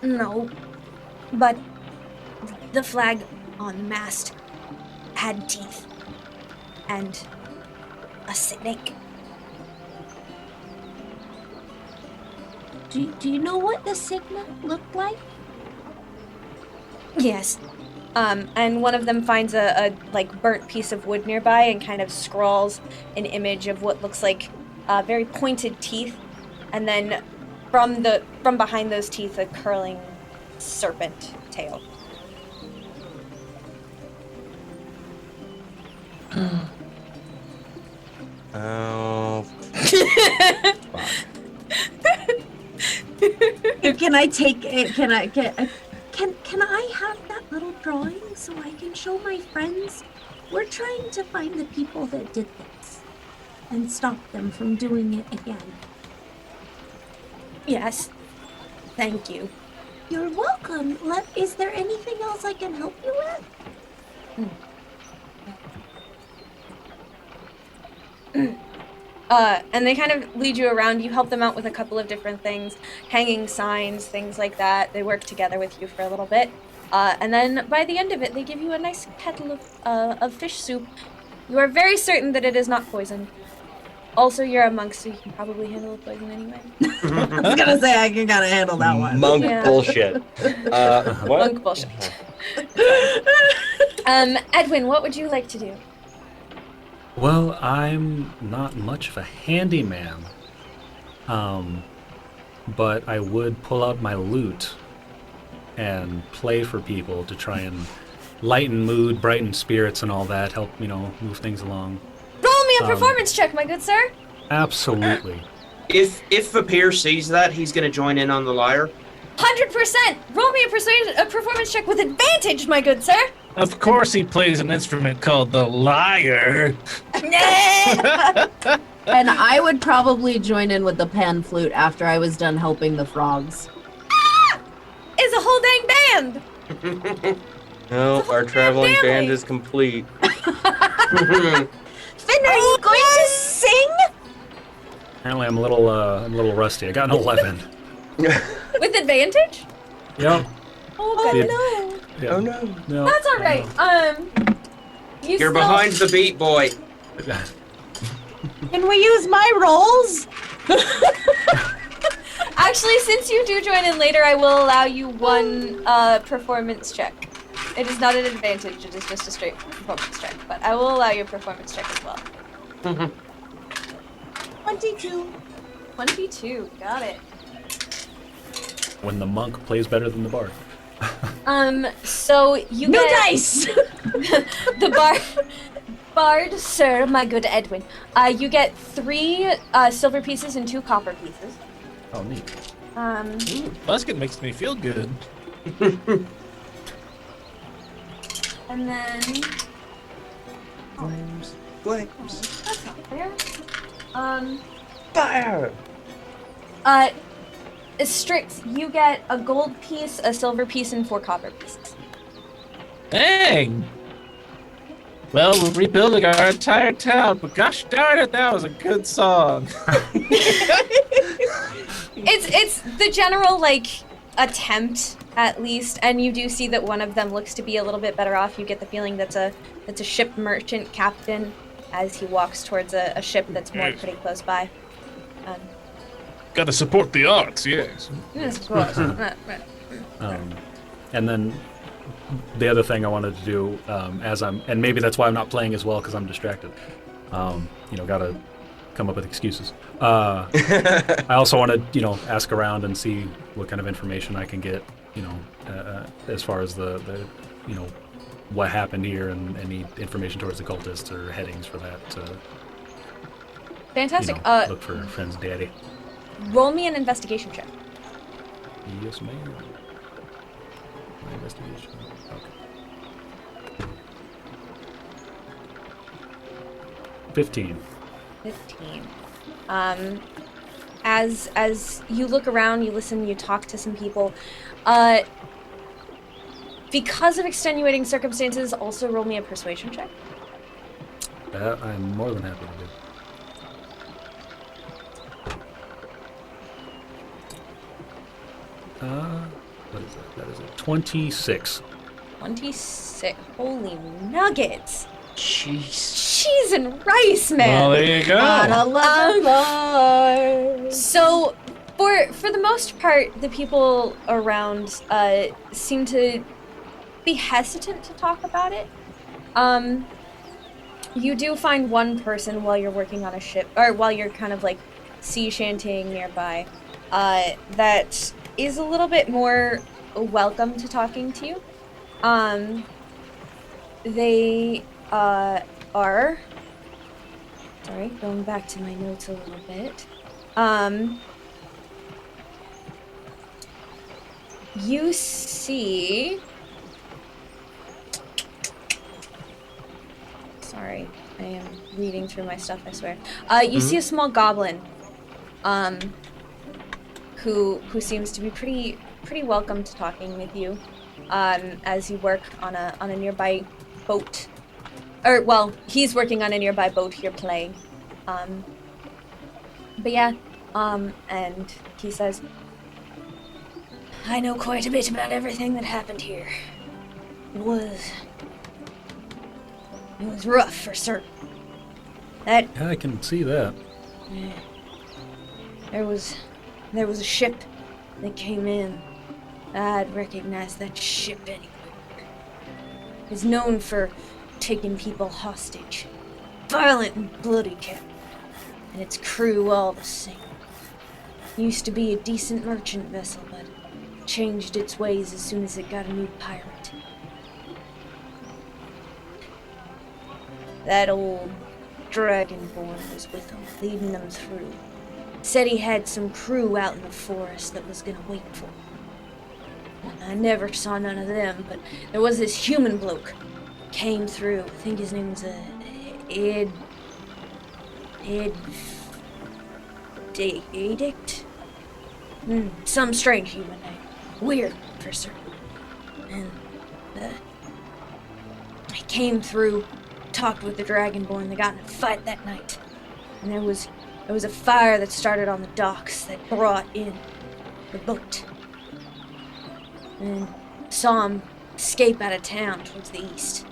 No, but the flag on the mast had teeth and a snake. Do you know what the signet looked like? Yes. And one of them finds a like burnt piece of wood nearby and kind of scrawls an image of what looks like very pointed teeth, and then from behind those teeth a curling serpent tail. Oh. can I take it? Can I have that little drawing so I can show my friends. We're trying to find the people that did this and stop them from doing it again. Yes. Thank you. You're welcome. Is there anything else I can help you with? And they kind of lead you around. You help them out with a couple of different things, hanging signs, things like that. They work together with you for a little bit. And then by the end of it, they give you a nice kettle of fish soup. You are very certain that it is not poison. Also, you're a monk, so you can probably handle the poison anyway. I was gonna say I can kind of handle that one. Monk Yeah. bullshit. What? Monk bullshit. Edwin, what would you like to do? Well, I'm not much of a handyman. But I would pull out my lute and play for people to try and lighten mood, brighten spirits and all that, help, move things along. Roll me a performance check, my good sir. Absolutely. If Vah'pyr sees that, he's gonna join in on the lyre. 100%. Roll me a performance check with advantage, my good sir. Of course he plays an instrument called the lyre. And I would probably join in with the pan flute after I was done helping the frogs. Is a whole dang band. No, our traveling band is complete. Finn, are you going to sing? Apparently I'm a little rusty. I got an 11. With advantage? Yep. Oh, Yeah. no. Yeah. Oh no. No. That's all right. You're behind the beat, boy. Can we use my rolls? Actually, since you do join in later, I will allow you one performance check. It is not an advantage, it is just a straight performance check. But I will allow you a performance check as well. 22. 22, got it. When the monk plays better than the bard. So you No get dice! the bard, sir, my good Edwin. You get 3 silver pieces and 2 copper pieces. Oh, neat. Ooh, busket makes me feel good. And then Flames. that's not fair. Fire. Strix, you get a gold piece, a silver piece, and 4 copper pieces. Dang. Well, we're rebuilding our entire town, but gosh darn it, that was a good song. It's the general attempt at least, and you do see that one of them looks to be a little bit better off. You get the feeling that's a ship merchant captain as he walks towards a ship that's moored pretty close by. Gotta support the arts, yes. Yes, of course. And then the other thing I wanted to do, and maybe that's why I'm not playing as well because I'm distracted. Gotta come up with excuses. I also want to, ask around and see what kind of information I can get, as far as the what happened here and any information towards the cultists or headings for that. Fantastic. Look for friend's daddy. Roll me an investigation check. Yes, ma'am. My investigation. Okay. 15. 15. As you look around, you listen, you talk to some people. Because of extenuating circumstances, also roll me a persuasion check. That I'm more than happy to do. What is that? That is a 26. 26. Holy nuggets. Jeez. Cheese and rice, man. Well, there you go. So, for the most part, the people around seem to be hesitant to talk about it. You do find one person while you're working on a ship, or while you're kind of sea shantying nearby, that is a little bit more welcome to talking to you. They are, sorry, going back to my notes a little bit. You see Sorry, I am reading through my stuff, I swear. You see a small goblin, who seems to be pretty welcome to talking with you, as you work on a nearby boat. Or, well, he's working on a nearby boat you're playing. But yeah, and he says, I know quite a bit about everything that happened here. It was rough for certain. Yeah, I can see that. There was a ship that came in. I'd recognize that ship anywhere. It's known for taking people hostage. Violent and bloody captain. And its crew all the same. Used to be a decent merchant vessel, but changed its ways as soon as it got a new pirate. That old dragonborn was with them, leading them through. Said he had some crew out in the forest that was gonna wait for him. I never saw none of them, but there was this human bloke came through. I think his name was Edict? Some strange human name. Weird, for certain. And he came through, talked with the Dragonborn. They got in a fight that night. And there was a fire that started on the docks that brought in the boat. And saw him escape out of town towards the east.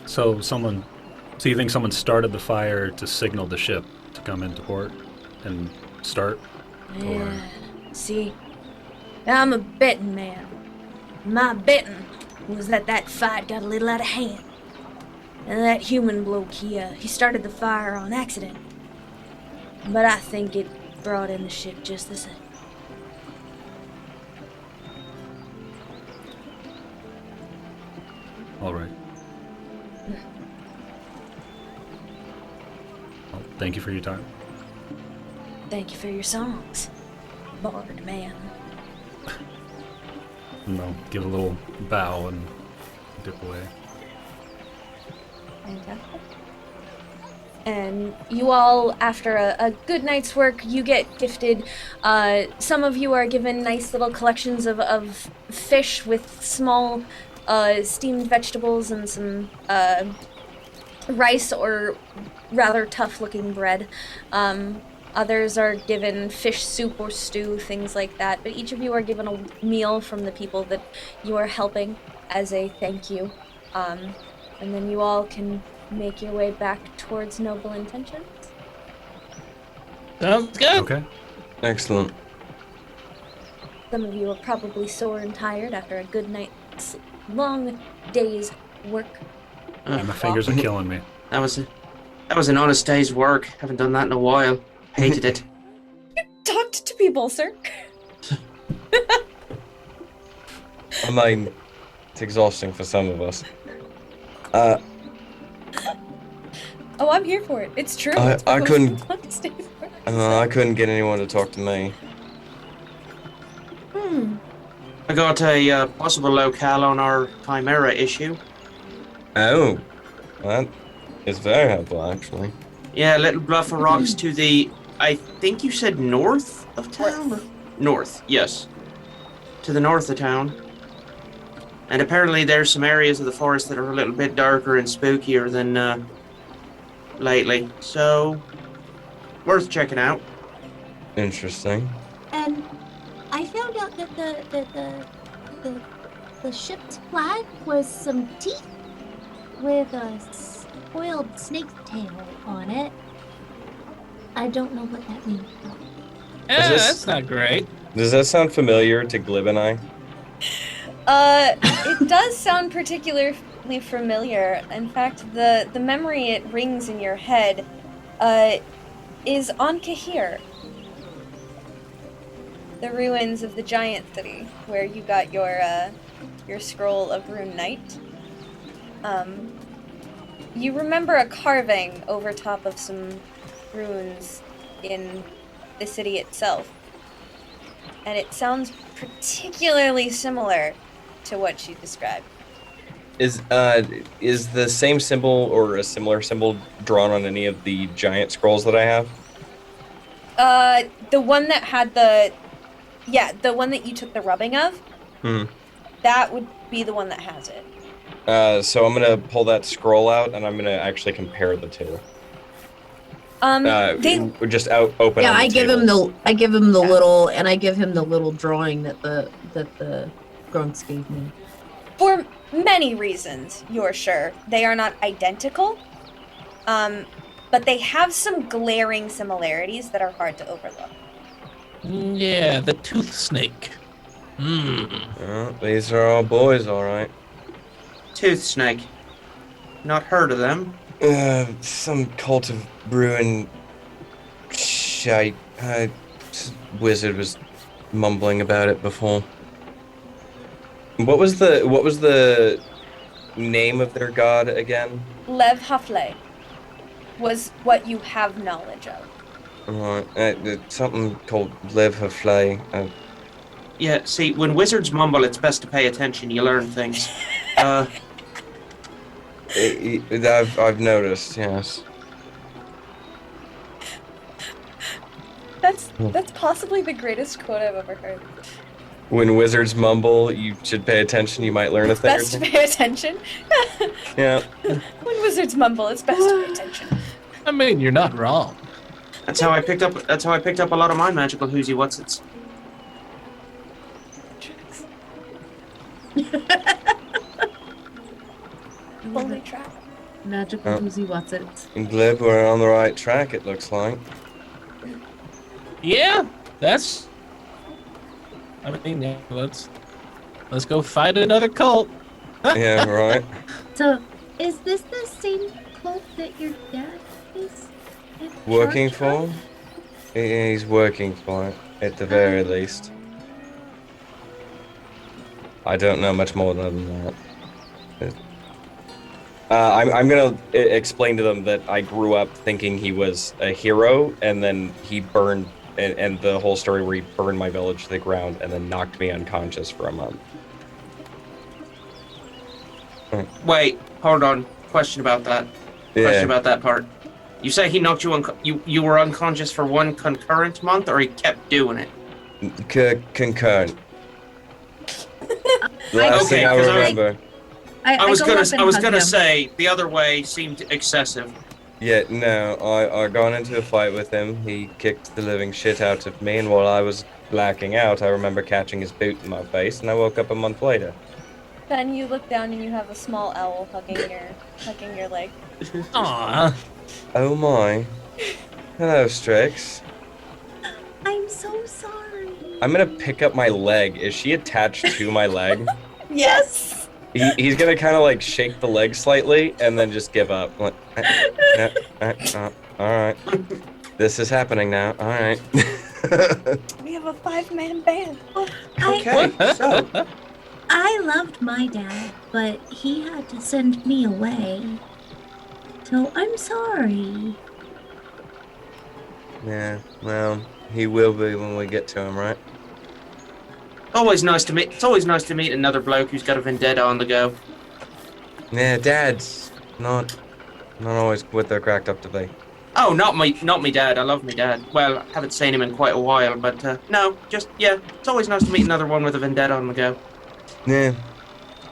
So you think someone started the fire to signal the ship to come into port and start? Yeah. See, I'm a betting man. My betting was that fight got a little out of hand. And that human bloke, he started the fire on accident. But I think it brought in the ship just the same. All right. Well, thank you for your time. Thank you for your songs, bard man. And I'll give a little bow and dip away. Fantastic. And you all, after a good night's work, you get gifted. Some of you are given nice little collections of fish with small steamed vegetables and some rice or rather tough-looking bread. Others are given fish soup or stew, things like that. But each of you are given a meal from the people that you are helping as a thank you. And then you all can make your way back towards Noble Intentions. Sounds good. Okay. Excellent. Some of you are probably sore and tired after a good night's long day's work. And my fingers are killing me. That was an honest day's work. Haven't done that in a while. Hated it. You talked to people, sir. I mean, it's exhausting for some of us. Oh, I'm here for it. It's true. I couldn't I I couldn't get anyone to talk to me. I got a possible locale on our Chimera issue. Oh, that is very helpful, actually. Yeah, a little bluff of rocks to the, I think you said north of town? North, yes. To the north of town. And apparently there's some areas of the forest that are a little bit darker and spookier than lately. So, worth checking out. Interesting. And I found out that the ship's flag was some teeth with a spoiled snake's tail on it. I don't know what that means. Yeah, this- that's not great. Does that sound familiar to Glib and I? It does sound particularly familiar. In fact, the memory it rings in your head, is on Kahir. The ruins of the giant city, where you got your scroll of Rune Night. You remember a carving over top of some runes in the city itself. and it sounds particularly similar to what she described. Is the same symbol or a similar symbol drawn on any of the giant scrolls that I have? The one that had the one that you took the rubbing of, that would be the one that has it. So I'm gonna pull that scroll out and I'm gonna actually compare the two. They just open. Yeah, on the I give table. him the little, and I give him the little drawing that the grunks gave me. For many reasons, you're sure. They are not identical, but they have some glaring similarities that are hard to overlook. Yeah, the tooth snake. These are all boys, all right. Tooth snake. Not heard of them. Some cult of ruin shite. Wizard was mumbling about it before. What was the name of their god again? Vah'pyr was what you have knowledge of. Something called Vah'pyr. Yeah, see, when wizards mumble, it's best to pay attention. You learn things. I've noticed, yes. That's possibly the greatest quote I've ever heard. When wizards mumble, you should pay attention. You might learn a thing. Best to pay attention. Yeah. When wizards mumble, it's best to pay attention. I mean, you're not wrong. That's how I picked up a lot of my magical whoozy whatsits. Holy track. Magical whoozy what's it? Glib, we're on the right track, it looks like. Yeah, that's. I mean, yeah, let's go fight another cult. Yeah, right. So, is this the same cult that your dad is Working for? He's working for it, at the very least. I don't know much more than that. I'm gonna explain to them that I grew up thinking he was a hero, and then he burned, and the whole story where he burned my village to the ground and then knocked me unconscious for a month. Wait, hold on. Question about that. Yeah. Question about that part. You say he knocked you you were unconscious for one concurrent month, or he kept doing it? Concurrent. Last thing I remember. I was gonna say the other way seemed excessive. Yeah, no, I got into a fight with him. He kicked the living shit out of me, and while I was blacking out, I remember catching his boot in my face, and I woke up a month later. Then you look down and you have a small owl hugging your leg. Aww. Oh my. Hello, Strix. I'm so sorry. I'm gonna pick up my leg. Is she attached to my leg? Yes. He's gonna kind of like shake the leg slightly and then just give up. Like, all right. This is happening now. All right. We have a 5-man band. Okay, so I loved my dad, but he had to send me away. So I'm sorry. Yeah, well, he will be when we get to him, right? It's always nice to meet another bloke who's got a vendetta on the go. Yeah, Dad's not always what they're cracked up to be. Oh, not me dad. I love me dad. Well, I haven't seen him in quite a while, but no, just yeah. It's always nice to meet another one with a vendetta on the go. Yeah.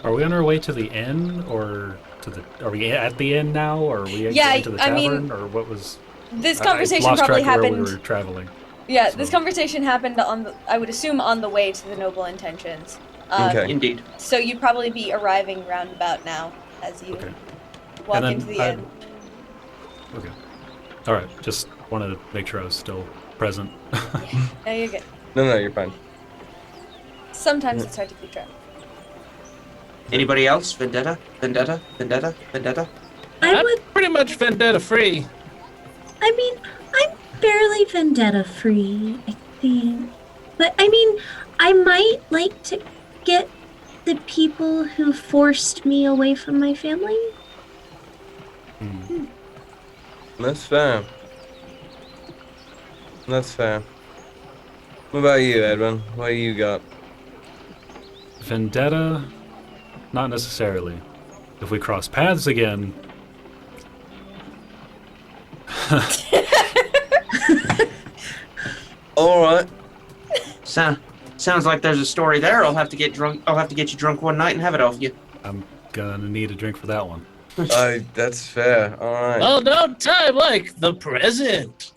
Are we on our way to the inn, or are we at the inn now, or are we Yeah, going to the tavern, I mean, or what was? This I conversation lost probably track of happened. where we were traveling. Yeah, So- this conversation happened I would assume, on the way to the Noble Intentions. Okay. Indeed. So you'd probably be arriving roundabout now as you Okay. walk And then into the I'd- inn. Okay. All right. Just wanted to make sure I was still present. No, you're good. No, you're fine. Sometimes it's hard to keep track. Anybody else? Vendetta? Vendetta? Vendetta? Vendetta? I would. Pretty much vendetta free. I mean, I'm fairly vendetta free, I think. But I mean, I might like to get the people who forced me away from my family. That's fair. That's fair. What about you, Edwin? What do you got? Vendetta? Not necessarily. If we cross paths again... Alright. Sounds like there's a story there. I'll have to get drunk. I'll have to get you drunk one night and have it off you. I'm gonna need a drink for that one. That's fair. Alright. Oh, no time like the present.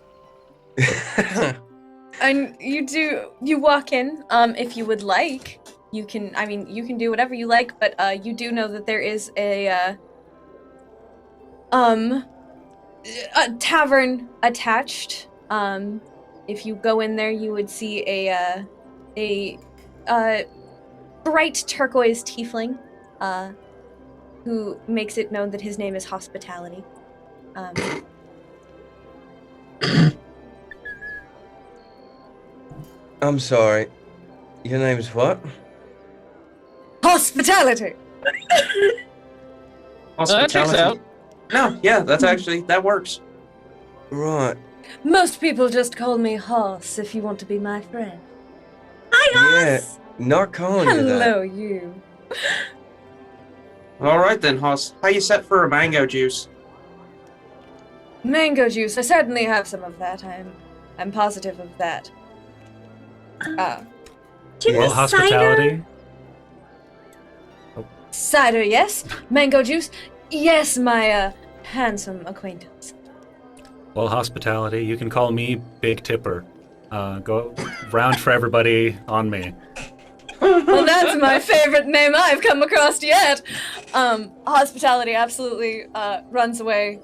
And you walk in, if you would like. You can do whatever you like, but you do know that there is a tavern attached. If you go in there, you would see a bright turquoise tiefling, who makes it known that his name is Hospitality. I'm sorry. Your name's what? Hospitality! That checks out. No, yeah, that works. Right. Most people just call me Hoss if you want to be my friend. Yeah, not calling you that. Hello, you. All right then, Hoss. How you set for a mango juice? Mango juice. I certainly have some of that. I'm positive of that. Well, hospitality? Cider, yes. Mango juice, yes, my handsome acquaintance. Well, hospitality, you can call me Big Tipper. Go round for everybody on me. Well, that's my favorite name I've come across yet. Hospitality absolutely runs away,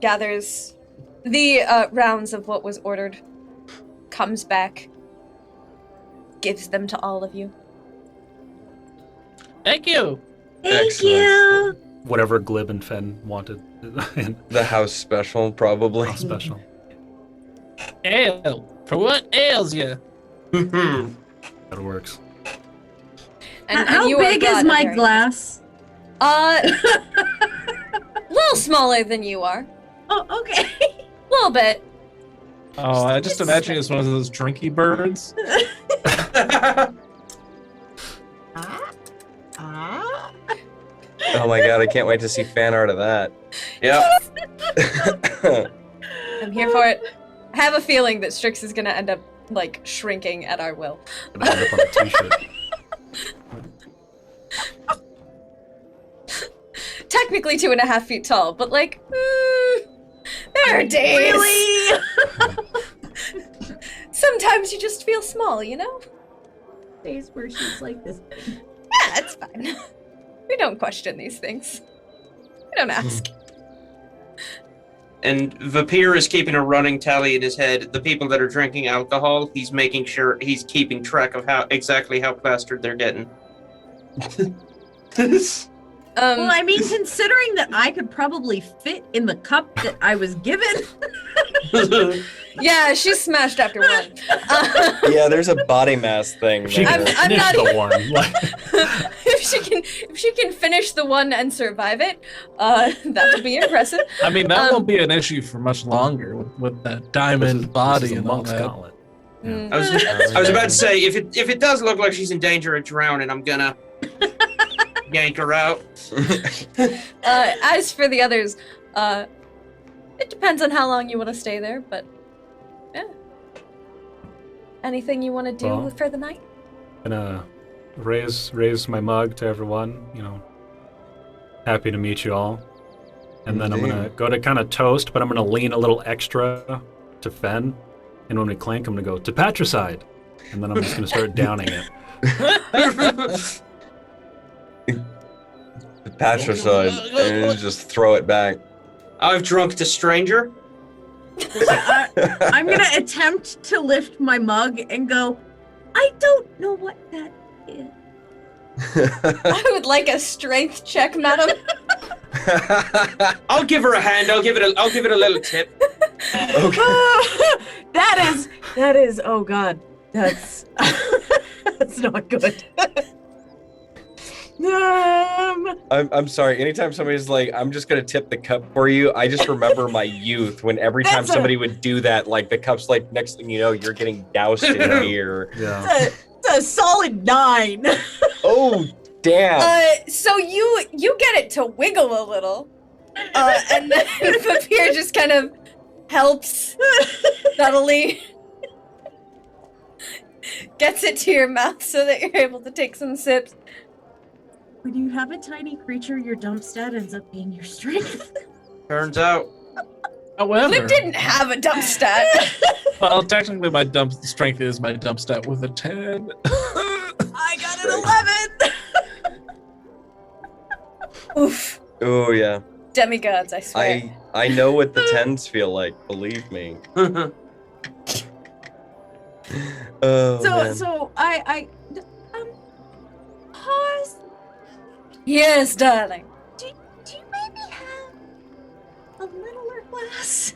gathers the rounds of what was ordered, comes back, gives them to all of you. Thank you. Thank you. Whatever Glib and Fen wanted. The house special, probably. House special. Ale. For what ails you? That works. And How you big are is my very- glass? A little smaller than you are. Oh, okay. A little bit. Oh, I just imagine it's one of those drinky birds. Oh my god, I can't wait to see fan art of that. Yep. I'm here for it. I have a feeling that Strix is gonna end up, like, shrinking at our will. Gonna end up on a t-shirt. Technically 2.5 feet tall, but, like, there are days. Really? Sometimes you just feel small, you know? Days where she's like this. Yeah, that's fine. We don't question these things. We don't ask. And Vah'pyr is keeping a running tally in his head. The people that are drinking alcohol, he's making sure he's keeping track of exactly how plastered they're getting. Well, I mean, considering that I could probably fit in the cup that I was given. Yeah, she's smashed after one. Yeah, there's a body mass thing. She there. can I'm finish not the even- one. Like, if she can finish the one and survive it, that would be impressive. I mean, that won't be an issue for much longer with that diamond body this is a and all monk's that. gauntlet. Mm. I was about to say, if it does look like she's in danger of drowning, I'm gonna yank her out. As for the others, it depends on how long you want to stay there, but yeah. Anything you want to do Well, for the night? Gonna raise my mug to everyone, you know. Happy to meet you all. And then I'm gonna go to kind of toast, but I'm gonna lean a little extra to Fen. And when we clink, I'm gonna go to patricide. And then I'm just gonna start downing it. Patricide, and just throw it back. I've drunk the stranger. I'm gonna attempt to lift my mug and go, I don't know what that is. I would like a strength check, madam. I'll give her a hand. I'll give it a little tip. Okay. That is, oh god, that's, that's not good. I'm sorry. Anytime somebody's like, I'm just gonna tip the cup for you, I just remember my youth when every time somebody would do that, like the cup's like next thing you know, you're getting doused in beer. Yeah. It's a solid 9. Oh damn. So you get it to wiggle a little, and then Vah'pyr just kind of helps subtly, gets it to your mouth so that you're able to take some sips. When you have a tiny creature, your dump stat ends up being your strength. Turns out. However, Glib didn't have a dump stat. well, technically my dump strength is my dump stat with a 10. I got an 11. Oof. Oh yeah. Demigods, I swear. I know what the 10s feel like, believe me. Oh, man. So I pause. Yes, darling. Do you maybe have a littler glass?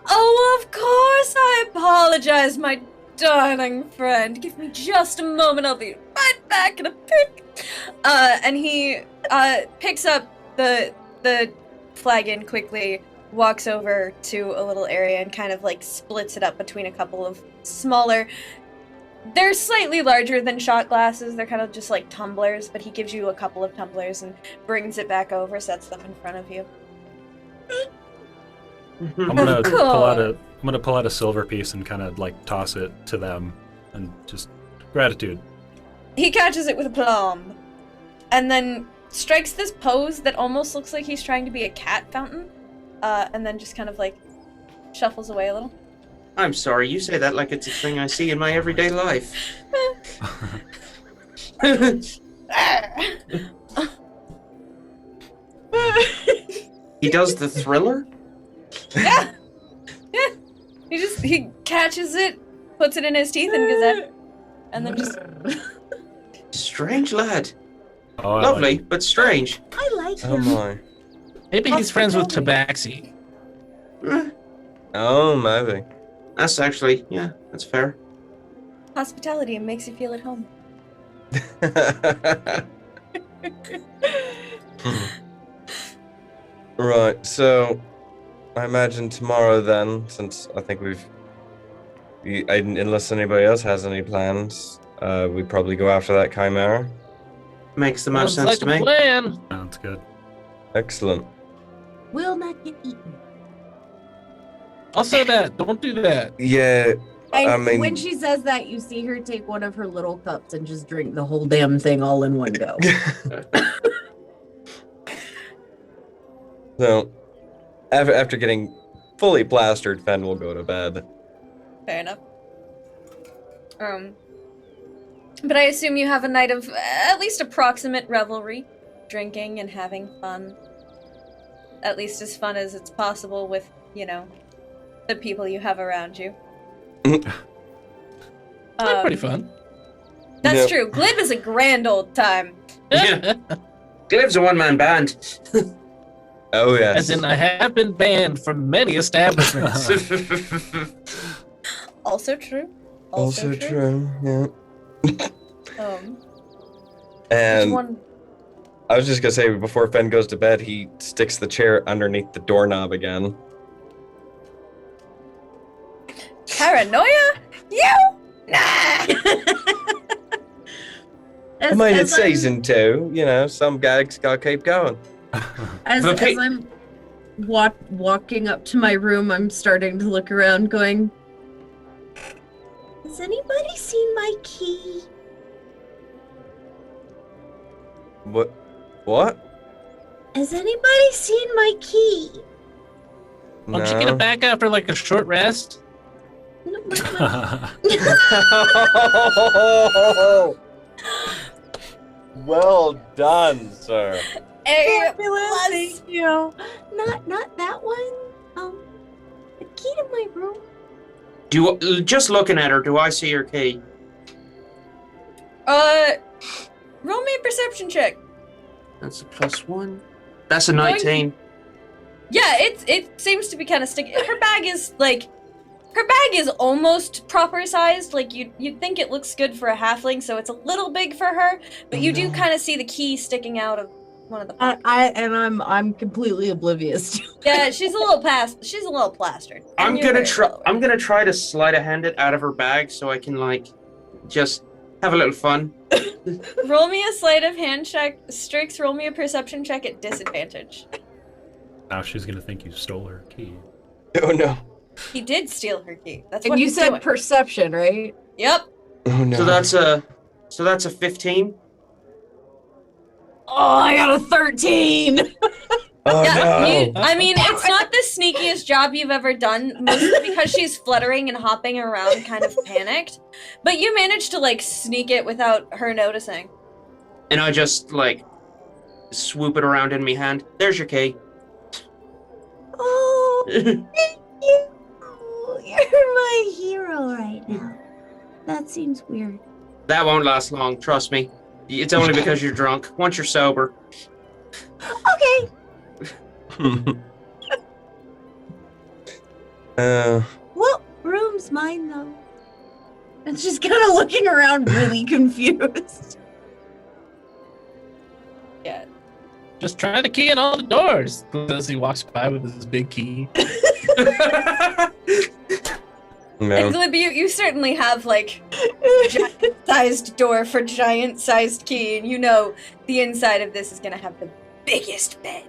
Oh, of course. I apologize, my darling friend. Give me just a moment. I'll be right back in a pic. And he picks up the flagon quickly, walks over to a little area and kind of like splits it up between a couple of smaller. They're slightly larger than shot glasses. They're kind of just like tumblers, but he gives you a couple of tumblers and brings it back over, sets them in front of you. I'm gonna pull out a silver piece and kind of like toss it to them, and just gratitude. He catches it with aplomb, and then strikes this pose that almost looks like he's trying to be a cat fountain, and then just kind of like shuffles away a little. I'm sorry, you say that like it's a thing I see in my everyday life. He does the thriller? Yeah. He catches it, puts it in his teeth, and goes, and then just. Strange lad. Oh, Lovely, but strange. I like Oh him. my. Maybe he's friends with Tabaxi. Oh, maybe. That's actually, yeah, that's fair. Hospitality makes you feel at home. Right, so I imagine tomorrow then, since I think unless anybody else has any plans, we probably go after that chimera. Makes the most sense Sounds to like me. a plan. Sounds good. Excellent. Will not get eaten. Also, don't do that. Yeah, And I mean- when she says that, you see her take one of her little cups and just drink the whole damn thing all in one go. So, after getting fully plastered, Fen will go to bed. Fair enough. But I assume you have a night of at least approximate revelry, drinking and having fun. At least as fun as it's possible with, the people you have around you. That's pretty fun. That's Yep. true. Glib is a grand old time. Yeah. Glib's a one-man band. Oh, yes. As in, I have been banned from many establishments. Also true. Also true, yeah. Which And one? I was just gonna say, before Fen goes to bed, he sticks the chair underneath the doorknob again. Paranoia? You? Nah! I mean, it's season 2, some gags gotta keep going. As I'm walking up to my room, I'm starting to look around going, Has anybody seen my key? What? Has anybody seen my key? Why don't you get it back after like a short rest? No, Well done, sir. Fabulous, thank you. Not that one. The key to my room. Just looking at her, do I see her key? Roll me a perception check. That's a +1. That's a 19. Yeah, it seems to be kind of sticky. Her bag is, like, Her bag is almost proper sized. Like you'd think it looks good for a halfling, so it's a little big for her. But you do kind of see the key sticking out of one of the pockets. I'm completely oblivious. Yeah, she's a little plastered. I'm gonna try to sleight of hand it out of her bag so I can like just have a little fun. Roll me a sleight of hand check. Strix, roll me a perception check at disadvantage. Now she's gonna think you stole her key. Oh no. He did steal her key. That's And what you he's said doing. perception, right? Yep. Oh no. So that's a 15. Oh, I got a 13. Oh Yeah, no. I mean, it's not the sneakiest job you've ever done, mostly because she's fluttering and hopping around kind of panicked. But you managed to, like, sneak it without her noticing. And I just, like, swoop it around in me hand. There's your key. Oh, thank you. You're my hero right now. That seems weird. That won't last long, trust me. It's only because you're drunk. Once you're sober. Okay. What room's mine, though? And she's kind of looking around really confused. Yeah. Just try the key in all the doors. As he walks by with his big key. And Glib, you certainly have, like, giant-sized door for giant-sized key, and you know the inside of this is gonna have the biggest bed.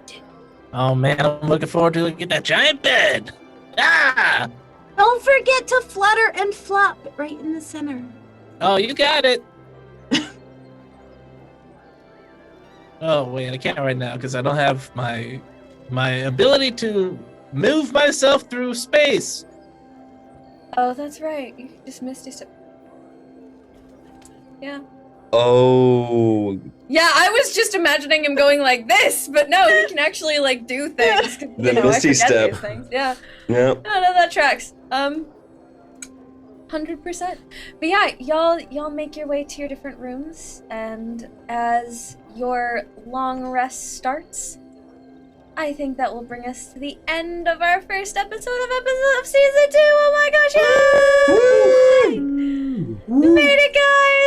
Oh man, I'm looking forward to get that giant bed. Ah! Don't forget to flutter and flop right in the center. Oh, you got it. Oh wait, I can't right now because I don't have my ability to move myself through space. Oh, that's right. You just missed it. Yeah. Oh. Yeah, I was just imagining him going like this, but no, he can actually, like, do things. The I Misty forget step. these things. Yeah. Yep. No, that tracks. 100%. But yeah, y'all make your way to your different rooms, and as your long rest starts, I think that will bring us to the end of our first episode of season 2. Oh my gosh, yay! We made it,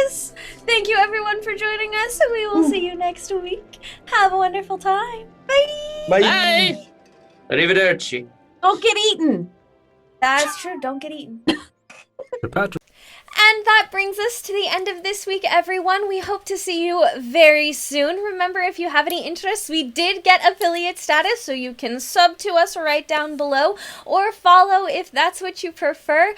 guys! Thank you everyone for joining us, and we will see you next week. Have a wonderful time. Bye! Bye. Arrivederci. Don't get eaten. That's true, don't get eaten. Patrick. And that brings us to the end of this week, everyone. We hope to see you very soon. Remember, if you have any interests, we did get affiliate status, so you can sub to us right down below, or follow if that's what you prefer.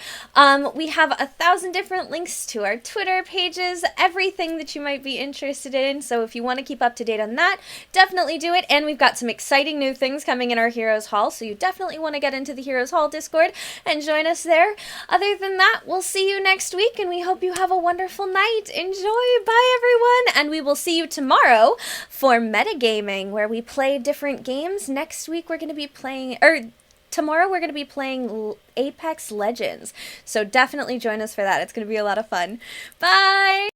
We have 1,000 different links to our Twitter pages, everything that you might be interested in, so if you want to keep up to date on that, definitely do it. And we've got some exciting new things coming in our Heroes Hall, so you definitely want to get into the Heroes Hall Discord and join us there. Other than that, we'll see you next week, and we hope you have a wonderful night. Enjoy. Bye, everyone. And we will see you tomorrow for metagaming, where we play different games. Next week, we're going to be playing, tomorrow we're going to be playing Apex Legends. So definitely join us for that. It's going to be a lot of fun. Bye.